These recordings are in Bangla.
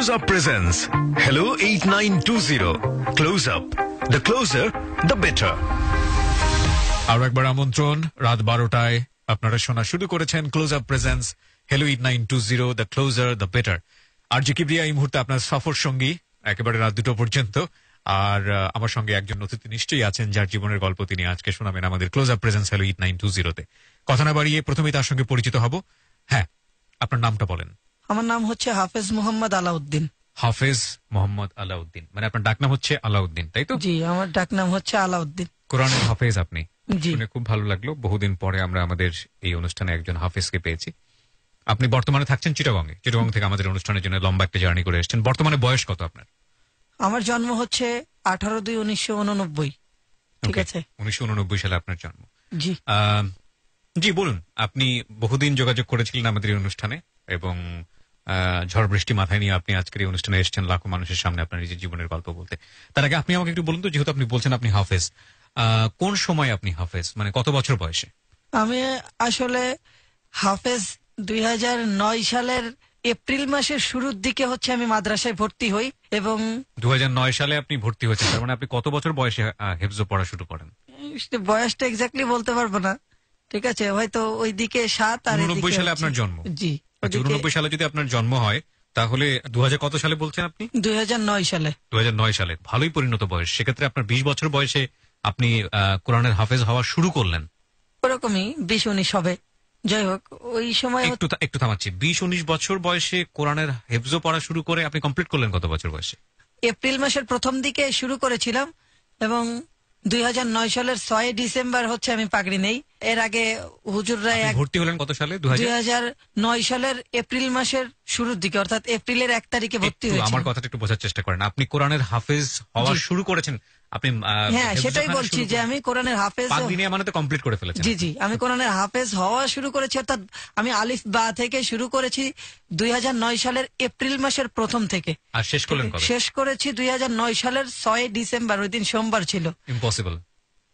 Close-Up presents Hello 8920. Close-Up. The closer, the better. আর একবার আমন্ত্রণ, রাত 12টায় আপনারা শোনা শুরু করেছেন close up presents hello 8920, the closer the better. R J Kibria এই মুহূর্তে আপনার সফর সঙ্গী একেবারে রাত 2টো পর্যন্ত। আর আমার সঙ্গে একজন অতিথি নিশ্চয়ই আছেন যার জীবনের গল্প তিনি আজকে শোনাবেন আমাদের ক্লোজ-আপ প্রেজেন্স হেলো 8920-তে। কথা না বাড়িয়ে প্রথমেই তার সঙ্গে পরিচিত হব। হ্যাঁ, আপনার নামটা বলেন। আমার নাম হচ্ছে হাফেজ মোহাম্মদ আলাউদ্দিন। হাফেজ মোহাম্মদ আলাউদ্দিন, মানে আপনার ডাকনাম হচ্ছে আলাউদ্দিন, তাই তো? জি, আমার ডাকনাম হচ্ছে আলাউদ্দিন। কোরআনের হাফেজ আপনি? জি। শুনে খুব ভালো লাগলো, বহুদিন পরে আমরা আমাদের এই অনুষ্ঠানে একজন হাফেজকে পেয়েছি। আপনি বর্তমানে থাকছেন চিটাগংয়ে। চিটাগং থেকে আমাদের অনুষ্ঠানের জন্য লম্বা একটা জার্নি করে এসেছেন। বর্তমানে বয়স কত আপনার? আমার জন্ম হচ্ছে 18/2/1989। ঠিক আছে, 1989 সালে আপনার জন্ম। জি। জি বলুন, আপনি বহুদিন যোগাযোগ করেছিলেন আমাদের এই অনুষ্ঠানে এবং ঝড় বৃষ্টি মাথায় নিয়ে আপনি আজকের এই অনুষ্ঠানে এসেছেন লাখো মানুষের সামনে আপনার নিজের জীবনের গল্প বলতে। তার আগে আপনি আমাকে একটু বলুন তো, যেহেতু আপনি বলছেন আপনি হাফেজ, কোন সময় আপনি হাফেজ, মানে কত বছর বয়সে? আমি আসলে হাফেজ 2009 সালের এপ্রিল মাসের শুরুর দিকে হচ্ছে আমি মাদ্রাসায় ভর্তি হই এবং 2009 সালে আপনি ভর্তি হয়েছেন। তার মানে আপনি কত বছর বয়সে হেফজ পড়া শুরু করেন? বয়সটা এক্স্যাক্টলি বলতে পারবো না, ঠিক আছে, হয়তো ওই দিকে 7 আর 89 সালে আপনার জন্ম। জি। 89 সালে যদি আপনার জন্ম হয় তাহলে 2000 কত সালে বলছেন আপনি? 2009 সালে। 2009 সালে ভালোই পরিণত বয়স। সেক্ষেত্রে আপনার 20 বছর বয়সে আপনি কোরআনের হাফেজ হওয়া শুরু করলেন। ওরকমই 20-19 হবে। যাই হোক, ওই সময় একটু থামাচ্ছি। 20-19 বছর বয়সে কোরআনের হেফজ পড়া শুরু করে আপনি কমপ্লিট করলেন কত বছর বয়সে? এপ্রিল মাসের প্রথম দিকে শুরু করেছিলাম এবং 2009 সালের 6 ডিসেম্বর হচ্ছে আমি পাগড়ি নেই। এর আগে হুজুররা ভর্তি হলেন কত সালে? 2009 সালের এপ্রিল মাসের শুরুর দিকে, অর্থাৎ এপ্রিলের 1 তারিখে ভর্তি হয়েছি। আমার কথাটা একটু বোঝার চেষ্টা করেন। আপনি কোরআনের হাফেজ হওয়া শুরু করেছেন, আপনি? হ্যাঁ, সেটাই বলছি যে আমি কোরআনের হাফেজ পাগড়ি নিয়ে মানে তো কমপ্লিট করে ফেলেছেন। জি জি, আমি কোরআনের হাফেজ হওয়া শুরু করেছি, অর্থাৎ আমি আলিফ বা থেকে শুরু করেছি 2009 সালের এপ্রিল মাসের প্রথম থেকে। আর শেষ করলেন কবে? শেষ করেছি 2009 সালের 6 ডিসেম্বর, ওই দিন সোমবার ছিল। ইম্পসিবল।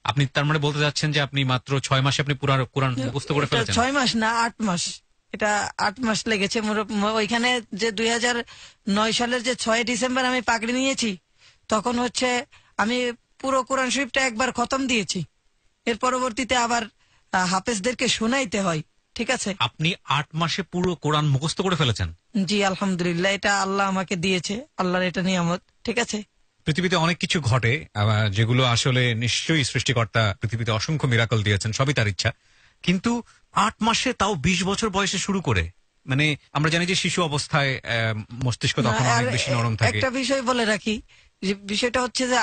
আপনি তার মানে বলতে যাচ্ছেন যে আপনি মাত্র 6 মাসে আপনি পুরো কোরআন মুখস্থ করে ফেলেছেন? 6 মাস না, 8 মাস। এটা 8 মাস লেগেছে। ওইখানে যে 2009 সালের যে 6 ডিসেম্বর আমি পাগড়ি নিয়েছি, তখন হচ্ছে আমি পুরো কোরআন শরীফটা একবার খতম দিয়েছি। এর পরবর্তীতে আবার হাফেজদেরকে শোনাইতে হয়, ঠিক আছে। আপনি 8 মাসে পুরো কোরআন মুখস্থ করে ফেলেছেন? জি, আলহামদুলিল্লাহ, এটা আল্লাহ আমাকে দিয়েছে, আল্লাহর এটা নিয়ামত, ঠিক আছে। পৃথিবীতে অনেক কিছু ঘটে যেগুলো আসলে নিশ্চয়ই সৃষ্টিকর্তা পৃথিবীতে অসংখ্য মিরাকল দিয়েছেন, সবই তার ইচ্ছা। কিন্তু 8 মাসে, তাও 20 বছর বয়সে শুরু করে, মানে আমরা জানি যে শিশু অবস্থায় মস্তিষ্ক তখন অনেক বেশি নরম থাকে। একটা বিষয় বলে রাখি, যে বিষয়টা হচ্ছে যে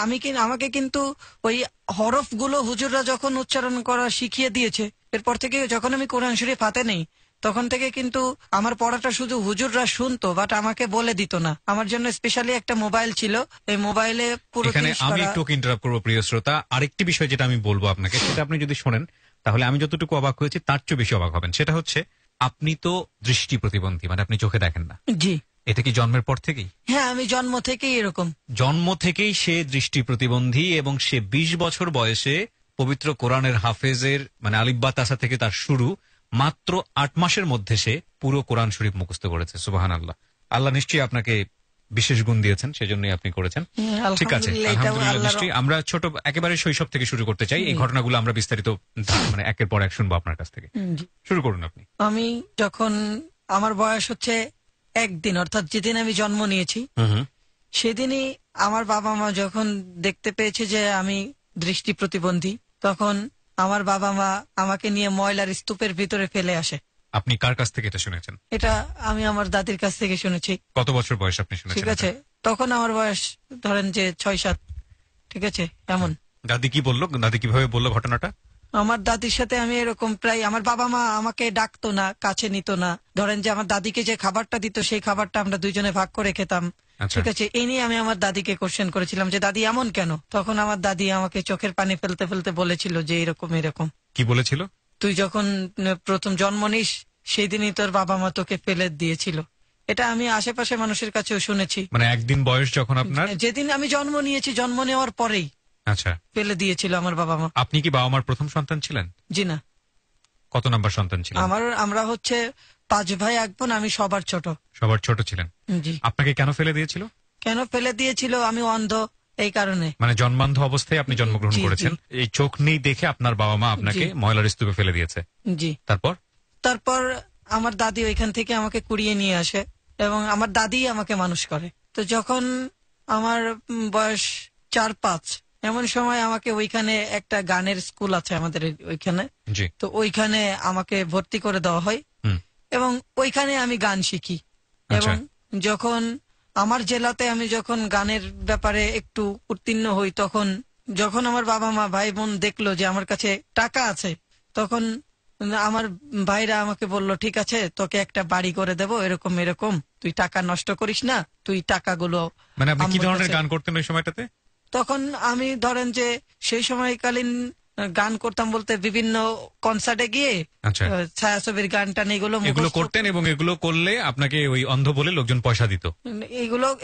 আমাকে কিন্তু ওই হরফ গুলো হুজুররা যখন উচ্চারণ করা শিখিয়ে দিয়েছে, এরপর থেকে যখন আমি কোরআন শরীফ হাতে নেই, তখন থেকে কিন্তু আমার পড়াটা শুধু হুজুররা শুনতো, বাট আমাকে বলে দিত না। আমার জন্য স্পেশালি একটা মোবাইল ছিল, এই মোবাইলে পুরো এখানে আমি একটু ইন্টারাপ্ট করবো প্রিয় শ্রোতা। আরেকটি বিষয় যেটা আমি বলবো আপনাকে, সেটা আপনি যদি শোনেন তাহলে আমি যতটুকু অবাক হয়েছি তার চেয়ে বেশি অবাক হবেন। সেটা হচ্ছে, আপনি তো দৃষ্টি প্রতিবন্ধী, মানে আপনি চোখে দেখেন না। জি। এটা কি জন্মের পর থেকেই? হ্যাঁ, আমি জন্ম থেকেই এরকম। জন্ম থেকেই সে দৃষ্টি প্রতিবন্ধী এবং সে 20 বছর বয়সে পবিত্র কোরআনের হাফেজের, মানে আলিফ বা তাসা থেকে তার শুরু, মাত্র 8 মাসের মধ্যে সে পুরো কোরআন শরীফ মুখস্থ করেছে। সুবহানাল্লাহ। আল্লাহ নিশ্চয়ই আপনাকে বিশেষ গুণ দিয়েছেন, সেজন্যই আপনি করেছেন। ঠিক আছে, আলহামদুলিল্লাহ। নিশ্চয়ই আমরা ছোট একেবারে শৈশব থেকে শুরু করতে চাই। এই ঘটনাগুলো আমরা বিস্তারিত মানে একের পর এক শুনবো আপনার কাছ থেকে। শুরু করুন আপনি। আমি যখন, আমার বয়স হচ্ছে 1 দিন, অর্থাৎ যেদিন আমি জন্ম নিয়েছি সেদিনই আমার বাবা মা যখন দেখতে পেয়েছে যে আমি দৃষ্টি প্রতিবন্ধী, তখন আমার বাবা মা আমাকে নিয়ে ময়লার স্তূপের ভিতরে ফেলে আসে। আপনি কার কাছ থেকে এটা শুনেছেন? এটা আমি আমার দাদির কাছ থেকে শুনেছি। কত বছর বয়স আপনি শুনেছেন? ঠিক আছে, তখন আমার বয়স ধরেন যে 6-7, ঠিক আছে, এমন। দাদি কি বললো? দাদি কিভাবে বললো ঘটনাটা? আমার দাদির সাথে আমি এরকম প্রায়, আমার বাবা মা আমাকে ডাকতো না, কাছে নিত না। ধরেন যে আমার দাদিকে যে খাবারটা দিত, সেই খাবারটা আমরা দুইজনে ভাগ করে খেতাম, ঠিক আছে। এই নিয়ে আমি আমার দাদিকে কোশ্চেন করেছিলাম যে দাদি এমন কেন? তখন আমার দাদি আমাকে চোখের পানি ফেলতে ফেলতে বলেছিল যে এরকম। কি বলেছিল? তুই যখন প্রথম জন্ম নিস, সেই দিনই তোর বাবা মা তোকে ফেলে দিয়েছিল। এটা আমি আশেপাশে মানুষের কাছেও শুনেছি। মানে একদিন বয়স যখন আপনার, যেদিন আমি জন্ম নিয়েছি, জন্ম নেওয়ার পরেই আচ্ছা ফেলে দিয়েছিল আমার বাবা মা। আপনি কি বাবা মার প্রথম সন্তান ছিলেন? জি না। কত নাম্বার সন্তান ছিলেন? আমরা হচ্ছে 5 ভাই 1 বোন, আমি সবার ছোট। সবার ছোট ছিলেন। জি। আপনাকে কেন ফেলে দিয়েছিল? কেন ফেলে দিয়েছিল? আমি অন্ধ, এই কারণে। মানে জন্মান্ধ অবস্থায় আপনি জন্মগ্রহণ জি, জি। করেছেন, এই চোখ নেই দেখে আপনার বাবা মা আপনাকে জি। ময়লার স্তূপে ফেলে দিয়েছে। জি। তারপর আমার দাদি ওইখান থেকে আমাকে কুড়িয়ে নিয়ে আসে এবং আমার দাদি আমাকে মানুষ করে। তো যখন আমার বয়স 4-5, এমন সময় আমাকে ওইখানে একটা গানের স্কুল আছে আমাদের ওইখানে, জি। তো ওইখানে আমাকে ভর্তি করে দেওয়া হয় হুম। এবং ওইখানে আমি গান শিখি। আচ্ছা। এবং যখন আমার জেলাতে আমি যখন গানের ব্যাপারে একটু উত্তীর্ণ হই, তখন যখন আমার বাবা মা ভাই বোন দেখলো যে আমার কাছে টাকা আছে, তখন আমার ভাইরা আমাকে বলল, ঠিক আছে, তোকে একটা বাড়ি করে দেব, এরকম এরকম, তুই টাকা নষ্ট করিস না, তুই টাকাগুলো। মানে আপনি কি আম্মুর ধরনের কাছে- গান করতেন ওই সময়টাতে? তখন আমি ধরেন যে সেই সময়কালীন গান করতাম বলতে বিভিন্ন কনসার্টে গিয়ে আচ্ছা। ছায়াছবির গান টান এগুলো এগুলো মুখস্থ- করতেন এবং এগুলো করলে আপনাকে ওই অন্ধ বলে লোকজন পয়সা দিত।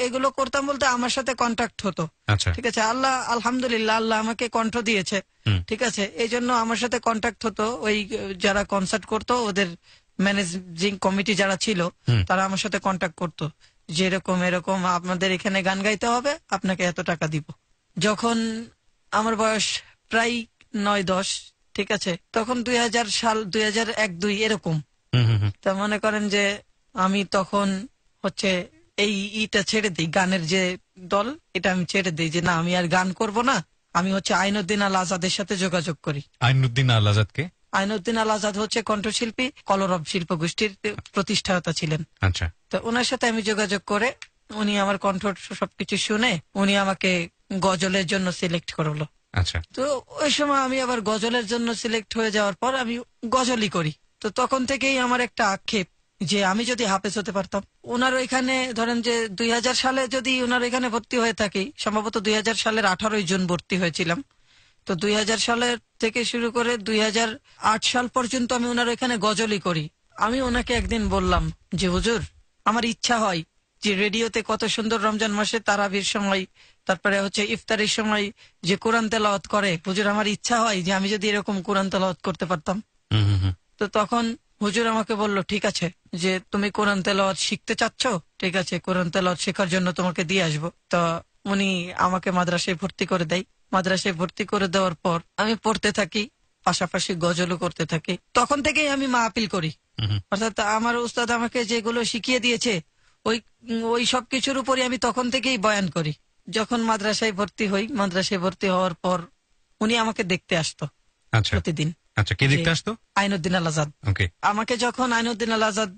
এগুলো করতাম বলতে আমার সাথে কন্ট্যাক্ট হতো। আচ্ছা। ঠিক আছে, আলহামদুলিল্লাহ, আল্লাহ আমাকে কণ্ঠ দিয়েছে। হুম। ঠিক আছে, এই জন্য আমার সাথে কন্ট্যাক্ট হতো ওই যারা কনসার্ট করতো, ওদের ম্যানেজিং কমিটি যারা ছিল, হুম। তারা আমার সাথে কন্ট্যাক্ট করতো যে এরকম এরকম আপনাদের এখানে গান গাইতে হবে, আপনাকে এত টাকা দিব। যখন আমার বয়স প্রায় 9-10, ঠিক আছে, তখন 2000 সাল, 2001-2 এরকম। হুম হুম হুম। তা মনে করেন যে আমি তখন হচ্ছে এইটা ছেড়ে দিই, গানের যে দল, এটা আমি ছেড়ে দিই, যে না, আমি আর গান করব না। আমি হচ্ছে আইনুদ্দিন আল আজাদের সাথে যোগাযোগ করি। আইনুদ্দিন আল আজাদকে? আইনুদ্দিন আল আজাদ হচ্ছে কণ্ঠশিল্পী, কলরব শিল্প গোষ্ঠীর প্রতিষ্ঠাতা ছিলেন। আচ্ছা। তো ওনার সাথে আমি যোগাযোগ করে, উনি আমার কণ্ঠ সবকিছু শুনে উনি আমাকে গজলের জন্য সিলেক্ট করলো। আচ্ছা। তো ওই সময় আমি আবার গজলের জন্য সিলেক্ট হয়ে যাওয়ার পর আমি গজলই করি। তো তখন থেকেই আমার একটা আক্ষেপ যে আমি যদি হাফেজ হতে পারতাম। ওনার ওইখানে ধরেন যে 2000 সালে যদি ওনার ওইখানে ভর্তি হয়ে থাকি, সম্ভবত 2000 সালের 18 জুন ভর্তি হয়েছিলাম। তো 2000 সালের থেকে শুরু করে 2008 সাল পর্যন্ত আমি ওনার ওইখানে গজলই করি। আমি ওনাকে একদিন বললাম যে হুজুর, আমার ইচ্ছা হয় যে রেডিওতে কত সুন্দর রমজান মাসে তারাবির সময়, তারপরে হচ্ছে ইফতারের সময় যে কোরআন তেলাওয়াত করে, হুজুর আমার ইচ্ছা হয় যে আমি যদি এরকম কোরআন তেলাওয়াত করতে পারতাম। হুম হুম হুম। তো তখন হুজুর আমাকে বলল, ঠিক আছে, যে তুমি কোরআন তেলাওয়াত শিখতে চাচ্ছ, ঠিক আছে, কোরআন তেলাওয়াত শেখার জন্য তোমাকে দিয়ে আসবো। তো উনি আমাকে মাদ্রাসায় ভর্তি করে দেয়। মাদ্রাসায় ভর্তি করে দেওয়ার পর আমি পড়তে থাকি, পাশাপাশি গজলও করতে থাকি। তখন থেকেই আমি মাহফিল করি। হুম হুম। অর্থাৎ আমার উস্তাদ আমাকে যেগুলো শিখিয়ে দিয়েছে, ওই সব কিছুর উপরই আমি তখন থেকেই বয়ান করি। যখন মাদ্রাসায় ভর্তি হই, মাদ্রাসায় ভর্তি হওয়ার পর উনি আমাকে দেখতে আসতো আচ্ছা। প্রতিদিন। আচ্ছা, কে দেখতে আসতো? আইনুদ্দিন আল আজাদ। ওকে। আমাকে যখন আইনুদ্দিন আল আজাদ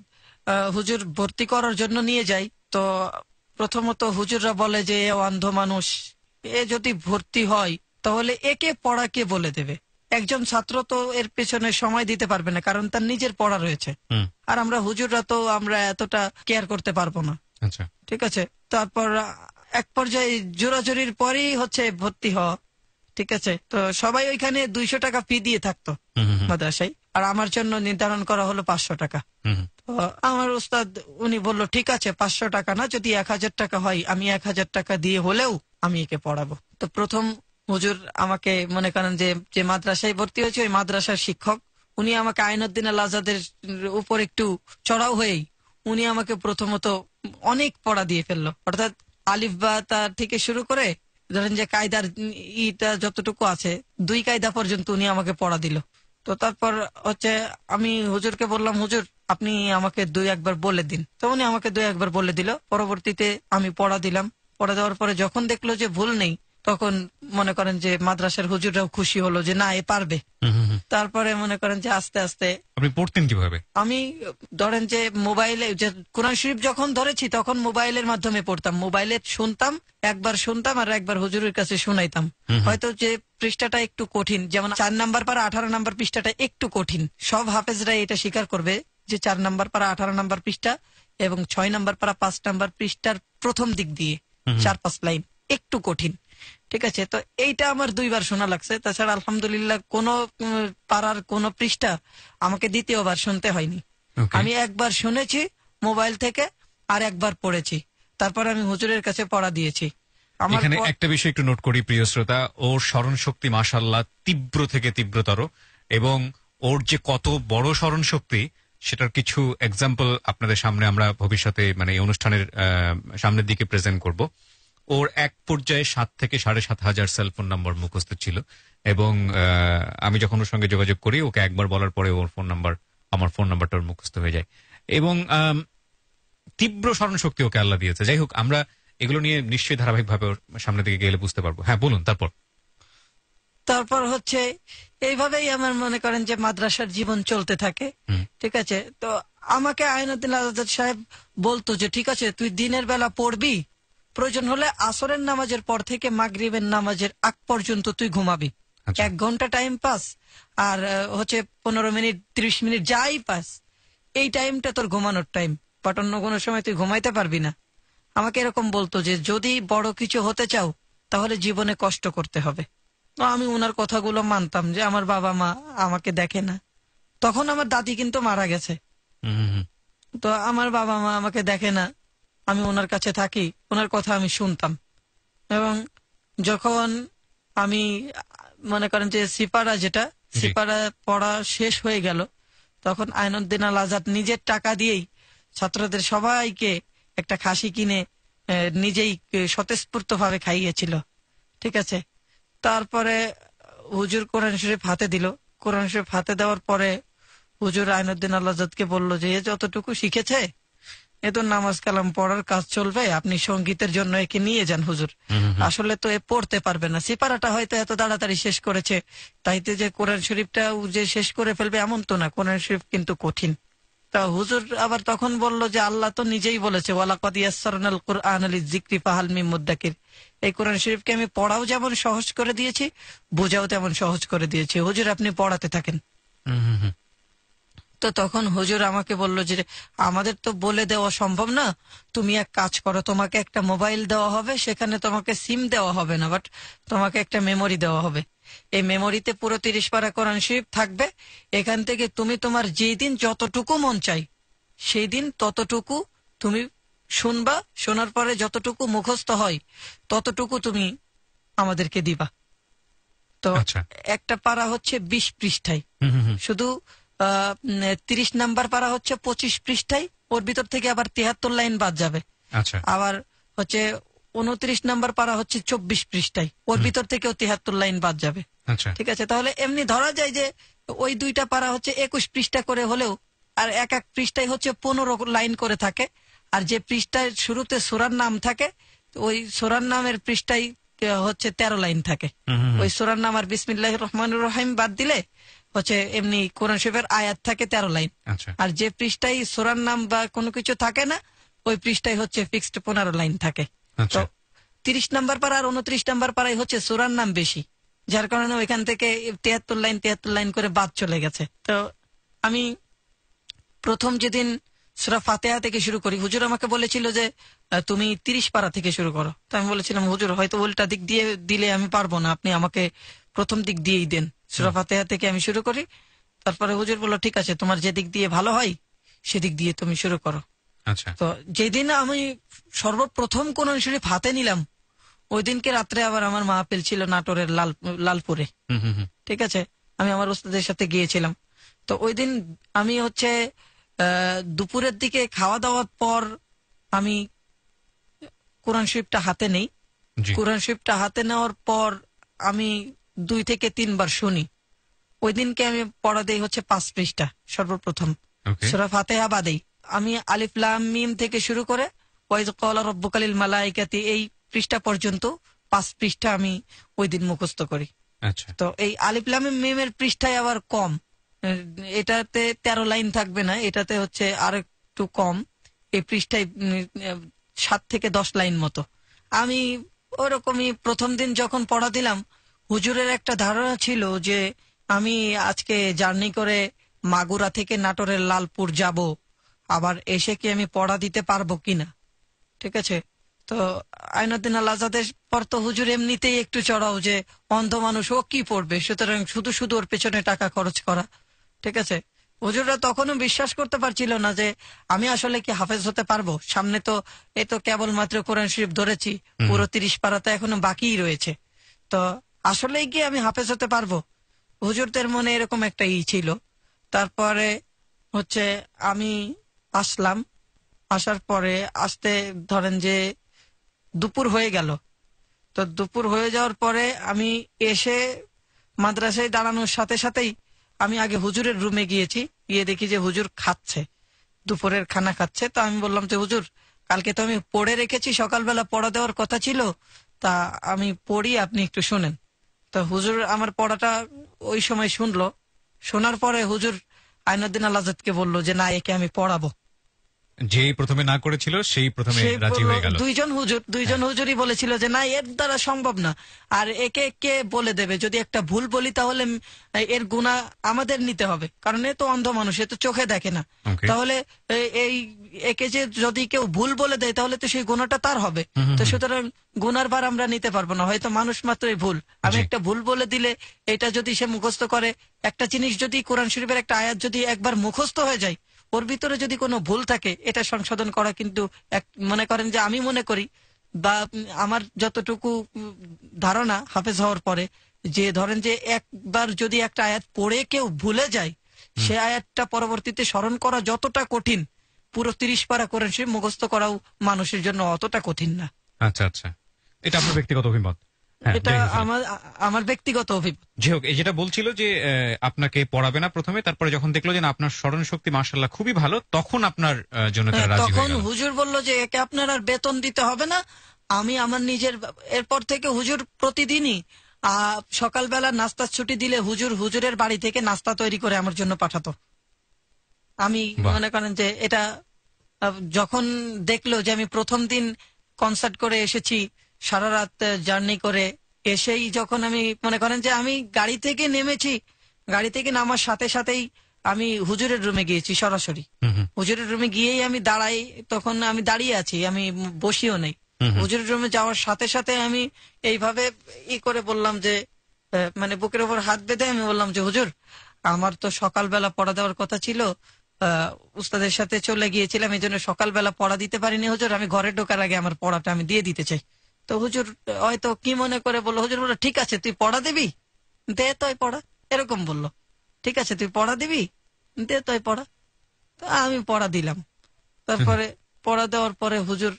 হুজুর ভর্তি করার জন্য নিয়ে যায়, তো প্রথমত হুজুররা বলে যে এ অন্ধ মানুষ, এ যদি ভর্তি হয় তাহলে একে পড়া কে বলে দেবে? একজন ছাত্র তো এর পেছনে সময় দিতে পারবে না, কারণ তার নিজের পড়া রয়েছে। হুম। আর আমরা হুজুররা তো আমরা এতটা কেয়ার করতে পারবো না। আচ্ছা। ঠিক আছে, তারপর এক পর্যায়ে জোরাজোরির পরেই হচ্ছে ভর্তি হওয়া। ঠিক আছে, তো সবাই ওইখানে 200 টাকা ফি দিয়ে থাকতো হুম হুম হুম। মাদ্রাসায়, আর আমার জন্য নির্ধারণ করা হলো 500 টাকা। হুম হুম। তো আমার উস্তাদ উনি বলল, ঠিক আছে, 500 টাকা না, যদি 1000 টাকা হয় আমি 1000 টাকা দিয়ে হলেও আমি একে পড়াবো। তো প্রথম হুজুর আমাকে মনে করেন যে মাদ্রাসায় ভর্তি হয়েছে, ওই মাদ্রাসার শিক্ষক উনি আমাকে আইনুদ্দিন আল আজাদের উপর একটু চড়াও হয়েই উনি আমাকে প্রথমত অনেক পড়া দিয়ে ফেললো। অর্থাৎ আলিফ বা তার থেকে শুরু করে ধরেন যে কায়দার ইটা যতটুকু আছে, 2 কায়দা পর্যন্ত উনি আমাকে পড়া দিল। তো তারপর হচ্ছে আমি হুজুরকে বললাম, হুজুর আপনি আমাকে 2-1 বার বলে দিন। তো উনি আমাকে 2-1 বার বলে দিল। পরবর্তীতে আমি পড়া দিলাম। পড়া দেওয়ার পরে যখন দেখলো যে ভুল নেই, তখন মনে করেন যে মাদ্রাসার হুজুররাও খুশি হলো যে না, এ পারবে। হুম হুম হুম। তারপরে মনে করেন যে আস্তে আস্তে আপনি পড়তেন কিভাবে? আমি ধরেন যে মোবাইলে যে কোরআন শরীফ যখন ধরেছি তখন মোবাইলের মাধ্যমে পড়তাম। মোবাইলে শুনতাম, একবার শুনতাম আর একবার হুজুরের কাছে শুনাইতাম। হয়তো যে পৃষ্ঠাটা একটু কঠিন, যেমন 4 নাম্বার পারা 18 নাম্বার পৃষ্ঠাটা একটু কঠিন, সব হাফেজরা এটা স্বীকার করবে যে 4 নাম্বার পারা 18 নাম্বার পৃষ্ঠা এবং 6 নাম্বার পারা 5 নাম্বার পৃষ্ঠার প্রথম দিক দিয়ে 4-5 লাইন একটু কঠিন। ঠিক আছে, তো এইটা আমার 2 বার শোনা লাগছে। তাছাড়া আলহামদুলিল্লাহ কোন পাড়ার কোন পৃষ্ঠা আমাকে 2য় বার শুনতে হয়নি। Okay. আমি একবার শুনেছি মোবাইল থেকে, আর একবার পড়েছি, তারপর আমি হুজুরের কাছে পড়া দিয়েছি। আমার এখানে একটা বিষয় একটু নোট করি প্রিয় শ্রোতা, ওর স্মরণ শক্তি মাশাআল্লাহ তীব্র থেকে তীব্রতর, এবং ওর যে কত বড় স্মরণ শক্তি সেটার কিছু এক্সাম্পল আপনাদের সামনে আমরা ভবিষ্যতে মানে এই অনুষ্ঠানের সামনের দিকে প্রেজেন্ট করব। ওর এক পর্যায়ে 7 থেকে 7,500 সেলফোন নাম্বার মুখস্থ ছিল, এবং আমি যখন ওর সঙ্গে যোগাযোগ করি, ওকে একবার বলার পরে ওর ফোন নাম্বার, আমার ফোন নাম্বারটা ওর মুখস্থ হয়ে যায়, এবং তীব্র স্মরণ শক্তি ওকে আল্লাহ দিয়েছে। যাই হোক, আমরা এগুলো নিয়ে নিশ্চয়ই ধারাবাহিকভাবে ওর সামনের দিকে গেলে বুঝতে পারবো। হ্যাঁ, বলুন তারপর হচ্ছে এইভাবেই আমার মনে করেন যে মাদ্রাসার জীবন চলতে থাকে। ঠিক আছে, তো আমাকে আইনুদ্দিন আজাদ সাহেব বলতো যে ঠিক আছে, তুই দিনের বেলা পড়বি, প্রয়োজন হলে আসরের নামাজের পর থেকে মাগরিবের নামাজের আগ পর্যন্ত তুই ঘুমাবি। 1 ঘন্টা টাইম পাস, আর হচ্ছে 15 মিনিট 30 মিনিট যাই পাস, এই টাইমটা তোর ঘুমানোর টাইম, বাট অন্য কোনো সময় তুই ঘুমাইতে পারবি না। আমাকে এরকম বলতো যে যদি বড় কিছু হতে চাও তাহলে জীবনে কষ্ট করতে হবে। তো আমি ওনার কথাগুলো মানতাম যে আমার বাবা মা আমাকে দেখে না। তখন আমার দাদি কিন্তু মারা গেছে, তো আমার বাবা মা আমাকে দেখে না, আমি ওনার কাছে থাকি, ওনার কথা আমি শুনতাম। এবং যখন আমি মনে করেন যে সিপারা পড়া শেষ হয়ে গেল, তখন আইনুদ্দিন আল আজাদ নিজের টাকা দিয়েই ছাত্রদের সবাইকে একটা খাসি কিনে নিজেই স্বতঃস্ফূর্ত ভাবে খাইয়েছিল। ঠিক আছে, তারপরে হুজুর কোরআন শরীফ হাতে দিল। কোরআন শরীফ হাতে দেওয়ার পরে হুজুর আইনুদ্দিন আল আজাদকে বললো যে এ যতটুকু শিখেছে এ তো নামাজ কালাম পড়ার কাজ চলবে, আপনি সঙ্গীতের জন্য একে নিয়ে যান হুজুর। আসলে তো এ পড়তে পারবে না, সিপারাটা হয়তো এত তাড়াতাড়ি শেষ করেছে, তাইতে যে কোরআন শরীফটা যে শেষ করে ফেলবে এমন তো না, কোরআন শরীফ কিন্তু কঠিন। তা হুজুর আবার তখন বলল যে আল্লাহ তো নিজেই বলেছে ওয়ালাকাদ ইয়াসসারনাল কুরআনা লিযিকরি ফাহাল মিন মুদ্দাকির, এই কোরআন শরীফকে আমি পড়াও যেমন সহজ করে দিয়েছি, বোঝাও তেমন সহজ করে দিয়েছি, হুজুর আপনি পড়াতে থাকেন। তো তখন হুজুর আমাকে বলল যে আমাদের তো বলে দেওয়া সম্ভব না, তুমি এক কাজ করো, তোমাকে একটা মোবাইল দেওয়া হবে, সেখানে তোমাকে সিম দেওয়া হবে না, বাট তোমাকে একটা মেমোরি দেওয়া হবে। এই মেমোরিতে পুরো 30 পারা কোরআন শরীফ থাকবে। এখান থেকে তুমি তোমার যেই দিন যতটুকু মন চাই সেই দিন ততটুকু তুমি শুনবা, শোনার পরে যতটুকু মুখস্থ হয় ততটুকু তুমি আমাদেরকে দিবা। তো একটা পারা হচ্ছে 20 পৃষ্ঠায়, শুধু 30 নাম্বার পারা হচ্ছে 25 পৃষ্ঠায়, ওর ভিতর থেকে আবার 73 লাইন বাদ যাবে। আবার হচ্ছে 29 নাম্বার পারা হচ্ছে 24 পৃষ্ঠায়, ওর ভিতর থেকেও 73 লাইন বাদ যাবে। ঠিক আছে, তাহলে এমনি ধরা যায় যে ওই দুইটা পারা হচ্ছে 21 পৃষ্ঠা করে হলেও, আর এক এক পৃষ্ঠায় হচ্ছে 15 লাইন করে থাকে। আর যে পৃষ্ঠায় শুরুতে সূরার নাম থাকে, ওই সূরার নামের পৃষ্ঠায় হচ্ছে 13 লাইন থাকে। ওই সূরার নাম আর বিসমিল্লাহির রহমানির রহিম বাদ দিলে হচ্ছে এমনি কোরআন শরীফের আয়াত থাকে 13 লাইন। আর যে পৃষ্ঠায় সূরার নাম বা কোনো কিছু থাকে না, ওই পৃষ্ঠায় হচ্ছে ফিক্সড 15 লাইন থাকে। তো 30 নাম্বার পারা আর 29 নাম্বার পারাই হচ্ছে সূরার নাম বেশি, যার কারণে ওইখান থেকে 73 লাইন করে বাদ চলে গেছে। তো আমি প্রথম যেদিন সূরা ফাতিহা থেকে শুরু করি, হুজুর আমাকে বলেছিল যে তুমি 30 পারা থেকে শুরু করো। তো আমি বলেছিলাম হুজুর হয়তো উল্টা দিক দিয়ে দিলে আমি পারবো না, আপনি আমাকে প্রথম দিক দিয়েই দেন, সূরা ফাতিহা থেকে আমি শুরু করি। তারপরে হুজুর বলল ঠিক আছে, তোমার যে দিক দিয়ে ভালো হয় সেদিক দিয়ে তুমি শুরু করো। তো যেদিন আমি সর্বপ্রথম কোরআন শরীফ হাতে নিলাম, ওই দিনকে রাত্রে আবার আমার মাহফিল ছিল নাটোরের লালপুরে। ঠিক আছে, আমি আমার উস্তাদের সাথে গিয়েছিলাম। তো ওই দিন আমি হচ্ছে দুপুরের দিকে খাওয়া দাওয়ার পর আমি কোরআন শরীফটা হাতে নেই। কোরআন শরীফটা হাতে নেওয়ার পর আমি 2 থেকে 3 বার শুনি। ওই দিনকে আমি পড়া দেই হচ্ছে 5 পৃষ্ঠা সর্বপ্রথম, সূরা ফাতিহা বাদেই। আমি আলিফ লাম মিম থেকে শুরু করে ওয়াইজ ক্বালা রাব্বুকা লিল মালাইকাতি এই পৃষ্ঠা পর্যন্ত 5 পৃষ্ঠা আমি ওই দিন মুখস্থ করি। তো এই আলিফ লাম মিমের পৃষ্ঠায় আবার কম, এটাতে 13 লাইন থাকবে না, এটাতে হচ্ছে আর একটু কম, এই পৃষ্ঠায় 7 থেকে 10 লাইন মতো। আমি ওরকমই প্রথম দিন যখন পড়া দিলাম, হুজুরের একটা ধারণা ছিল যে আমি আজকে জার্নি করে মাগুরা থেকে নাটোরের লালপুর যাব, আবার এসে কি আমি পড়া দিতে পারবো কিনা। ঠিক আছে, তো আইনুদ্দিন আল আজাদের পর তো হুজুর এমনিতেই একটু চড়াও যে অন্ধ মানুষ, ও কি পড়বে, সুতরাং শুধু শুধু ওর পেছনে টাকা খরচ করা। ঠিক আছে, হুজুররা তখনও বিশ্বাস করতে পারছিল না যে আমি আসলে কি হাফেজ হতে পারবো। সামনে তো এই তো কেবলমাত্র কোরআন শরীফ ধরেছি, পুরো 30 পারাতে এখনো বাকিই রয়েছে, তো আসলেই কি আমি হাফেজ হতে পারবো। হুজুরদের মনে এরকম একটা ই ছিল। তারপরে হচ্ছে আমি আসলাম, আসার পরে আসতে ধরেন যে দুপুর হয়ে গেল। তো দুপুর হয়ে যাওয়ার পরে আমি এসে মাদ্রাসায় দাঁড়ানোর সাথে সাথেই আমি আগে হুজুরের রুমে গিয়েছি, গিয়ে দেখি যে হুজুর খাচ্ছে, দুপুরের খানা খাচ্ছে। তো আমি বললাম যে হুজুর, কালকে তো আমি পড়ে রেখেছি, সকালবেলা পড়া দেওয়ার কথা ছিল, তা আমি পড়ি, আপনি একটু শুনেন। তো হুজুর আমার পড়াটা ওই সময় শুনলো। শোনার পরে হুজুর আইনুদ্দিন আল আজাদকে বললো যে না, একে আমি পড়াবো। যেই প্রথমে না করেছিল সেই প্রথমে সে রাজি বলল, হয়ে গেল। দুইজন হুজুরই বলেছিল যে না, এর দ্বারা সম্ভব না, আর একে কে বলে দেবে, যদি একটা ভুল বলি তাহলে এর গুনাহ আমাদের নিতে হবে, কারণ এ তো অন্ধ মানুষ, এ তো চোখে দেখে না। Okay. তাহলে এই একে যে যদি কেউ ভুল বলে দেয় তাহলে তো সেই গুনাহটা তার হবে। তো সুতরাং গুনার ভার আমরা নিতে পারবো না, হয়তো মানুষ মাত্রই ভুল, আমি জি। একটা ভুল বলে দিলে এটা যদি সে মুখস্থ করে, একটা জিনিস যদি কোরআন শরীফের একটা আয়াত যদি একবার মুখস্থ হয়ে যায়, ওর ভিতরে যদি কোনো ভুল থাকে এটা সংশোধন করা কিন্তু মনে করেন যে আমি মনে করি বা আমার যতটুকু ধারণা হাফেজ হওয়ার পরে, যে ধরেন যে একবার যদি একটা আয়াত পড়ে কেউ ভুলে যায়, সে আয়াতটা পরবর্তীতে স্মরণ করা যতটা কঠিন, পুরো 30 পারা কোরআন শরীফ মুখস্থ করাও মানুষের জন্য অতটা কঠিন না। আচ্ছা আচ্ছা, এটা আপনার ব্যক্তিগত অভিমত। হ্যাঁ, এটা যাই হোক। আমার ব্যক্তিগত অভিমত। যাই হোক, এই যেটা বলছিল যে আপনাকে পড়াবে না প্রথমে, তারপরে যখন দেখলো যে না আপনার স্মরণ শক্তি মাশাআল্লাহ খুবই ভালো, তখন আপনার জন্য তারা রাজি হয়ে তখন গেল। হুজুর বলল যে একে আপনার আর বেতন দিতে হবে না, আমি আমার নিজের। এরপর থেকে হুজুর প্রতিদিনই সকালবেলা নাস্তার ছুটি দিলে হুজুরের বাড়ি থেকে নাস্তা তৈরি করে আমার জন্য পাঠাতো। আমি বাহ। মনে করেন যে এটা যখন দেখলো যে আমি প্রথম দিন কনসার্ট করে এসেছি, সারা রাত জার্নি করে এসেই যখন আমি মনে করেন যে আমি গাড়ি থেকে নেমেছি, গাড়ি থেকে নামার সাথে সাথেই আমি হুজুরের রুমে গিয়েছি সরাসরি। হুজুরের রুমে গিয়েই আমি দাঁড়াই, তখন আমি দাঁড়িয়ে আছি, আমি বসিও নেই। হুজুরের রুমে যাওয়ার সাথে সাথে আমি এইভাবে করে বললাম যে মানে বুকের উপর হাত বেঁধে আমি বললাম যে হুজুর, আমার তো সকালবেলা পড়া দেওয়ার কথা ছিল, উস্তাদের সাথে চলে গিয়েছিলাম, এই জন্য সকালবেলা পড়া দিতে পারিনি হুজুর, আমি ঘরে ঢোকার আগে আমার পড়াটা আমি দিয়ে দিতে চাই। তো হুজুর হয়তো কি মনে করে বললো, হুজুর বললো ঠিক আছে তুই পড়া দিবি, দে তোই পড়া, এরকম বললো। ঠিক আছে তুই পড়া দিবি, দে তোই পড়া। তো আমি পড়া দিলাম। তারপরে পড়া দেওয়ার পরে হুজুর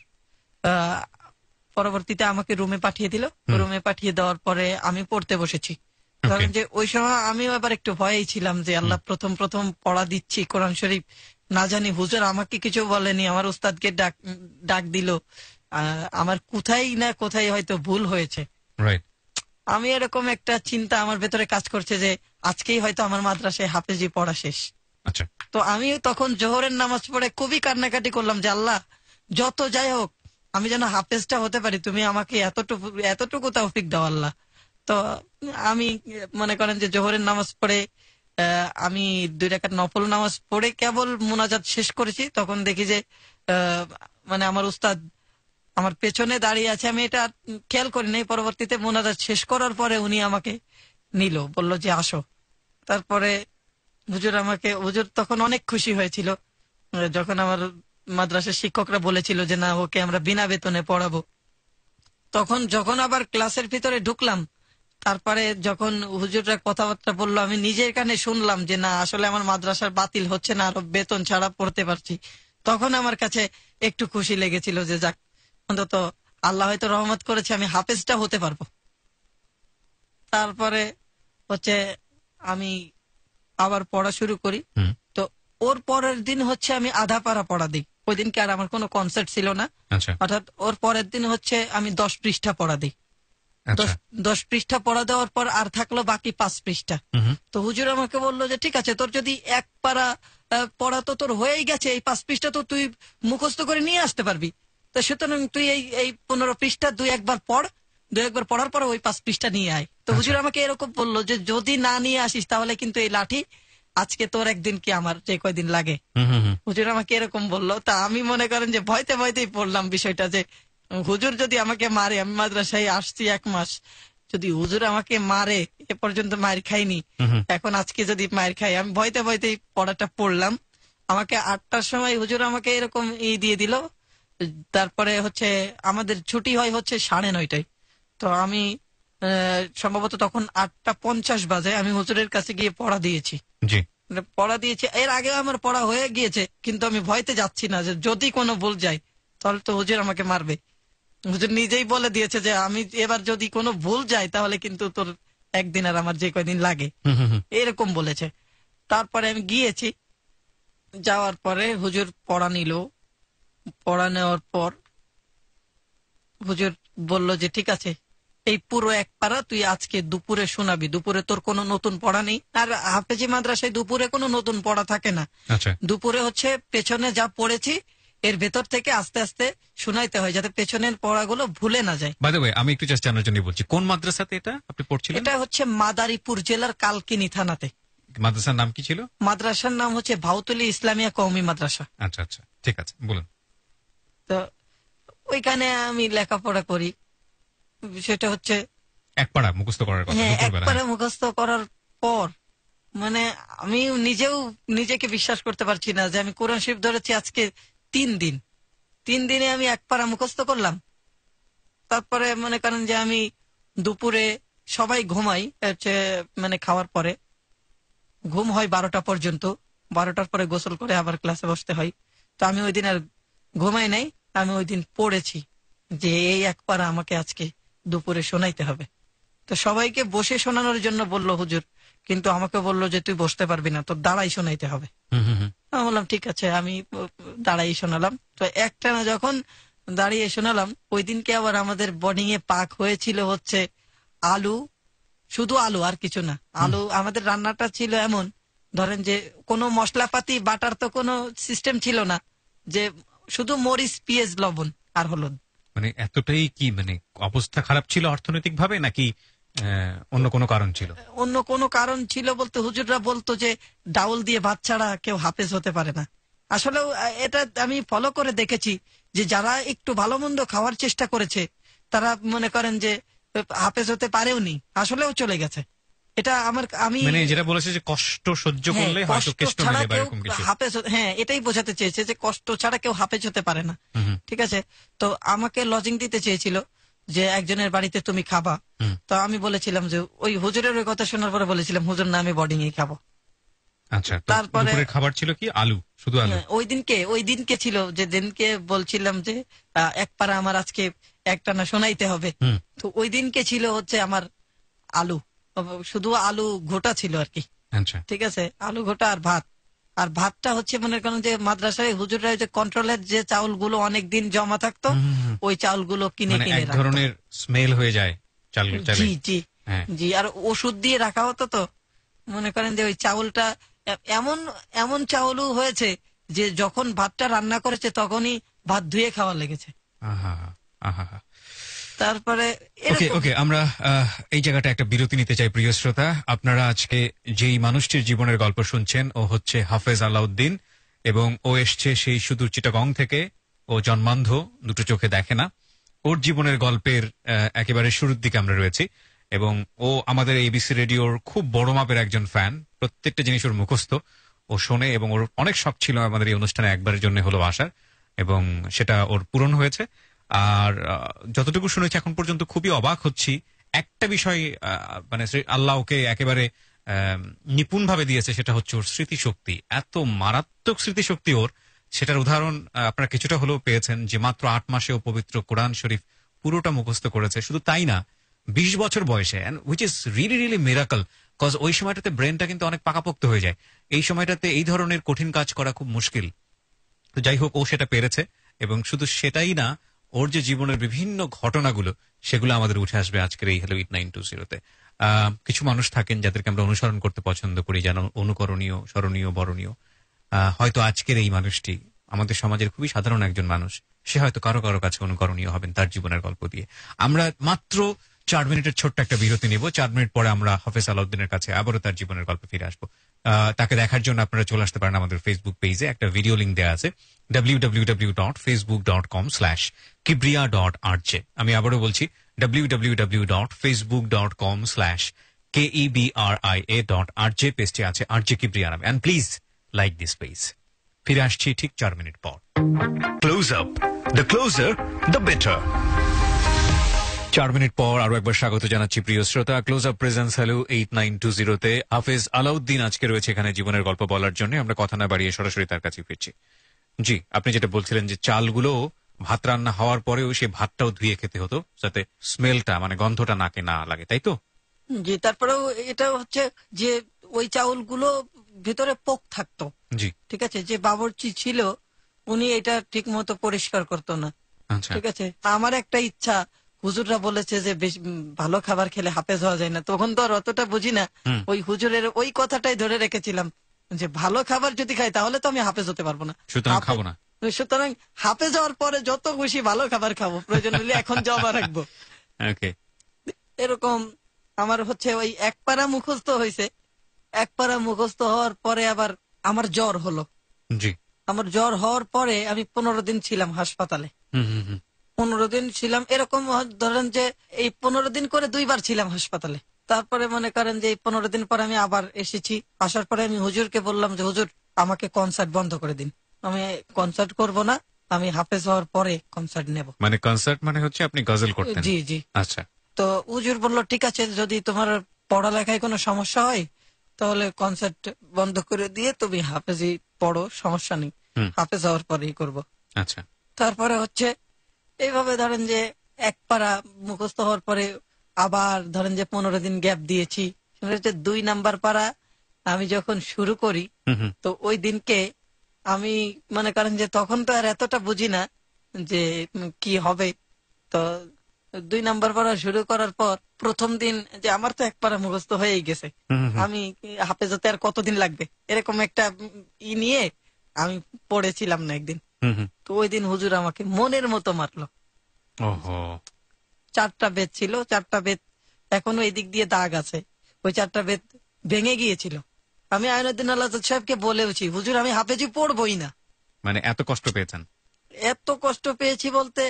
পরবর্তীতে আমাকে রুমে পাঠিয়ে দিল। রুমে পাঠিয়ে দেওয়ার পরে আমি পড়তে বসেছি। কারণ যে ওই সময় আমিও আবার একটু ভয়েই ছিলাম যে আল্লাহ, প্রথম প্রথম পড়া দিচ্ছি কোরআন শরীফ, না জানি হুজুর আমাকে কিছু বলেনি, আমার উস্তাদকে ডাক দিল, আমার কোথায় না কোথায় হয়তো ভুল হয়েছে। আমি এরকম একটা চিন্তা আমার ভেতরে কাজ করছে যে আজকেই হয়তো আমার মাদ্রাসায় হাফেজি পড়া শেষ। আচ্ছা। তো আমি তখন জোহরের নামাজ পড়ে খুবই কান্নাকাটি করলাম যে আল্লাহ, যত যাই হোক আমি যেন হাফেজটা হতে পারি, তুমি আমাকে এতটুকু তৌফিক দাও আল্লাহ। তো আমি মনে করেন যে জোহরের নামাজ পড়ে আমি 2 রাকাত নফল নামাজ পড়ে কেবল মুনাজাত শেষ করেছি, তখন দেখি যে মানে আমার উস্তাদ আমার পেছনে দাঁড়িয়ে আছে, আমি এটা খেয়াল করি নাই। পরবর্তীতে মুনাজাত শেষ করার পরে উনি আমাকে নিল, বলল যে আসো। তারপরে হুজুর তখন অনেক খুশি হয়েছিল যখন আমার মাদ্রাসার শিক্ষকরা বলেছিল যে না, ওকে আমরা বিনা বেতনে পড়াবো। তখন যখন আবার ক্লাসের ভিতরে ঢুকলাম, তারপরে যখন হুজুররা কথাবার্তা বললো, আমি নিজের কানে শুনলাম যে না, আসলে আমার মাদ্রাসার বাতিল হচ্ছে না, আরো বেতন ছাড়া পড়তে পারছি। তখন আমার কাছে একটু খুশি লেগেছিল যে যাক, অন্তত আল্লাহ হয়তো রহমত করেছে, আমি হাফেজটা হতে পারবো। তারপরে হচ্ছে আমি আবার পড়া শুরু করি। তো ওর পরের দিন হচ্ছে আমি আধা পারা পড়া দিই। ওই দিনকে আর আমার কোনো কনসার্ট ছিল না, অর্থাৎ ওর পরের দিন হচ্ছে আমি 10 পৃষ্ঠা পড়া দিই। 10 পৃষ্ঠা পড়া দেওয়ার পর আর থাকলো বাকি 5 পৃষ্ঠা। তো হুজুর আমাকে বললো যে ঠিক আছে, তোর যদি এক পারা পড়া তো তোর হয়েই গেছে, এই 5 পৃষ্ঠা তো তুই মুখস্থ করে নিয়ে আসতে পারবি, তো সুতরাং তুই এই 15 পৃষ্ঠা 2-1 বার পড়ার পর ওই 5 পৃষ্ঠা নিয়ে আয়। তো হুজুর আমাকে এরকম বললো যে যদি না নিয়ে আসিস তাহলে কিন্তু এই লাঠি আজকে তোর একদিন কি আমার যে কয়দিন লাগে। হুজুর আমাকে এরকম বললো। তা আমি মনে করেন যে ভয়তেই পড়লাম বিষয়টা, যে হুজুর যদি আমাকে মারে, আমি মাদ্রাসায় আসছি 1 মাস, যদি হুজুর আমাকে মারে, এ পর্যন্ত মায়ের খাইনি, এখন আজকে যদি মায়ের খাই, আমি ভয়তেই পড়াটা পড়লাম। আমাকে 8টার সময় হুজুর আমাকে এরকম দিয়ে দিল। তারপরে হচ্ছে আমাদের ছুটি হয় হচ্ছে 9:30টায়। তো আমি সম্ভবত তখন 8:50 বাজে আমি হুজুরের কাছে গিয়ে পড়া দিয়েছি। মানে পড়া দিয়েছে, এর আগে আমার পড়া হয়ে গিয়েছে, কিন্তু আমি ভয়তে যাচ্ছি না যে যদি কোনো ভুল যায় তাহলে তো হুজুর আমাকে মারবে। হুজুর নিজেই বলে দিয়েছে যে আমি এবার যদি কোনো ভুল যায় তাহলে কিন্তু তোর একদিন আর আমার যে কয়দিন লাগে, এরকম বলেছে। তারপরে আমি গিয়েছি, যাওয়ার পরে হুজুর পড়া নিল। পড়া নেওয়ার পর হুজুর বলল যে ঠিক আছে, এই পুরো এক পারা তুই আজকে দুপুরে শোনাবি। দুপুরে তোর কোনো নতুন পড়া নেই, আর হাফেজি মাদ্রাসায় দুপুরে কোনো নতুন পড়া থাকে না। আচ্ছা, দুপুরে হচ্ছে পেছনে যা পড়েছি এর ভেতর থেকে আস্তে আস্তে শোনাইতে হয়, যাতে পেছনের পড়াগুলো ভুলে না যায়। বাই দ্য ওয়ে, আমি একটু জাস্ট জানার জন্য বলছি, কোন মাদ্রাসাতে এটা আপনি পড়ছিলেন? এটা হচ্ছে মাদারীপুর জেলার কালকিনি থানাতে। মাদ্রাসার নাম কি ছিল? মাদ্রাসার নাম হচ্ছে ভাউতলি ইসলামিয়া কওমি মাদ্রাসা। আচ্ছা আচ্ছা, ঠিক আছে, বলুন। তো ওইখানে আমি লেখাপড়া করি। সেটা হচ্ছে এক পাড়া মুখস্থ করার কথা, হ্যাঁ, দুপুরবেলা। একবারে মুখস্থ করার পর মানে আমি নিজেও নিজেকে বিশ্বাস করতে পারছি না যে আমি কোরআন শরীফ ধরেছি আজকে 3 দিন। 3 দিনে আমি এক পারা মুখস্থ করলাম। তারপরে মনে করেন যে আমি দুপুরে সবাই ঘুমাই, হচ্ছে মানে খাওয়ার পরে ঘুম হয় 12টা পর্যন্ত। 12টার পরে গোসল করে আবার ক্লাসে বসতে হয়। তো আমি ওই দিন আর ঘুমাই নাই, আমি ওই দিন পড়েছি যে এই এক পারা আমাকে আজকে দুপুরে শোনাইতে হবে। তো সবাইকে বসে শোনানোর জন্য বলল হুজুর, কিন্তু আমাকে বললো যে তুই বসতে পারবি না, তোর দাঁড়াই শোনাইতে হবে। আমি বললাম ঠিক আছে, আমি দাঁড়াই শোনালাম। তো একটানা যখন দাঁড়িয়ে শোনালাম, ওই দিনকে আবার আমাদের বোর্ডিং এ পাক হয়েছিল হচ্ছে আলু, শুধু আলু আর কিছু না। আলু, আমাদের রান্নাটা ছিল এমন, ধরেন যে কোনো মশলাপাতি বাটার তো কোনো সিস্টেম ছিল না, যে শুধু মরিচ, পেঁয়াজ, লবণ আর হলুদ। মানে এতটাই কি মানে অবস্থা খারাপ ছিল অর্থনৈতিক ভাবে, নাকি অন্য কোনো কারণ ছিল? অন্য কোনো কারণ ছিল বলতে হুজুররা বলতো যে ডাউল দিয়ে ভাত ছাড়া কেউ হাফেজ হতে পারে না। আসলেও এটা আমি ফলো করে দেখেছি যে যারা একটু ভালো মন্দ খাওয়ার চেষ্টা করেছে তারা মনে করেন যে হাফেজ হতে পারেওনি, আসলেও চলে গেছে। এটা আমি মানে যেটা বলেছে যে কষ্ট সহ্য করলে হয়তো কেষ্ট মিলে বা এরকম কিছু। হাফেজ, হ্যাঁ এটাই বোঝাতে চেয়েছে যে কষ্ট ছাড়া কেউ হাফেজ হতে পারে না। ঠিক আছে, তো আমাকে লজিং দিতে চেয়েছিল যে একজনের বাড়িতে তুমি খাবা। তো আমি বলেছিলাম যে ওই হুজুরের ওই কথা শোনার পরে বলেছিলাম হুজুর না, আমি বোর্ডিং এ খাবো। আচ্ছা, তারপরে দুপুরের খাবার ছিল কি আলু, শুধু আলু? ওই দিনকে ছিল যে দিনকে বলছিলাম যে এক পারা আমার আজকে একটানা শোনাইতে হবে। তো ওই দিনকে ছিল হচ্ছে আমার আলু, শুধু আলু ঘোটা ছিল আর কি। আচ্ছা, ঠিক আছে, আলু ঘোটা আর ভাত। আর ভাতটা হচ্ছে মনে করেন যে মাদ্রাসায় হুজুররা যে কন্ট্রোলের যে চাউলগুলো অনেকদিন জমা থাকতো, ওই চাউলগুলো কিনে মানে কিনে এক ধরনের স্মেল হয়ে যায় চাল। জি জি হ্যাঁ। জি, আর ওষুধ দিয়ে রাখা হতো। তো মনে করেন যে ওই চাউলটা এমন এমন চাউলও হয়েছে যে যখন ভাতটা রান্না করেছে তখনই ভাত ধুয়ে খাওয়া লেগেছে। আহা আহা। তারপরে ওকে ওকে, আমরা এই জায়গাটা একটা বিরতি নিতে চাই। প্রিয় শ্রোতা, আপনারা আজকে যেই মানুষটির জীবনের গল্প শুনছেন ও হচ্ছে হাফেজ আলাউদ্দিন, এবং ও এসছে সেই সুদূর চিটাগং থেকে। ও জন্মান্ধ, দুটো চোখে দেখে না। ওর জীবনের গল্পের একেবারে শুরুর দিকে আমরা রয়েছি, এবং ও আমাদের এবিসি রেডিওর খুব বড় মাপের একজন ফ্যান। প্রত্যেকটা জিনিস ওর মুখস্থ, ও শোনে, এবং ওর অনেক শখ ছিল আমাদের এই অনুষ্ঠানে একবারের জন্য হলো আসার, এবং সেটা ওর পূরণ হয়েছে। আর যতটুকু শুনেছি এখন পর্যন্ত খুবই অবাক হচ্ছি। একটা বিষয় মানে আল্লাহ ওকে একেবারে নিপুণ ভাবে দিয়েছে, সেটা হচ্ছে ওর স্মৃতিশক্তি। এত মারাত্মক স্মৃতিশক্তি ওর, সেটার উদাহরণ আপনারা কিছুটা হলেও পেয়েছেন যে মাত্র 8 মাসে ও পবিত্র কোরআন শরীফ পুরোটা মুখস্থ করেছে। শুধু তাই না, 20 বছর বয়সে, which is really really miracle, cause ওই সময়টাতে ব্রেনটা কিন্তু অনেক পাকাপোক্ত হয়ে যায়। এই সময়টাতে এই ধরনের কঠিন কাজ করা খুব মুশকিল। তো যাই হোক, ও সেটা পেরেছে, এবং শুধু সেটাই না, ওর যে জীবনের বিভিন্ন ঘটনাগুলো সেগুলো আমাদের উঠে আসবে আজকের এই হ্যালো 8920-তে। কিছু মানুষ থাকেন যাদেরকে আমরা অনুসরণ করতে পছন্দ করি, যেন অনুকরণীয়, স্মরণীয়, বরণীয়। হয়তো আজকের এই মানুষটি আমাদের সমাজের খুবই সাধারণ একজন মানুষ, সে হয়তো কারো কারো কাছে অনুকরণীয় হবেন তার জীবনের গল্প দিয়ে। আমরা মাত্র 4 মিনিটের ছোট্ট একটা বিরতি নিব। 4 মিনিট পরে আমরা হাফেজ আলাউদ্দিনের কাছে আবারও তার জীবনের গল্পে ফিরে আসবো। তাকে দেখার জন্য আপনারা চলে আসতে পারেন আমাদের ফেসবুক পেজে, একটা ভিডিও লিঙ্ক দেওয়া আছে www.facebook.com/kibriya.rj। আমি আবারও বলছি www.facebook.com/KEBRIA.RJ। পেজটি আছে RJ কিবরিয়া নামে, and please like this page. ফিরে আসছি ঠিক 4 মিনিট পর। Close up. The closer, the better. 4 minute পর আরো একবার স্বাগত জানাচ্ছি প্রিয় শ্রোতা। ক্লোজ আপ প্রেজেন্স হ্যালো 8920-তে হাফেজ আলাউদ্দিন আজকে রয়েছে এখানে জীবনের গল্প বলার জন্য। আমরা কথা না বাড়িয়ে সরাসরি তার কাছে ফিরছি। জি, আপনি যেটা বলছিলেন যে চালগুলো ভাত রান্না হওয়ার পরেও সেই ভাতটাও ধুয়ে খেতে হতো যাতে স্মেলটা মানে গন্ধটা নাকে না লাগে, তাই তো? জি, তারপরেও এটা হচ্ছে যে ওই চাউলগুলো ভিতরে পোক থাকতো। জি, ঠিক আছে, যে বাবুর্চি ছিল উনি এটা ঠিক মতো পরিষ্কার করতো না। আচ্ছা। ঠিক আছে, আমার একটা ইচ্ছা, হুজুররা বলেছে যে বেশ ভালো খাবার খেলে হাফেজ হওয়া যায় না, তখন তো আর অতটা বুঝি না। ওই হুজুরের ওই কথাটাই ধরে রেখেছিলাম যে ভালো খাবার যদি খাই তাহলে তো আমি হাফেজ হতে পারবো না, সুতরাং খাবো না। সুতরাং হাফেজ হওয়ার পরে যত খুশি ভালো খাবার খাবো, প্রয়োজন হলে এখন জমা রাখবো। ওকে। এরকম আমার হচ্ছে ওই এক পারা মুখস্থ হয়েছে। এক পারা মুখস্থ হওয়ার পরে আবার আমার জ্বর হলো। জি। আমার জ্বর হওয়ার পরে আমি 15 দিন ছিলাম হাসপাতালে। 15 দিন ছিলাম, এরকম ধরেন যে এই 15 দিন করে 2 বার ছিলাম হাসপাতালে। তারপরে মনে করেন যে এই 15 দিন পরে আমি আবার এসেছি। আসার পরে আমি হুজুরকে বললাম যে হুজুর আমাকে কনসার্ট বন্ধ করে দিন, আমি কনসার্ট করব না, আমি হাফেজ হওয়ার পরে কনসার্ট নেব। মানে কনসার্ট মানে হচ্ছে আপনি গজল করতেন? জি জি। আচ্ছা। তো হুজুর বলল ঠিক আছে, যদি তোমার পড়ালেখায় কোনো সমস্যা হয় তাহলে কনসার্ট বন্ধ করে দিয়ে তুমি হাফেজি পড়ো, সমস্যা নেই, হাফেজ হওয়ার পরেই করব। আচ্ছা। তারপরে হচ্ছে এইভাবে ধরেন যে এক পারা মুখস্থ হওয়ার পরে আবার ধরেন যে 15 দিন গ্যাপ দিয়েছি। 2 নাম্বার পারা আমি যখন শুরু করি তো ওই দিনকে আমি মনে করেন যে তখন তো আর এতটা বুঝি না যে কি হবে। তো 2 নাম্বার পারা শুরু করার পর প্রথম দিন যে আমার তো এক পারা মুখস্থ হয়েই গেছে, আমি হাফেজ হতে আর কতদিন লাগবে এরকম একটা নিয়ে আমি পড়েছিলাম না একদিন। তো ওই দিন হুজুর আমাকে মনের মতো মারলো। 4টা বেত ছিল, 4টা বেত এখনো এই দিক দিয়ে দাগ আছে, ওই 4টা বেত ভেঙে গিয়েছিল। আমি আইনুদ্দিন আল্লাহ সাহেবকে বলেওছি হুজুর আমি হাফেজি পড়বই না। মানে এত কষ্ট পেয়েছেন? এত কষ্ট পেয়েছি বলতে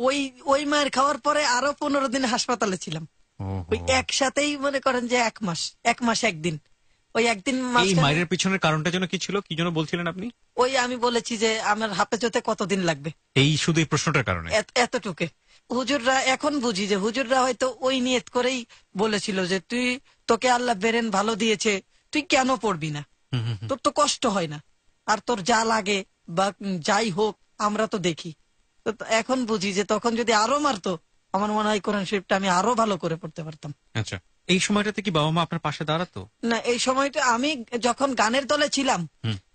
ওই ওই মায়ের খাওয়ার পরে আরো 15 দিন হাসপাতালে ছিলাম। ওই একসাথেই মনে করেন যে 1 মাস 1 দিন। ওই একদিন এই মায়ের পিছনের কারণটা যেন কি ছিল, কি যেন বলছিলেন আপনি? ওই আমি বলেছি যে আমার হাফেজ হতে কতদিন লাগবে, এই শুধু এই প্রশ্নটার কারণে এতটুকে। হুজুররা এখন বুঝি যে হুজুররা হয়তো ওই নিয়ত করেই বলেছিল যে তুই, তোকে আল্লাহ বেরেন ভালো দিয়েছে, তুই কেন পড়বি না, তোর তো কষ্ট হয় না, আর তোর যা লাগে বা যাই হোক আমরা তো দেখি। তো এখন বুঝি যে তখন যদি আরো মারতো আমার মনে হয় কোরআন শরীফটা আমি আরো ভালো করে পড়তে পারতাম। আচ্ছা, এই সময়টাতে কি বাবা মা আপনার পাশে দাঁড়াতো? না, এই সময়টা আমি যখন গানের দলে ছিলাম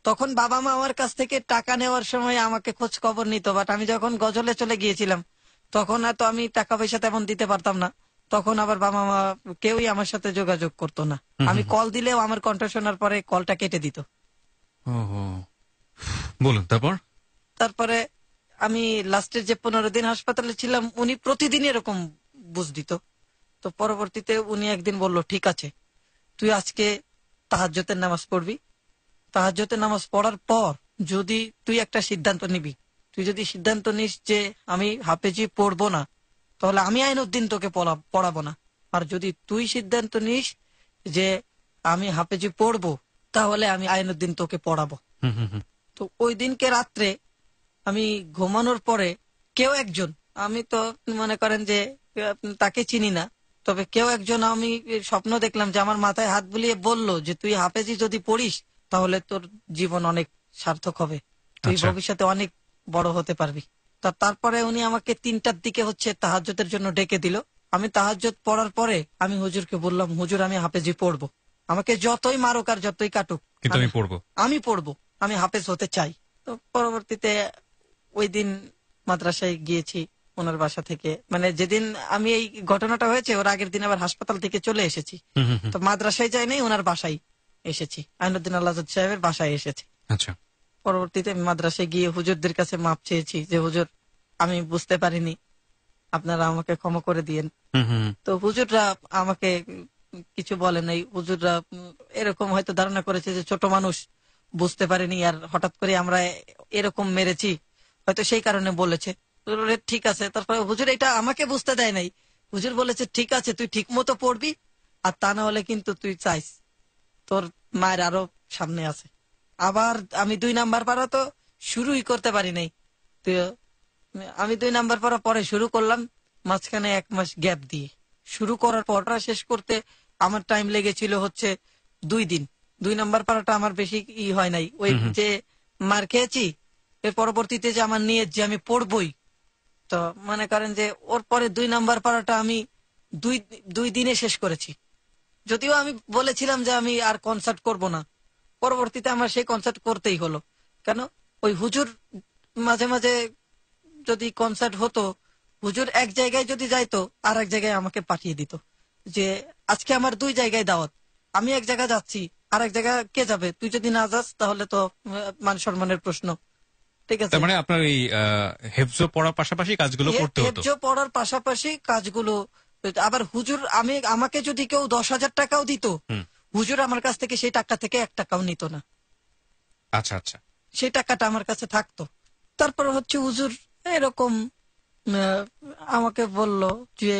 তখন বাবা মা আমার কাছ থেকে টাকা নেওয়ার সময় আমাকে খোঁজ খবর নিত, বাট আমি যখন গজলে চলে গিয়েছিলাম তখন তো আমি টাকা পয়সা তেমন দিতে পারতাম না। তখন আবার বাবা মা কেউই আমার সাথে যোগাযোগ করতো না। আমি কল দিলেও আমার কণ্ঠ শোনার পরে কলটা কেটে দিত। বলুন তারপরে আমি লাস্টের যে 15 দিন হাসপাতালে ছিলাম উনি প্রতিদিন এরকম বুঝ দিত। তো পরবর্তীতে উনি একদিন বলল ঠিক আছে তুই আজকে তাহাজ্জুদের নামাজ পড়বি, তাহাজ্জুদের নামাজ পড়ার পর যদি তুই একটা সিদ্ধান্ত নিবি, তুই যদি সিদ্ধান্ত নিস যে আমি হাফেজি পড়বো না তাহলে আমি আইনুদ্দিন তোকে পড়াবো না, আর যদি তুই সিদ্ধান্ত নিস যে আমি হাফেজি পড়বো তাহলে আমি আইনুদ্দিন তোকে পড়াবো। তো ওই দিনকে রাত্রে আমি ঘুমানোর পরে কেউ একজন, আমি তো মনে করেন যে তাকে চিনি না, তবে কেউ একজন আমি স্বপ্ন দেখলাম যে আমার মাথায় হাত বুলিয়ে বলল যে তুই হাফেজি যদি পড়িস তাহলে তোর জীবন অনেক সার্থক হবে, তুই ভবিষ্যতে অনেক বড় হতে পারবি। তারপরে উনি আমাকে 3টার দিকে হচ্ছে তাহাজ্জুদের জন্য ডেকে দিল। আমি তাহাজ্জুদ পড়ার পরে আমি হুজুরকে বললাম হুজুর আমি হাফেজি পড়বো, আমাকে যতই মারুক আর যতই কাটুক আমি পড়বো, আমি হাফেজ হতে চাই। তো পরবর্তীতে ওই দিন মাদ্রাসায় গিয়েছি ওনার বাসা থেকে, মানে যেদিন আমি এই ঘটনাটা হয়েছে ওর আগের দিন আবার হাসপাতাল থেকে চলে এসেছি। তো মাদ্রাসায় যাই নাই, ওনার বাসায় এসেছি, আইনুদ্দিন আল্লাহ সাহেবের বাসায় এসেছি। আচ্ছা। পরবর্তীতে মাদ্রাসায় গিয়ে হুজুরদের কাছে মাপ চেয়েছি যে হুজুর আমি বুঝতে পারিনি, আপনারা আমাকে ক্ষমা করে দিয়েন। তো হুজুররা আমাকে কিছু বলে নাই, হুজুররা এরকম হয়তো ধারণা করেছে যে ছোট মানুষ বুঝতে পারেনি আর হঠাৎ করে আমরা এরকম মেরেছি, হয়তো সেই কারণে বলেছে। ঠিক আছে, তারপরে হুজুর এটা আমাকে বুঝতে দেয় নাই, হুজুর বলেছে ঠিক আছে তুই ঠিক মতো পড়বি, আর তা না হলে কিন্তু তুই চাইস তোর মায়ের আরো সামনে আছে। আবার আমি 2 নাম্বার পারা তো শুরুই করতে পারি নাই, তো আমি 2 নাম্বার পারা পরে শুরু করলাম, মাঝখানে 1 মাস গ্যাপ দিয়ে শুরু করার পড়া শেষ করতে আমার টাইম লেগেছিল হচ্ছে 2 দিন। 2 নাম্বার পারাটা আমার বেশি হয় নাই, ওই যে মার খেয়েছি এর পরবর্তীতে যে আমার নিয়ে যে আমি পড়বই, তো মনে করেন যে ওর পরে 2 নাম্বার পারাটা আমি 2 দিনে শেষ করেছি। যদিও আমি বলেছিলাম যে আমি আর কনসার্ট করব না, পরবর্তীতে আমার সেই কনসার্ট করতেই হলো। কেন, ওই হুজুর মাঝে মাঝে যদি কনসার্ট হতো, হুজুর এক জায়গায় যদি যাইতো আর এক জায়গায় আমাকে পাঠিয়ে দিত, যে আজকে আমার 2 জায়গায় দাওয়াত, আমি এক জায়গায় যাচ্ছি, আর এক জায়গায় কে যাবে, তুই যদি না যাস তাহলে তো মান সম্মানের প্রশ্ন। ঠিক আছে, তার মানে আপনার এই হেফজ পড়ার পাশাপাশি কাজগুলো করতে হতো। হেফজ পড়ার পাশাপাশি কাজগুলো। আবার হুজুর আমাকে যদি কেউ 10,000 টাকাও দিত, হুজুর আমার কাছ থেকে সেই টাকা থেকে 1 টাকাও নিত না। আচ্ছা আচ্ছা, সেই টাকাটা আমার কাছে থাকতো। তারপর হচ্ছে হুজুর এরকম আমাকে বলল যে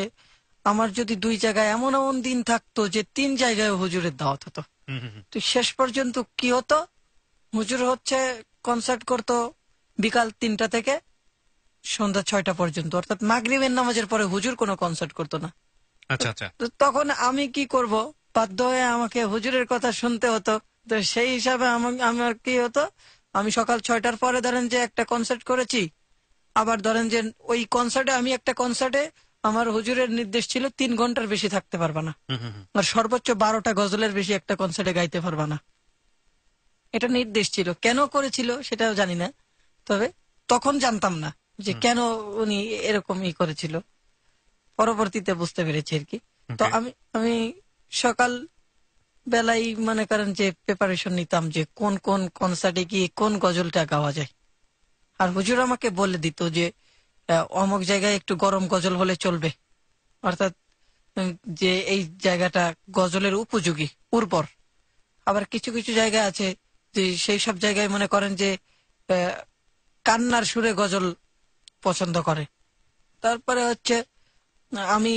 আমার যদি 2 জায়গায় এমন এমন দিন থাকতো যে 3 জায়গায় হুজুরের দাওয়াত হতো। তো শেষ পর্যন্ত কি হতো, হুজুর হচ্ছে কনসার্ট করতো বিকাল 3টা থেকে সন্ধ্যা 6টা পর্যন্ত, অর্থাৎ মাগরিবের নামাজের পরে হুজুর কোনো কনসার্ট করতো না। আচ্ছা আচ্ছা, তো তখন আমি কি করব, বাধ্য হয়ে আমাকে হুজুরের কথা শুনতে হতো। তো সেই হিসাবে আমার কি হতো, আমি সকাল 6টার পরে ধরেন যে একটা কনসার্ট করেছি, আবার ধরেন যে ওই কনসার্টে আমি একটা কনসার্টে আমার হুজুরের নির্দেশ ছিল 3 ঘন্টার বেশি থাকতে পারবা না, আর সর্বোচ্চ 12টা গজলের বেশি একটা কনসার্টে গাইতে পারবা না। এটা নির্দেশ ছিল, কেন করেছিল সেটাও জানি না, তবে তখন জানতাম না যে কেন উনি এরকম করেছিল, পরবর্তীতে বুঝতে পেরেছি আর কি। তো আমি সকাল বেলায় মনে করেন যে প্রিপারেশন নিতাম যে কোন কোন কনসার্টে গিয়ে কোন গজলটা গাওয়া যায়। আর হুজুর আমাকে বলে দিত যে অমুক জায়গায় একটু গরম গজল হলে চলবে, অর্থাৎ যে এই জায়গাটা গজলের উপযোগী উর্বর। আবার কিছু কিছু জায়গা আছে যে সেই সব জায়গায় মনে করেন যে কান্নার সুরে গজল পছন্দ করে। তারপরে হচ্ছে আমি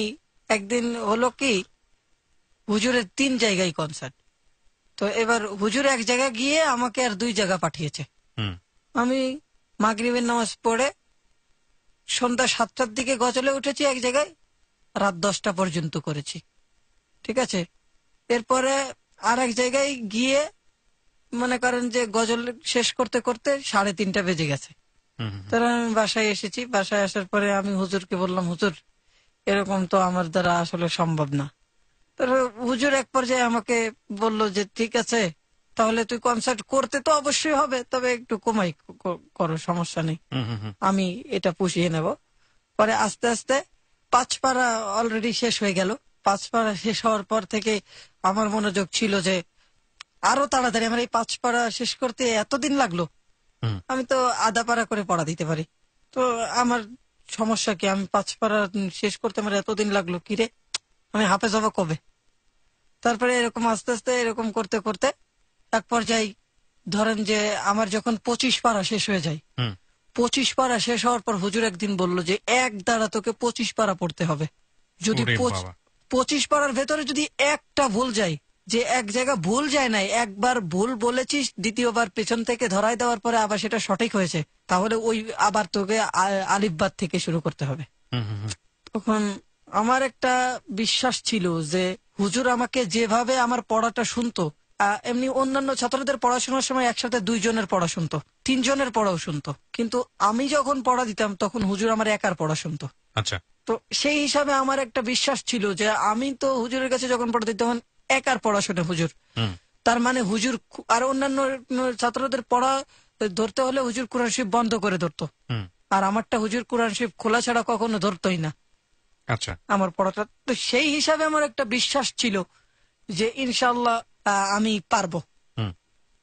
একদিন হলো কি, হুজুরের 3 জায়গায় কনসার্ট, তো এবার হুজুর এক জায়গায় গিয়ে আমাকে আর 2 জায়গা পাঠিয়েছে। আমি মাগরিবের নামাজ পড়ে সন্ধ্যা 7টার দিকে গজলে উঠেছি এক জায়গায়, রাত 10টা পর্যন্ত করেছি। ঠিক আছে, এরপরে আর এক জায়গায় গিয়ে মনে করেন যে গজল শেষ করতে করতে 3:30 বেজে গেছে। তারপর আমি বাসায় এসেছি, বাসায় আসার পরে আমি হুজুরকে বললাম, হুজুর এরকম তো আমার দ্বারা আসলে সম্ভব না। তারপর হুজুর এক পর্যায়ে আমাকে বলল যে ঠিক আছে, তাহলে তুই কনসার্ট করতে তো অবশ্যই হবে, তবে একটু কমাই করো, সমস্যা নেই, আমি এটা পুষিয়ে নেব। পরে আস্তে আস্তে 5 পারা অলরেডি শেষ হয়ে গেল। 5 পারা শেষ হওয়ার পর থেকে আমার মনোযোগ ছিল যে আরো তাড়াতাড়ি, আমার এই 5 পারা শেষ করতে এতদিন লাগলো, আমি তো আধা পারা করে পড়া দিতে পারি, তো আমার সমস্যা কি, আমি 5 পারা শেষ করতে আমার এতদিন লাগলো, কিরে আমি হাফেজ হবো কবে। তারপরে এরকম আস্তে আস্তে এরকম করতে করতে এক পর্যায়ে ধরেন যে আমার যখন 25 পারা শেষ হয়ে যায়, 25 পারা শেষ হওয়ার পর হুজুর একদিন বলল যে এক দ্বারা তোকে 25 পারা পড়তে হবে। যদি 25 পারার ভেতরে যদি একটা ভুল যায়, যে এক জায়গা ভুল যায় নাই, একবার ভুল বলেছিস, দ্বিতীয়বার পেছন থেকে ধরাই দেওয়ার পরে আবার সেটা সঠিক হয়েছে, তাহলে ওই আবার তোকে আলিফবাদ থেকে শুরু করতে হবে। তখন আমার একটা বিশ্বাস ছিল যে হুজুর আমাকে যেভাবে আমার পড়াটা শুনতো, এমনি অন্যান্য ছাত্রদের পড়াশোনার সময় একসাথে 2 জনের পড়া শুনতো, 3 জনের পড়াও শুনতো, কিন্তু আমি যখন পড়া দিতাম তখন হুজুর আমার একার পড়া শুনতো। আচ্ছা, তো সেই হিসাবে আমার একটা বিশ্বাস ছিল যে আমি তো হুজুরের কাছে যখন পড়া দিতাম একার পড়া শুনে হুজুর, তার মানে হুজুর আর অন্যান্য ছাত্রদের পড়া ধরতে হলে হুজুর কোরআন শরীফ বন্ধ করে ধরতো, আর আমারটা হুজুর কোরআন শরীফ খোলা ছাড়া কখনো ধরতোই না। আচ্ছা, আমার পড়াটা তো সেই হিসাবে আমার একটা বিশ্বাস ছিল যে ইনশাল্লাহ আমি পারবো।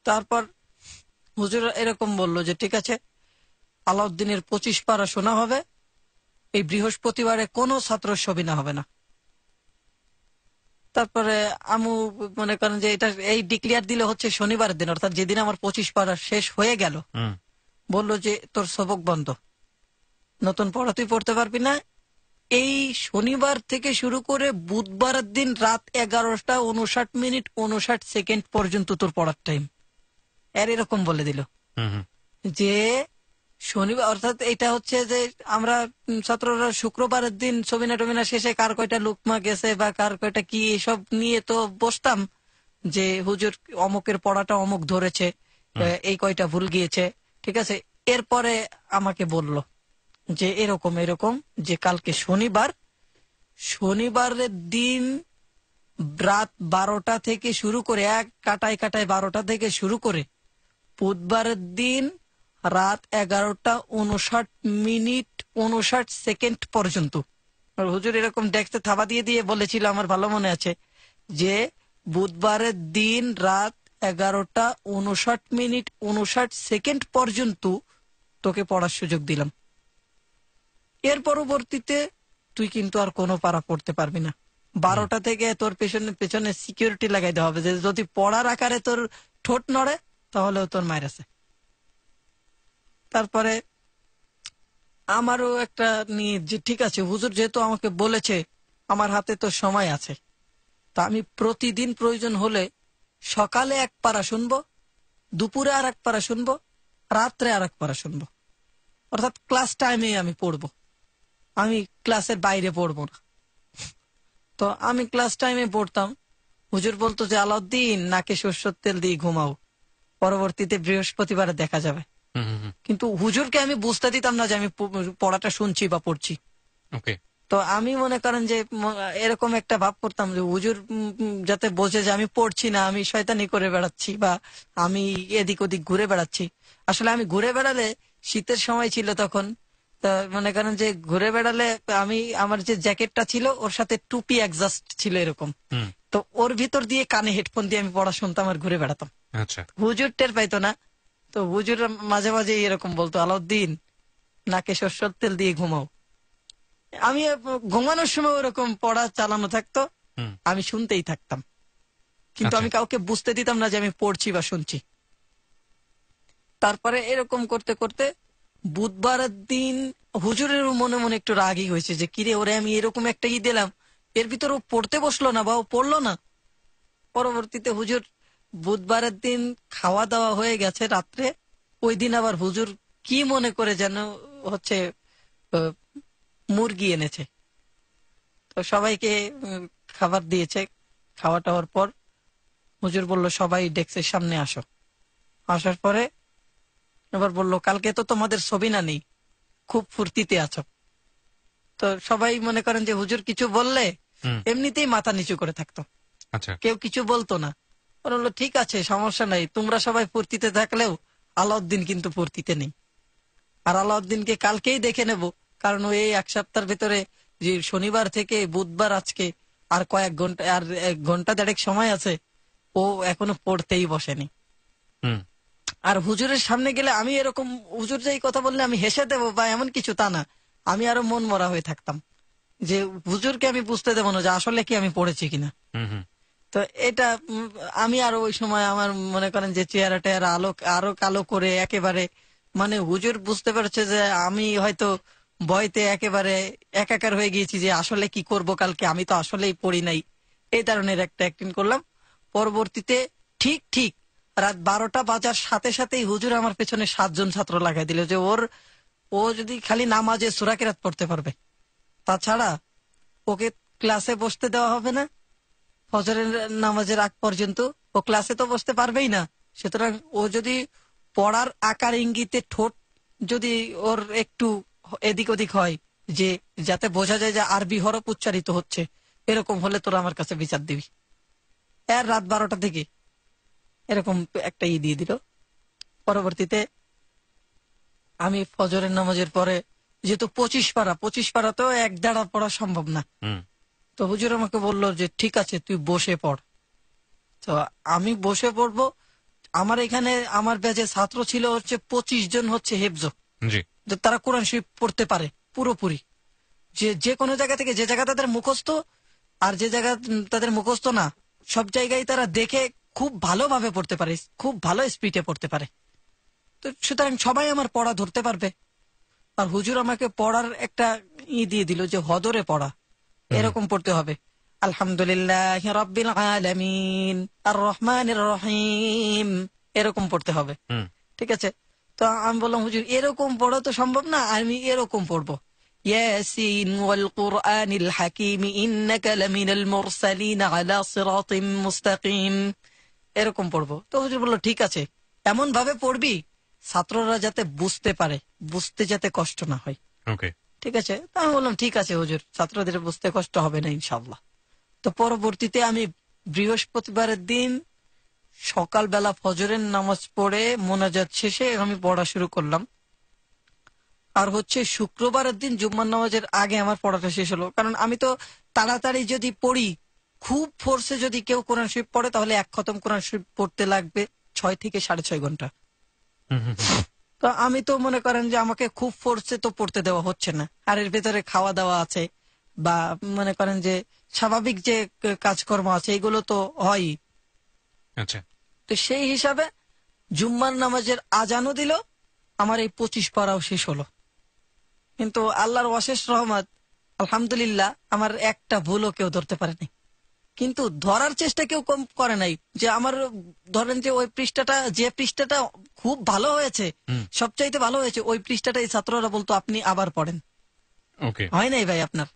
তারপর হুজুর এরকম বলল যে ঠিক আছে, আলাউদ্দিনের 25 পারা শোনা হবে, এই বৃহস্পতিবারে কোনো ছাত্র সবিনা হবে না। তারপরে আমু মনে করেন যে এটা এই ডিক্লিয়ার দিলে হচ্ছে শনিবারের দিন, অর্থাৎ যেদিন আমার 25 পারা শেষ হয়ে গেল, বলল যে তোর সবক বন্ধ, নতুন পড়া তুই পড়তে পারবি না, এই শনিবার থেকে শুরু করে বুধবারের দিন রাত 11:59 পর্যন্ত তোর পড়ার টাইম। এরকম বলে দিল যে শনিবার অর্থাৎ এটা হচ্ছে যে আমরা ছাত্ররা শুক্রবারের দিন সবিনা টবিনা শেষে কার কয়টা লুকমা গেছে বা কার কয়টা কি এসব নিয়ে তো বসতাম যে হুজুর অমুকের পড়াটা অমুক ধরেছে, এই কয়টা ভুল গিয়েছে, ঠিক আছে। এরপরে আমাকে বলল যে এরকম এরকম যে কালকে শনিবারের দিন রাত 12টা থেকে শুরু করে এক কাটায় কাটায় 12টা থেকে শুরু করে বুধবারের দিন রাত 11:59 পর্যন্ত আর হুজুর এরকম ডেস্কে থাবা দিয়ে দিয়ে বলেছিল, আমার ভালো মনে আছে, যে বুধবারের দিন রাত 11:59 পর্যন্ত তোকে পড়ার সুযোগ দিলাম। এর পরবর্তীতে তুই কিন্তু আর কোনো পারা পড়তে পারবি না। 12টা থেকে তোর পেছনে সিকিউরিটি লাগাই দেওয়া হবে যে যদি পড়ার আকারে তোর ঠোঁট নড়ে তাহলেও তোর মায়ের আছে। তারপরে আমারও একটা নিয়ে যে ঠিক আছে হুজুর যেহেতু আমাকে বলেছে আমার হাতে তো সময় আছে, তা আমি প্রতিদিন প্রয়োজন হলে সকালে এক পারা শুনবো, দুপুরে আর এক পারা শুনবো, রাত্রে আর এক পারা শুনবো, অর্থাৎ ক্লাস টাইমে আমি পড়বো, আমি ক্লাসের বাইরে পড়বো না। তো আমি ক্লাস টাইমে পড়তাম। হুজুর বলতো যে আলাউদ্দিন নাকে সরষের তেল দিয়ে ঘুমাও, পরবর্তীতে বৃহস্পতিবারে দেখা যাবে। কিন্তু হুজুরকে আমি বুঝতে দিতাম না যে আমি পড়াটা শুনছি বা পড়ছি। তো আমি মনে করেন যে এরকম একটা ভাব করতাম যে হুজুর যাতে বোঝে যে আমি পড়ছি না, আমি শয়তানি করে বেড়াচ্ছি বা আমি এদিক ওদিক ঘুরে বেড়াচ্ছি। আসলে আমি ঘুরে বেড়ালে, শীতের সময় ছিল তখন, তা মনে করেন যে ঘুরে বেড়ালে আমি আমার যে জ্যাকেটটা ছিল ওর সাথে টুপি অ্যাডজাস্ট ছিল এরকম, তো ওর ভিতর দিয়ে কানে হেডফোন দিয়ে আমি পড়া শুনতাম আর ঘুরে বেড়াতাম। হুজুর টের পাইতো না। তো হুজুর মাঝে মাঝে এরকম বলতো, আলাউদ্দিন নাকে সরষের তেল দিয়ে ঘুমাও। আমি ঘুমানোর সময় ওরকম পড়া চালানো থাকতো, আমি শুনতেই থাকতাম, কিন্তু আমি কাউকে বুঝতে দিতাম না যে আমি পড়ছি বা শুনছি। তারপরে এরকম করতে করতে বুধবারের দিন হুজুরের মনে মনে একটু রাগই হয়েছে যে কিরে ওরে আমি এরকম একটা দিলাম, এর ভিতর ও পড়তে বসলো না বা ও পড়লো না। পরবর্তীতে হুজুর বুধবারের দিন খাওয়া দাওয়া হয়ে গেছে রাত্রে, ওই দিন আবার হুজুর কি মনে করে যেন হচ্ছে মুরগি এনেছে, তো সবাইকে খাবার দিয়েছে। খাওয়াটা হওয়ার পর হুজুর বলল সবাই ডেস্কের সামনে আসো। আসার পরে এবার বলল কালকে তো তোমাদের সবিনা নেই, খুব ফুর্তিতে আছো। তো সবাই মনে করেন যে হুজুর কিছু বললে এমনিতেই মাথা নিচু করে থাকতো, কেউ কিছু বলতো না। বললো ঠিক আছে সমস্যা নাই, তোমরা সবাই ফুর্তিতে থাকলেও আলাউদ্দিন কিন্তু ফুর্তিতে নেই, আর আলাউদ্দিনকে কালকেই দেখে নেব, কারণ ওই এক সপ্তাহের ভিতরে যে শনিবার থেকে বুধবার আজকে আর কয়েক ঘন্টা, আর 1 ঘন্টা 1.5 সময় আছে, ও এখনো পড়তেই বসেনি। আর হুজুরের সামনে গেলে আমি এরকম, হুজুর যে কথা বললে আমি হেসে দেবো বা এমন কিছু তা না, আমি আরো মন মরা হয়ে থাকতাম যে হুজুরকে আমি বুঝতে দেবো না যে আসলে কি আমি পড়েছি কিনা। তো এটা আমি আরো ওই সময় আমার মনে করেন যে চেহারাটা আরো কালো করে একেবারে, মানে হুজুর বুঝতে পারছে যে আমি হয়তো ভয়তে একেবারে একাকার হয়ে গিয়েছি যে আসলে কি করব কালকে, আমি তো আসলেই পড়ি নাই, এই ধরনের একটা অ্যাক্টিং করলাম। পরবর্তীতে ঠিক রাত 12টা বাজার সাথে সাথেই হুজুর আমার পেছনে 7 জন ছাত্র লাগাই দিল যে ও যদি খালি নামাজে সূরা কিরাত পড়তে পারবে, তাছাড়া ওকে ক্লাসে বসতে দেওয়া হবে না ফজরের নামাজের আগ পর্যন্ত, ও ক্লাসে তো বসতে পারবেই না। সুতরাং ও যদি পড়ার আকার ইঙ্গিতে ঠোঁট যদি ওর একটু এদিক ওদিক হয়, যে যাতে বোঝা যায় যে আরবি হরফ উচ্চারিত হচ্ছে, এরকম হলে তোরা আমার কাছে বিচার দিবি। এর রাত 12টা থেকে এরকম একটা দিয়ে দিল। পরবর্তীতে আমি ফজরের নামাজের পরে, যেহেতু 25 পারা তো এক দাঁড়া পড়া সম্ভব না, তো হুজুর আমাকে বললো যে ঠিক আছে তুই বসে পড়। তো আমি বসে পড়বো। আমার এখানে আমার ব্যাচে ছাত্র ছিল হচ্ছে 25 জন হচ্ছে হেফজ, তারা কোরআন শরীফ পড়তে পারে পুরোপুরি, যে কোনো জায়গা থেকে, যে জায়গা তাদের মুখস্থ আর যে জায়গা তাদের মুখস্থ না, সব জায়গায় তারা দেখে খুব ভালোভাবে পড়তে পারে, খুব ভালো স্পিডে পড়তে পারে। তো সুতরাং সবাই আমার পড়া ধরতে পারবে। আর হুজুর আমাকে পড়ার একটা দিয়ে দিল যে হদরে পড়া এরকম পড়তে হবে, আলহামদুলিল্লাহ রাব্বিল আলামিন আর রহমানির রহিম, এরকম পড়তে হবে। ঠিক আছে, তো আমি বললাম হুজুর এরকম পড়া তো সম্ভব না, আমি এরকম পড়বো, ইয়াসিন ওয়াল কুরআনিল হাকিম ইন্নাকা লামিনাল মুরসালিন আলা সিরাতিম মুস্তাকিম, এরকম পড়বো। তো হুজুর বললো ঠিক আছে, এমন ভাবে পড়বি ছাত্ররা যাতে বুঝতে পারে, বুঝতে যাতে কষ্ট না হয়। ওকে। ঠিক আছে, তো আমি বললাম ঠিক আছে হুজুর, ছাত্রদের বুঝতে কষ্ট হবে না ইনশাআল্লাহ। তো পরবর্তীতে আমি বৃহস্পতিবারের দিন সকালবেলা ফজরের নামাজ পড়ে মোনাজাত শেষে আমি পড়া শুরু করলাম। আর হচ্ছে শুক্রবারের দিন জুম্মার নামাজের আগে আমার পড়াটা শেষ হলো, কারণ আমি তো তাড়াতাড়ি যদি পড়ি, খুব ফোর্সে যদি কেউ কোরআন শরীফ পড়ে তাহলে এক খতম কোরআন শরীফ পড়তে লাগবে 6 থেকে 6.5 ঘন্টা। তো আমি তো মনে করেন যে আমাকে খুব ফোর্সে তো পড়তে দেওয়া হচ্ছে না, আর এর ভেতরে খাওয়া দাওয়া আছে বা মনে করেন যে স্বাভাবিক যে কাজকর্ম আছে এগুলো তো হয়ই। আচ্ছা। তো সেই হিসাবে জুম্মার নামাজের আজানও দিল, আমার এই 25 পারাও শেষ হলো। কিন্তু আল্লাহর অশেষ রহমত, আলহামদুলিল্লাহ, আমার একটা ভুলও কেউ ধরতে পারেনি। কিন্তু ধরার চেষ্টা কেউ কম করে নাই, যে আমার ধরেন যে ওই পৃষ্ঠাটা, যে পৃষ্ঠাটা খুব ভালো হয়েছে, সবচাইতে ভালো হয়েছে, ওই পৃষ্ঠাটা এই ছাত্ররা বলতো আপনি আবার পড়েন। ওকে। হয় নাই ভাই আপনার,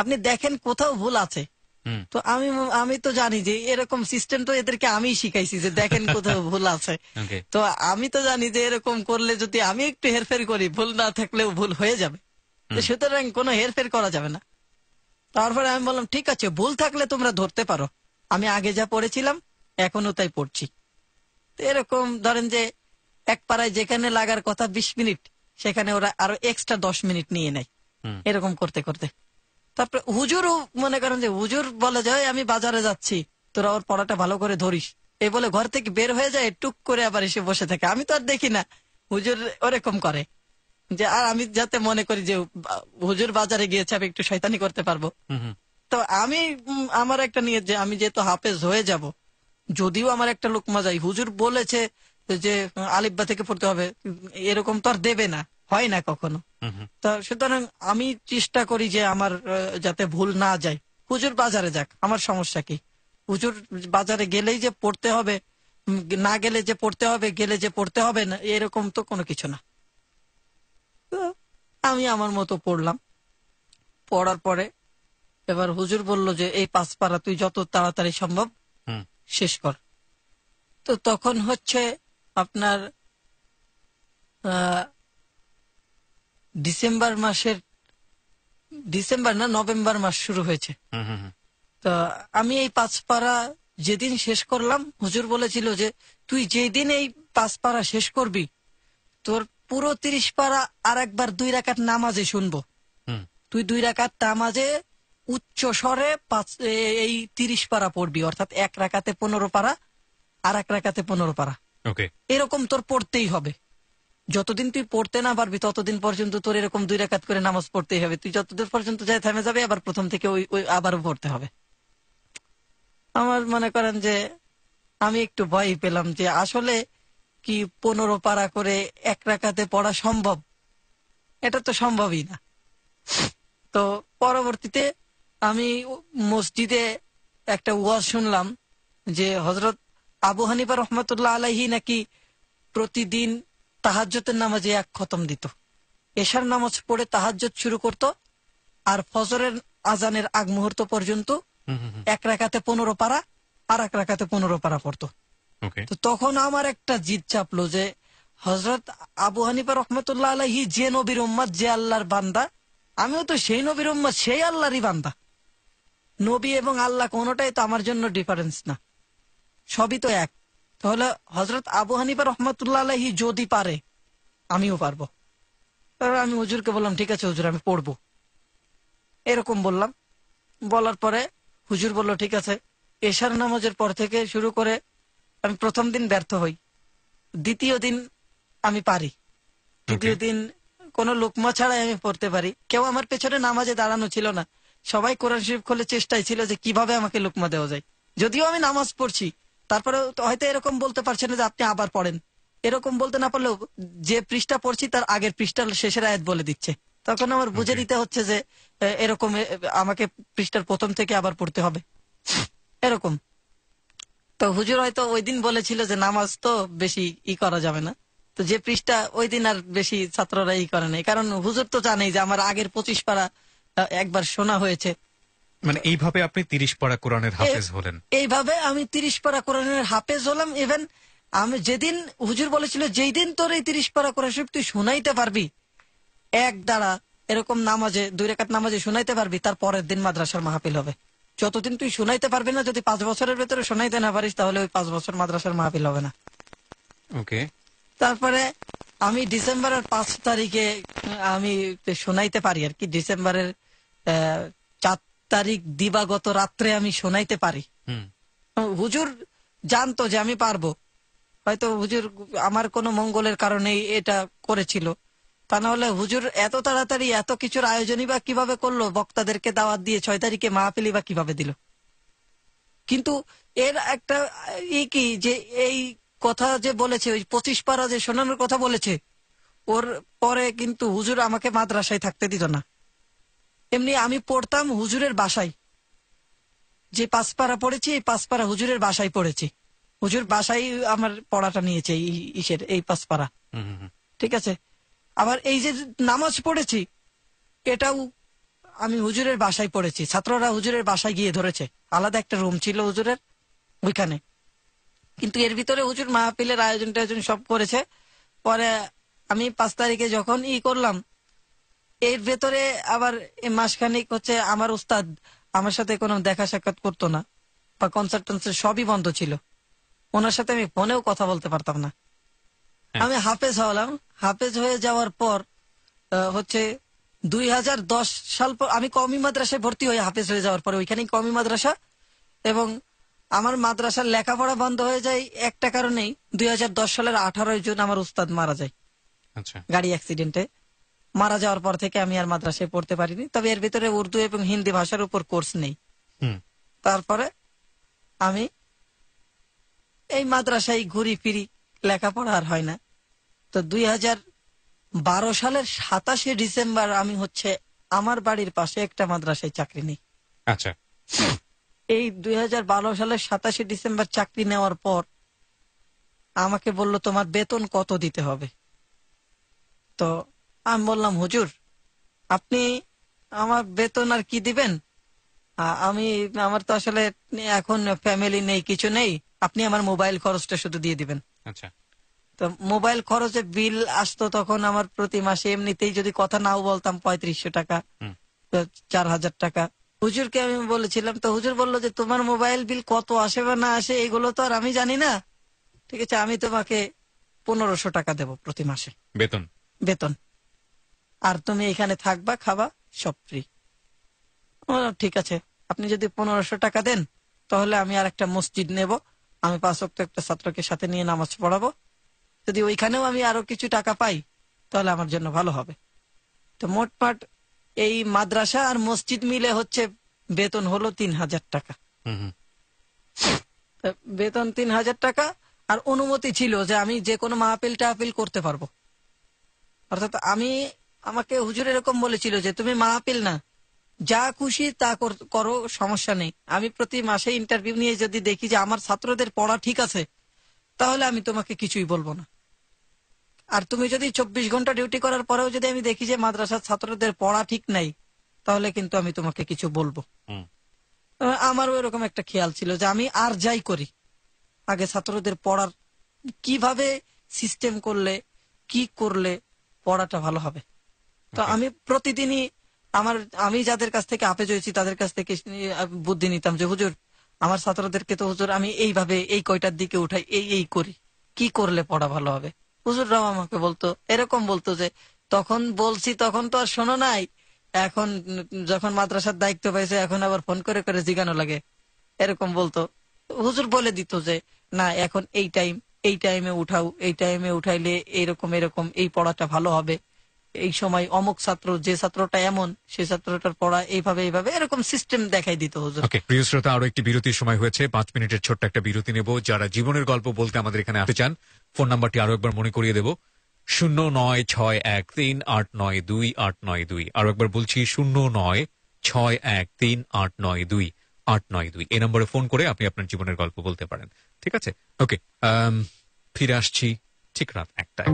আপনি দেখেন কোথাও ভুল আছে। তো আমি তো জানি যে এরকম সিস্টেম তো এদেরকে আমি শিখাইছি যে দেখেন কোথাও ভুল আছে। তো আমি তো জানি যে এরকম করলে যদি আমি একটু হেরফের করি, ভুল না থাকলেও ভুল হয়ে যাবে, সুতরাং কোনো হেরফের করা যাবে না। তারপরে আমি বললাম ঠিক আছে, ভুল থাকলে তোমরা ধরতে পারো, আমি আগে যা পড়েছিলাম এখনো তাই পড়ছি। তো এরকম ধরেন যে এক পাড়ায় যেখানে লাগার কথা 20 মিনিট, সেখানে ওরা আরো এক্সট্রা 10 মিনিট নিয়ে নেয়, এরকম করতে করতে। তারপরে হুজুরও মনে করেন যে হুজুর বলে যায় আমি বাজারে যাচ্ছি, তোরা ওর পড়াটা ভালো করে ধরিস, এই বলে ঘর থেকে বের হয়ে যায়, টুক করে আবার এসে বসে থাকে। আমি তো আর দেখি না, হুজুর ওরকম করে যে, আর আমি যাতে মনে করি যে হুজুর বাজারে গিয়েছে, আমি একটু শয়তানি করতে পারবো। তো আমি আমার একটা নিয়ে যে আমি যেহেতু হাফেজ হয়ে যাব, যদিও আমার একটা লোকমা যাই, হুজুর বলেছে যে আলিফবা থেকে পড়তে হবে, এরকম তো আর দেবে না, হয় না কখনো। তা সুতরাং আমি চেষ্টা করি যে আমার যাতে ভুল না যায়। হুজুর বাজারে যাক, আমার সমস্যা কি? হুজুর বাজারে গেলেই যে পড়তে হবে, না গেলে যে পড়তে হবে, গেলে যে পড়তে হবে না, এরকম তো কোনো কিছু না। তো আমি আমার মতো পড়লাম। পড়ার পরে এবার হুজুর বলল যে এই 5 পারা তুই যত তাড়াতাড়ি সম্ভব শেষ কর। তো তখন হচ্ছে আপনার নভেম্বর মাস শুরু হয়েছে। তো আমি এই 5 পারা যেদিন শেষ করলাম, হুজুর বলেছিল যে তুই যেদিন এই 5 পারা শেষ করবি, তোর পুরো 30 পারা আর একবার 2 রাকাত নামাজে শুনবো। তুই 2 রাকাত নামাজে উচ্চ স্বরে এই 30 পারা পড়বি, অর্থাৎ 1 রাকাতে 15 পারা, আর 1 রাকাতে 15 পারা, এরকম তোর পড়তেই হবে। যতদিন তুই পড়তে না পারবি ততদিন পর্যন্ত তোর এরকম 2 রাকাত করে নামাজ পড়তেই হবে। তুই যতদূর পর্যন্ত যায় থেমে যাবে, আবার প্রথম থেকে ওই আবারও পড়তে হবে। আমার মনে করেন যে আমি একটু ভয় পেলাম যে আসলে কি 15 পারা করে 1 রাকাতে পড়া সম্ভব? এটা তো সম্ভবই না। তো পরবর্তীতে আমি মসজিদে একটা ওয়াজ শুনলাম যে হযরত আবু হানিফা রহমাতুল্লাহ আলাইহি নাকি প্রতিদিন তাহাজ্জুদের নামাজে 1 খতম দিত। এশার নামাজ পড়ে তাহাজ্জুদ শুরু করত, আর ফজরের আজানের আগ মুহূর্ত পর্যন্ত 1 রাকাতে 15 পারা আর 1 রাকাতে 15 পারা পড়তো। তো তখন আমার একটা জিদ চাপলো যে হযরত আবু হানিফা রহমাতুল্লাহ আলাইহি যে নবীর উম্মত, যে আল্লাহর বান্দা, আমিও তো সেই নবীর উম্মত, সেই আল্লাহরই বান্দা। নবী এবং আল্লাহ কোনোটাই তো আমার জন্য ডিফারেন্স না, সবই তো এক। তাহলে হযরত আবু হানিফা রহমাতুল্লাহ আলাইহি যদি পারে, আমিও পারবো। আমি হুজুরকে বললাম ঠিক আছে হুজুর, আমি পড়বো, এরকম বললাম। বলার পরে হুজুর বলল ঠিক আছে। এশার নামাজের পর থেকে শুরু করে আমি প্রথম দিন ব্যর্থ হই, দ্বিতীয় দিন আমি পারি, তৃতীয় দিন কোন লোকমা ছাড়াই আমি পড়তে পারি। কেউ আমার পেছনে নামাজে দাঁড়ানো ছিল না, সবাই কোরআন শরীফ খুলে চেষ্টাই ছিল যে কিভাবে আমাকে লোকমা দেওয়া যায়। যদিও আমি নামাজ পড়ছি, তারপরে হয়তো এরকম বলতে পারছেন না যে আপনি আবার পড়েন, এরকম বলতে না পারলেও যে পৃষ্ঠা পড়ছি তার আগের পৃষ্ঠার শেষের আয়াত বলে দিচ্ছে। তখন আমার বুঝে দিতে হচ্ছে যে এরকম আমাকে পৃষ্ঠার প্রথম থেকে আবার পড়তে হবে, এরকম। তো হুজুর হয়তো ওই দিন বলেছিল যে নামাজ তো বেশি করা যাবে না, তো যে পৃষ্ঠা ওই দিন আর বেশি ছাত্ররা ই করে নাই, কারণ হুজুর তো জানেই যে আমার আগের 25 পারা একবার শোনা হয়েছে। মানে এইভাবে আপনি 30 পারা কোরআনের হাফেজ হলেন। এইভাবে আমি 30 পারা কোরআনের হাফেজ হলাম। ইভেন আমি যেদিন হুজুর বলেছিল যেই দিন তোর এই 30 পারা কোরআন শরীফ তুই শোনাইতে পারবি এক দ্বারা এরকম নামাজে 2 রাকাত নামাজে শোনাইতে পারবি, তার পরের দিন মাদ্রাসার মাহফিল হবে। যতদিন তুই শোনাইতে পারবি না, যদি 5 বছরের ভেতরে শোনাইতে না পারিস, তাহলে ওই 5 বছর মাদ্রাসার মাহফিল হবে না। ওকে। তারপরে আমি ডিসেম্বরের 5 তারিখে আমি শোনাইতে পারি আর কি, ডিসেম্বরের 4 তারিখ দিবাগত রাত্রে আমি শোনাইতে পারি। হুজুর জানতো যে আমি পারবো, হয়তো হুজুর আমার কোনো মঙ্গলের কারণেই এটা করেছিল, তা না হলে হুজুর এত তাড়াতাড়ি এত কিছুর আয়োজনই বা কিভাবে করলো, বক্তাদেরকে দাওয়াত দিয়ে 6 তারিখে মাহফিলি বা কিভাবে দিল। কিন্তু এর একটা কি যে এই কথা যে বলেছে, ওই 25 পারা যে শোনানোর কথা বলেছে, ওর পরে কিন্তু হুজুর আমাকে মাদ্রাসায় থাকতে দিত না। এমনি আমি পড়তাম হুজুরের বাসায়, যে 5 পারা পড়েছি এই 5 পারা হুজুরের বাসায় পড়েছি। হুজুর বাসায় আমার পড়াটা নিয়েছে এই 5 পারা, ঠিক আছে। আবার এই যে নামাজ পড়েছি এটাও আমি হুজুরের বাসায় পড়েছি, ছাত্ররা হুজুরের বাসায় গিয়ে ধরেছে, আলাদা একটা রুম ছিল হুজুরের ওইখানে। কিন্তু এর ভিতরে হুজুর মাহফিলের আয়োজন টায়োজন সব করেছে। পরে আমি 5 তারিখে যখন করলাম, এর ভেতরে আবার মাসখানিক হচ্ছে আমার উস্তাদ আমার সাথে কোনো দেখা সাক্ষাৎ করতো না, বা কনসালটেন্সি সবই বন্ধ ছিল, ওনার সাথে আমি ফোনেও কথা বলতে পারতাম না। আমি হাফেজ হলাম। হাফেজ হয়ে যাওয়ার পর হচ্ছে 2010 সাল আমি কওমি মাদ্রাসায় ভর্তি হয়ে হাফেজ হয়ে যাওয়ার পরে, ওইখানেই কওমি মাদ্রাসা, এবং আমার মাদ্রাসার লেখাপড়া বন্ধ হয়ে যায় একটা কারণেই, 2010 সালের 18 জুন আমার উস্তাদ মারা যায় গাড়ি অ্যাক্সিডেন্টে। মারা যাওয়ার পর থেকে আমি আর মাদ্রাসায় পড়তে পারিনি, তবে এর ভিতরে উর্দু এবং হিন্দি ভাষার উপর কোর্স নেই। তারপরে আমি এই মাদ্রাসায় ঘুরি ফিরি, লেখাপড়া আর হয় না। তো 2012 সালের 27শে ডিসেম্বর আমি হচ্ছে আমার বাড়ির পাশে একটা মাদ্রাসায় চাকরি নেই। আচ্ছা। এই 2012 সালের 27শে ডিসেম্বর চাকরি নেওয়ার পর আমাকে বলল তোমার বেতন কত দিতে হবে। তো আমি বললাম হুজুর আপনি আমার বেতন আর কি দিবেন, আমার তো আসলে এখন ফ্যামিলি নেই, কিছু নেই, আপনি আমার মোবাইল খরচটা শুধু দিয়ে দিবেন। আচ্ছা। তো মোবাইল খরচে বিল আসতো তখন আমার প্রতি মাসে, এমনিতেই যদি কথা নাও বলতাম 3500 টাকা, 4000 টাকা। হুজুরকে আমি বলেছিলাম, তো হুজুর বললো যে তোমার মোবাইল বিল কত আসে বা না আসে এগুলো তো আর আমি জানি না, ঠিক আছে, আমি তোমাকে 1500 টাকা দেবো প্রতি মাসে বেতন, আর তুমি এখানে থাকবা, খাবা, সব ফ্রি। ঠিক আছে, আপনি যদি 1500 টাকা দেন তাহলে আমি আর একটা মসজিদ নেব, আমি 5 ওয়াক্ত একটা ছাত্রকে সাথে নিয়ে নামাজ পড়াবো, যদি ওইখানেও আমি আরো কিছু টাকা পাই তাহলে আমার জন্য ভালো হবে। তো মোটমাট এই মাদ্রাসা আর মসজিদ মিলে হচ্ছে বেতন হলো 3000 টাকা। বেতন 3000 টাকা, আর অনুমতি ছিল যে আমি যে কোনো মাহফিল টাহফিল করতে পারবো। অর্থাৎ আমাকে হুজুর এরকম বলেছিল যে তুমি মাহফিল না, যা খুশি তা করো, সমস্যা নেই, আমি প্রতি মাসে ইন্টারভিউ নিয়ে যদি দেখি যে আমার ছাত্রদের পড়া ঠিক আছে তাহলে আমি তোমাকে কিছুই বলবো না। আর তুমি যদি 24 ঘন্টা ডিউটি করার পরেও যদি আমি দেখি যে মাদ্রাসার ছাত্রদের পড়া ঠিক নাই, তাহলে কিন্তু আমি তোমাকে কিছু বলবো। আমারও এরকম একটা খেয়াল ছিল যে আমি আর যাই করি, আগে ছাত্রদের পড়ার কিভাবে সিস্টেম করলে কি করলে পড়াটা ভালো হবে। তো আমি প্রতিদিনই আমি যাদের কাছ থেকে হাফেজ হয়েছি তাদের কাছ থেকে বুদ্ধি নিতাম যে হুজুর আমার ছাত্রদেরকে তো হুজুর আমি এইভাবে এই কয়টার দিকে উঠাই, এই করি, কি করলে পড়া ভালো হবে। হুজুররাও আমাকে বলতো, এরকম বলতো যে তখন বলছি তখন তো আর শোনো নাই, এখন যখন মাদ্রাসার দায়িত্ব পাইছে এখন আবার ফোন করে করে জিগানো লাগে, এরকম বলতো। হুজুর বলে দিত যে না এখন এই টাইমে উঠাও, এই টাইমে উঠাইলে এরকম এই পড়াটা ভালো হবে, এই সময় অমুক ছাত্র, যে ছাত্রটা এমন সেই ছাত্রটার পড়া এইভাবে এরকম সিস্টেম দেখাই দিত হুজুর। ওকে, প্রিয় শ্রোতা, আরো একটি বিরতির সময় হয়েছে, 5 মিনিটের ছোট্ট একটা বিরতি নেব। যারা জীবনের গল্প বলতে আমাদের এখানে আসতে চান, ফোন নাম্বারটি আরো একবার মনে করিয়ে দেব, 0961389282। আরো একবার বলছি 0961389282। এই নম্বরে ফোন করে আপনি আপনার জীবনের গল্প বলতে পারেন। ঠিক আছে, ওকে, ফিরে আসছি ঠিক রাত 1টায়।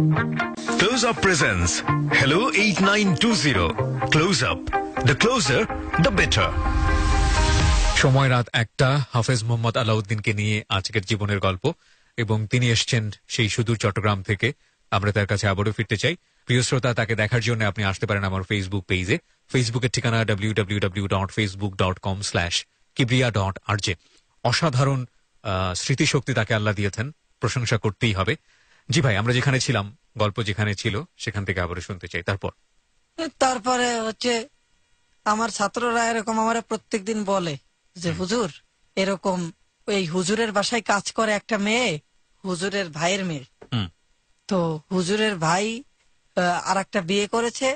Close Up presents Hello 8920. Close Up. The closer, the better. সময় রাত 1টা। হাফেজ মোহাম্মদ আলাউদ্দিনকে নিয়ে আজকের জীবনের গল্প, এবং তিনি এসছেন সেই সুদূর চট্টগ্রাম থেকে। আমরা তার কাছে আবারও ফিরতে চাই। প্রিয় শ্রোতা, তাকে দেখার জন্য আপনি আসতে পারেন আমার ফেসবুক পেজে। ফেসবুকের ঠিকানা www.facebook.com/kibriya.rj। অসাধারণ স্মৃতিশক্তি তাকে আল্লাহ দিয়েছেন, প্রশংসা করতেই হবে। জি ভাই, আমরা যেখানে ছিলাম, গল্প যেখানে ছিল সেখান থেকে আবারও শুনতে চাই। তারপরে হচ্ছে আমার ছাত্ররা এরকম আমার প্রত্যেকদিন বলে যে হুজুর, এরকম এই হুজুরের বাসায় কাজ করে একটা মেয়ে, হুজুরের ভাইয়ের মেয়ে। তো হুজুরের ভাই আর একটা বিয়ে করেছে,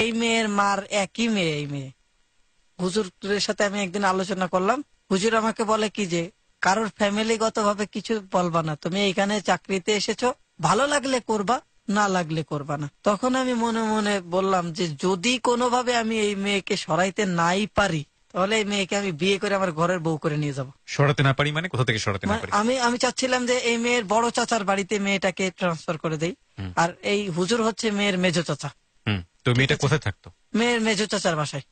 এই মেয়ের মার একই মেয়ে। এই মেয়ে হুজুরের সাথে আমি একদিন আলোচনা করলাম। হুজুর আমাকে বলে কি যে কারোর ফ্যামিলিগত ভাবে কিছু বলবা না, তুমি এখানে চাকরিতে এসেছো, ভালো লাগলে করবা, না লাগলে করবা না। তখন আমি মনে মনে বললাম যে যদি কোনোভাবে আমি এই মেয়েকে সরাইতে নাই পারি, তাহলে এই মেয়েকে আমি বিয়ে করে আমার ঘরের বউ করে নিয়ে যাবো। সরাতে না পারি মানে কোথা থেকে সরাতে না পারি? আমি চাচ্ছিলাম যে এই মেয়ের বড় চাচার বাড়িতে মেয়েটাকে ট্রান্সফার করে দেই, আর এই হুজুর হচ্ছে মেয়ের মেজো চাচা। তো মেয়েটা কোথায় থাকতো? মেয়ের মেজো চাচার বাসায়।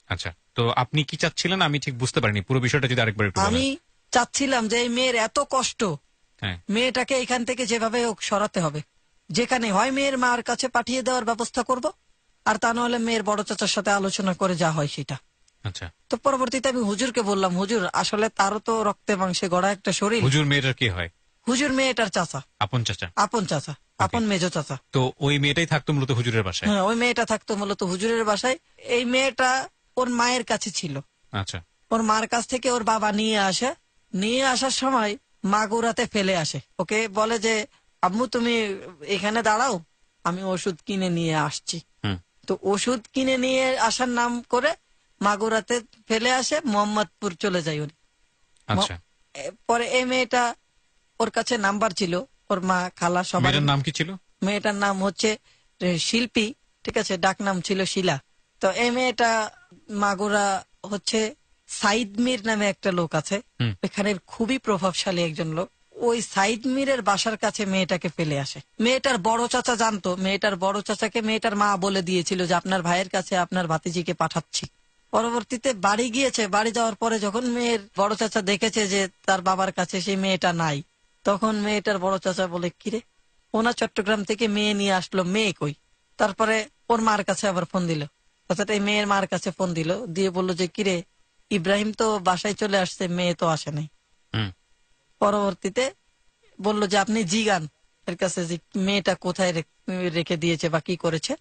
আচ্ছা, তো আপনি কি চাচ্ছিলেন? আমি ঠিক বুঝতে পারিনি পুরো বিষয়টা, যদি আরেকবার একটু বলেন। আমি চাচ্ছিলাম যে এই মেয়ের এত কষ্ট, মেয়েটাকে এখান থেকে যেভাবে হোক সরাতে হবে। যেখানে হয় মেয়ের মার কাছে পাঠিয়ে দেওয়ার ব্যবস্থা করব, আর তা নাহলে মেয়ের বড় চাচার সাথে আলোচনা করে যা হয় সেটা। আচ্ছা, তো পরবর্তীতে আমি হুজুরকে বললাম, হুজুর আসলে তারও তো রক্তে মাংসে গড়া একটা শরীর। হুজুর মেয়েটার কি হয়? হুজুর মেয়েটার চাচা। আপন চাচা? আপন চাচা, আপন মেজো চাচা। তো ওই মেয়েটাই থাকতো মূলত হুজুরের বাসায়? হ্যাঁ, ওই মেয়েটা থাকতো মূলত হুজুরের বাসায়। এই মেয়েটা ওর মায়ের কাছে ছিল। আচ্ছা, ওর মার কাছ থেকে ওর বাবা নিয়ে আসে। নিয়ে আসার সময় মাগুরাতে ফেলে আসে। ওকে বলে যে আম্মু তুমি এখানে দাঁড়াও, আমি ওষুধ কিনে নিয়ে আসছি। তো ওষুধ কিনে নিয়ে আসার নাম করে মাগুরাতে ফেলে আসে, মোহাম্মদপুর চলে যায় উনি। আচ্ছা, পরে এই মেয়েটা, ওর কাছে নাম্বার ছিল, ওর মা খালা সবার। মেয়েটার নাম কি ছিল? মেয়েটার নাম হচ্ছে শিল্পী, ঠিক আছে, ডাক নাম ছিল শিলা। তো এই মেয়েটা মাগুরা হচ্ছে সাইদ মির নামে একটা লোক আছে, এখানে খুবই প্রভাবশালী একজন লোক। ওই সাইদ মিরের বাসার কাছে মেয়েটাকে ফেলে আসে। মেয়েটার বড় চাচা জানতো, মেয়েটার বড় চাচাকে মেয়েটার মা বলে দিয়েছিল যে আপনার ভাইয়ের কাছে আপনার ভাতিজিকে পাঠাচ্ছি। পরবর্তীতে বাড়ি গিয়েছে। বাড়ি যাওয়ার পরে যখন মেয়ের বড় চাচা দেখেছে যে তার বাবার কাছে সেই মেয়েটা নাই, তখন মেয়েটার বড় চাচা বলে কিরে, ওনার চট্টগ্রাম থেকে মেয়ে নিয়ে আসলো, মেয়ে কই? তারপরে ওর মার কাছে আবার ফোন দিল, অর্থাৎ এই মেয়ের মার কাছে ফোন দিল, দিয়ে বললো যে কিরে, ইব্রাহিম তো বাসায় চলে আসছে, মেয়ে তো আসে নাই। পরবর্তীতে বললো যে আপনি জিগান এর কাছে যে মেয়েটা কোথায় রেখে দিয়েছে বা কি করেছে।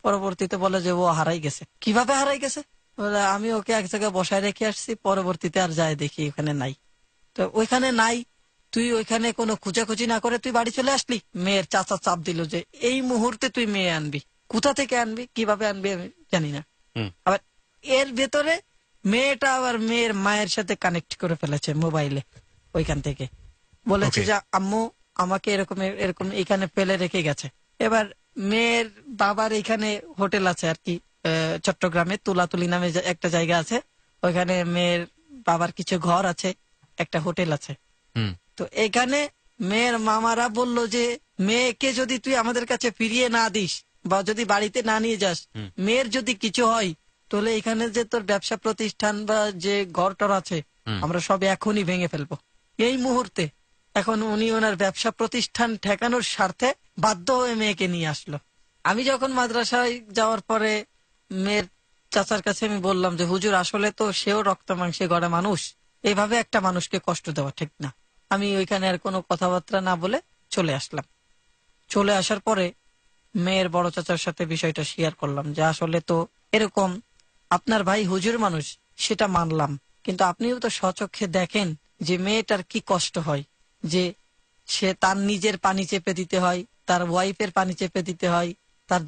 পরবর্তীতে বলে যে ও হারাই গেছে। কিভাবে হারাই গেছে? বলে আমি ওকে এক জায়গায় বসায় রেখে আসছি, পরবর্তীতে আর যায় দেখি ওখানে নাই। তো ওইখানে নাই, তুই ওইখানে কোনো খুঁজাখুঁজি না করে তুই বাড়ি চলে আসলি। মেয়ের চাচা চাপ দিল যে এই মুহূর্তে তুই মেয়ে আনবি, কোথা থেকে আনবি, কিভাবে আনবি আমি জানি না। আবার এর ভেতরে মেয়েটা আবার মেয়ের মায়ের সাথে কানেক্ট করে ফেলেছে মোবাইলে। ওইখান থেকে বলেছে যে আম্মু আমাকে এরকম এরকম এখানে ফেলে রেখে গেছে। এবার মেয়ের বাবার এখানে হোটেল আছে আর কি, চট্টগ্রামে তুলাতুলি নামে একটা জায়গা আছে, ওইখানে মেয়ের বাবার কিছু ঘর আছে, একটা হোটেল আছে। তো এখানে মেয়ের মামারা বলল যে মেয়েকে যদি তুই আমাদের কাছে ফিরিয়ে না দিস বা যদি বাড়িতে না নিয়ে যাস, মেয়ের যদি কিছু হয়, তাহলে এখানে যে তোর ব্যবসা প্রতিষ্ঠান বা যে ঘরটর আছে আমরা সব এখনই ভেঙে ফেলবো এই মুহূর্তে। এখন উনি ওনার ব্যবসা প্রতিষ্ঠান ঠেকানোর স্বার্থে বাধ্য হয়ে মেয়েকে নিয়ে আসলো। আমি যখন মাদ্রাসায় যাওয়ার পরে মেয়ের চাচার কাছে আমি বললাম যে হুজুর আসলে তো সেও রক্ত মাংসে গড়া মানুষ, এইভাবে একটা মানুষকে কষ্ট দেওয়া ঠিক না। আমি ওইখানে আর কোনো কথাবার্তা না বলে চলে আসলাম। চলে আসার পরে মেয়ের বড় চাচার সাথে বিষয়টা শেয়ার করলাম যে আসলে তো এরকম আপনার ভাই হুজুর মানুষ, সেটা মানলাম, কিন্তু আপনিও তো স্বচক্ষে দেখেন যে মেয়েটার কি কষ্ট হয়, যে সে তার নিজের পানি চেপে দিতে হয়, তার ওয়াইফের পানি চেপে দিতে হয়, তার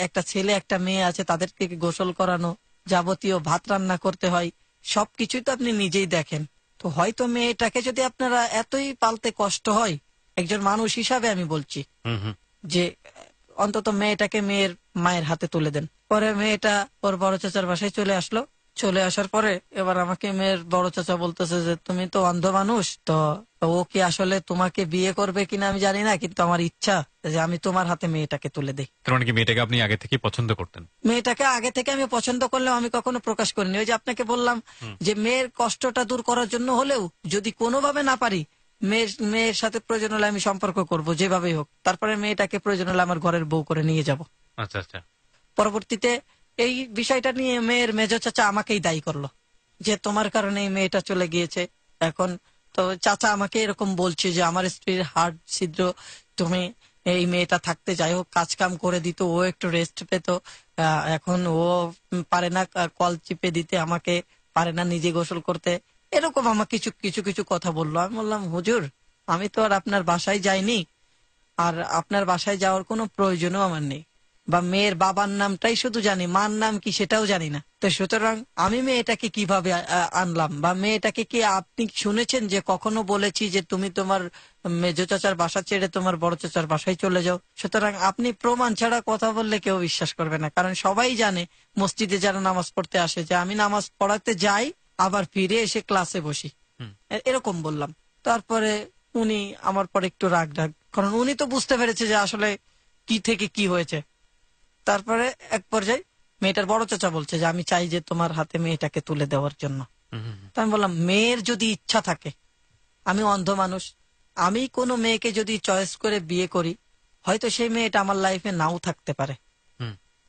একটা ছেলে একটা মেয়ে আছে, তাদেরকে গোসল করানো, যাবতীয় ভাত রান্না করতে হয়, সবকিছুই তো আপনি নিজেই দেখেন। তো হয়তো মেয়েটাকে যদি আপনারা এতই পালতে কষ্ট হয়, একজন মানুষ হিসাবে আমি বলছি যে অন্তত মেয়েটাকে মেয়ের মায়ের হাতে তুলে দেন। পরে মেয়েটা ওর বড় চাচার বাসায় চলে আসলো। চলে আসার পরে এবার আমাকে মেয়ের বড় চাচা বলতেছে যে তুমি তো অন্ধ মানুষ, তো ও কি আসলে তোমাকে বিয়ে করবে কিনা আমি জানি না, কিন্তু আমার ইচ্ছা যে আমি তোমার হাতে মেয়েটাকে তুলে দিই। তার মানে কি মেয়েটাকে আপনি আগে থেকে পছন্দ করতেন? মেয়েটাকে আগে থেকে আমি পছন্দ করলেও আমি কখনো প্রকাশ করিনি। ওই যে আপনাকে বললাম যে মেয়ের কষ্টটা দূর করার জন্য হলেও যদি কোনোভাবে না পারি, মেয়ের সাথে প্রয়োজন হলে আমি সম্পর্ক করব যেভাবেই হোক, তারপরে মেয়েটাকে প্রয়োজন হলে আমার ঘরের বউ করে নিয়ে যাব। আচ্ছা আচ্ছা। পরবর্তীতে এই বিষয়টা নিয়ে মেয়ের মেজো চাচা আমাকেই দায়ী করলো যে তোমার কারণে এই মেয়েটা চলে গিয়েছে। এখন তো চাচা আমাকে এরকম বলছে যে আমার স্ত্রীর হার্ট ছিদ্র, তুমি এই মেয়েটা থাকতে যাই হোক কাজ কাম করে দিত, ও একটু রেস্ট পেত, এখন ও পারে না কল চিপে দিতে, আমাকে পারে না নিজে গোসল করতে, এরকম আমাকে কিছু কিছু কিছু কথা বললো। আমি বললাম হুজুর আমি তো আর আপনার বাসায় যাইনি, আর আপনার বাসায় যাওয়ার কোনো প্রয়োজনও আমার নেই, বা মেয়ের বাবার নামটাই শুধু জানি, মার নাম কি সেটাও জানি না। তো সুতরাং আমি মেয়েটাকে কিভাবে আনলাম, বা মেয়েটাকে কি আপনি শুনেছেন যে কখনো বলেছি যে তুমি তোমার মেজো চাচার বাসা ছেড়ে তোমার বড় চাচার বাসায় চলে যাও? সুতরাং আপনি প্রমাণ ছাড়া কথা বললে কেউ বিশ্বাস করবে না, কারণ সবাই জানে মসজিদে যারা নামাজ পড়তে আসে যে আমি নামাজ পড়াতে যাই আবার ফিরে এসে ক্লাসে বসি, এরকম বললাম। তারপরে উনি আমার পর একটু রাগ, কারণ উনি তো বুঝতে পেরেছে যে আসলে কি থেকে কি হয়েছে। তারপরে এক পর্যায়ে মেয়েটার বড় চাচা বলছে যে আমি চাই যে তোমার হাতে মেয়েটাকে তুলে দেওয়ার জন্য। তো আমি বললাম মেয়ের যদি ইচ্ছা থাকে, আমি অন্ধ মানুষ, আমি কোনো মেয়েকে যদি চয়েস করে বিয়ে করি হয়তো সেই মেয়েটা আমার লাইফে নাও থাকতে পারে।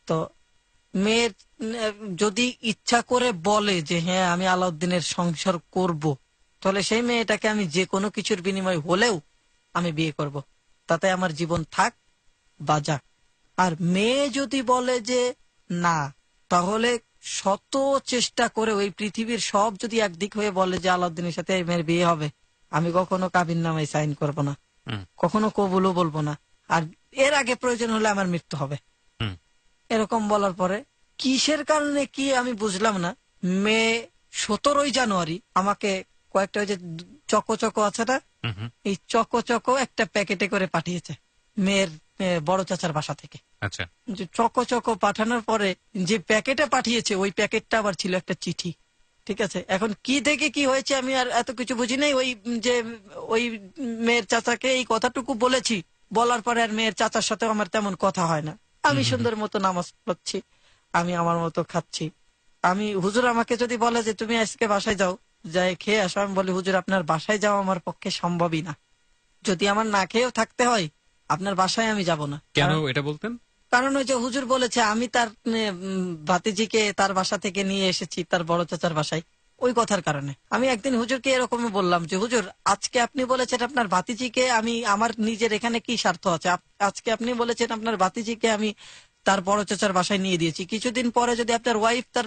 তো মেয়ের যদি ইচ্ছা করে বলে যে হ্যাঁ আমি আলাউদ্দিনের সংসার করব, তাহলে সেই মেয়েটাকে আমি যে কোনো কিছুর বিনিময় হলেও আমি বিয়ে করব, তাতে আমার জীবন থাক বা যাক। আর মেয়ে যদি বলে যে না, তাহলে শত চেষ্টা করে ওই পৃথিবীর সব যদি একদিক হয়ে বলে যে আলাউদ্দিনের সাথে এই মেয়ের বিয়ে হবে, আমি কখনো কাবিননামায় সাইন করব না, কখনো কবুলও বলবো না, আর এর আগে প্রয়োজন হলে আমার মৃত্যু হবে। এরকম বলার পরে কিসের কারণে কি আমি বুঝলাম না, মেয়ে 17ই জানুয়ারি আমাকে কয়েকটা ওই যে চকো চকো আছে না, এই চকো চকো একটা প্যাকেটে করে পাঠিয়েছে মেয়ের বড় চাচার বাসা থেকে। আচ্ছা। যে চকো চকো পাঠানোর পরে যে প্যাকেটে পাঠিয়েছে ওই প্যাকেটটা আবার ছিল একটা চিঠি। ঠিক আছে, এখন কি থেকে কি হয়েছে আমি আর এত কিছু বুঝি নাই। ওই যে ওই মেয়ের চাচাকে এই কথাটুকু বলেছি, বলার পরে আর মেয়ের চাচার সাথে আমার তেমন কথা হয় না। আমি সুন্দর মতো নামাজ পড়ছি, আমি আমার মতো খাচ্ছি। আমি হুজুর আমাকে যদি বলে যে তুমি আজকে বাসায় যাও, যাই খেয়ে আসো, আমি বলি হুজুর আপনার বাসায় যাওয়া আমার পক্ষে সম্ভবই না, যদি আমার না খেয়েও থাকতে হয় আপনার বাসায় আমি যাব না। কেন এটা বলতেন? কারণ ওই যে হুজুর বলেছে আমি তার ভাতিজিকে তার বাসা থেকে নিয়ে এসেছি তার বড় চাচার বাসায়, ওই কথার কারণে। আমি একদিন হুজুরকে এরকমই বললাম যে হুজুর আজকে আপনি বলেছেন আপনার ভাতিজিকে, আমি আমার নিজের এখানে কি স্বার্থ আছে, আজকে আপনি বলেছেন আপনার ভাতিজিকে আমি তার বড় চাচার বাসায় নিয়ে দিয়েছি, কিছুদিন পরে যদি আপনার ওয়াইফ তার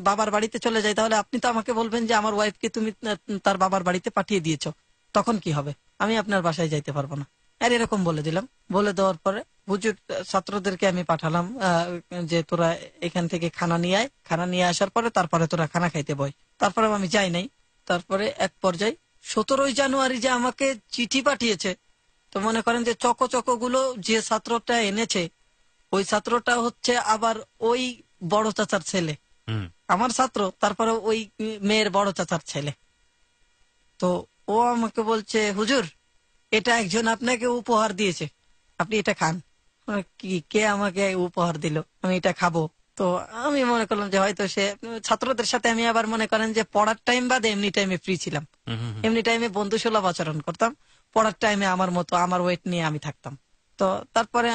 বাবার বাড়িতে চলে যায়, তাহলে আপনি তো আমাকে বলবেন যে আমার ওয়াইফকে তুমি তার বাবার বাড়িতে পাঠিয়ে দিয়েছো, তখন কি হবে? আমি আপনার বাসায় যাইতে পারবো না। আর এরকম বলে দিলাম। বলে দেওয়ার পরে হুজুর ছাত্রদেরকে আমি পাঠালাম যে তোরা এখান থেকে খানা নিয়ে আয়, খানা নিয়ে আসার পরে তারপরে তোরা খানা খাইতে বই। তারপরে আমি যাই নাই। তারপরে এক পর্যায়ে 17ই জানুয়ারি যে আমাকে চিঠি পাঠিয়েছে, তো মনে করেন যে চকো চকো গুলো যে ছাত্রটা এনেছে ওই ছাত্রটা হচ্ছে আবার ওই বড় চাচার ছেলে, আমার ছাত্র, তারপরে ওই মেয়ের বড় চাচার ছেলে। তো ও আমাকে বলছে হুজুর এটা একজন আপনাকে উপহার দিয়েছে, আপনি এটা খান। কি কে আমাকে উপহার দিল, আমি এটা খাবো? তো আমি মনে করলাম যে হয়তো সে ছাত্রদের সাথে, আমি আবার মনে করেন যে পড়ার টাইম বাদে এমনি টাইমে ফ্রি ছিলাম, এমনি টাইমে বন্ধু সুলভ আচরণ করতাম, পড়ার টাইমে আমার মতো আমার ওয়েট নিয়ে আমি থাকতাম। তো তারপরে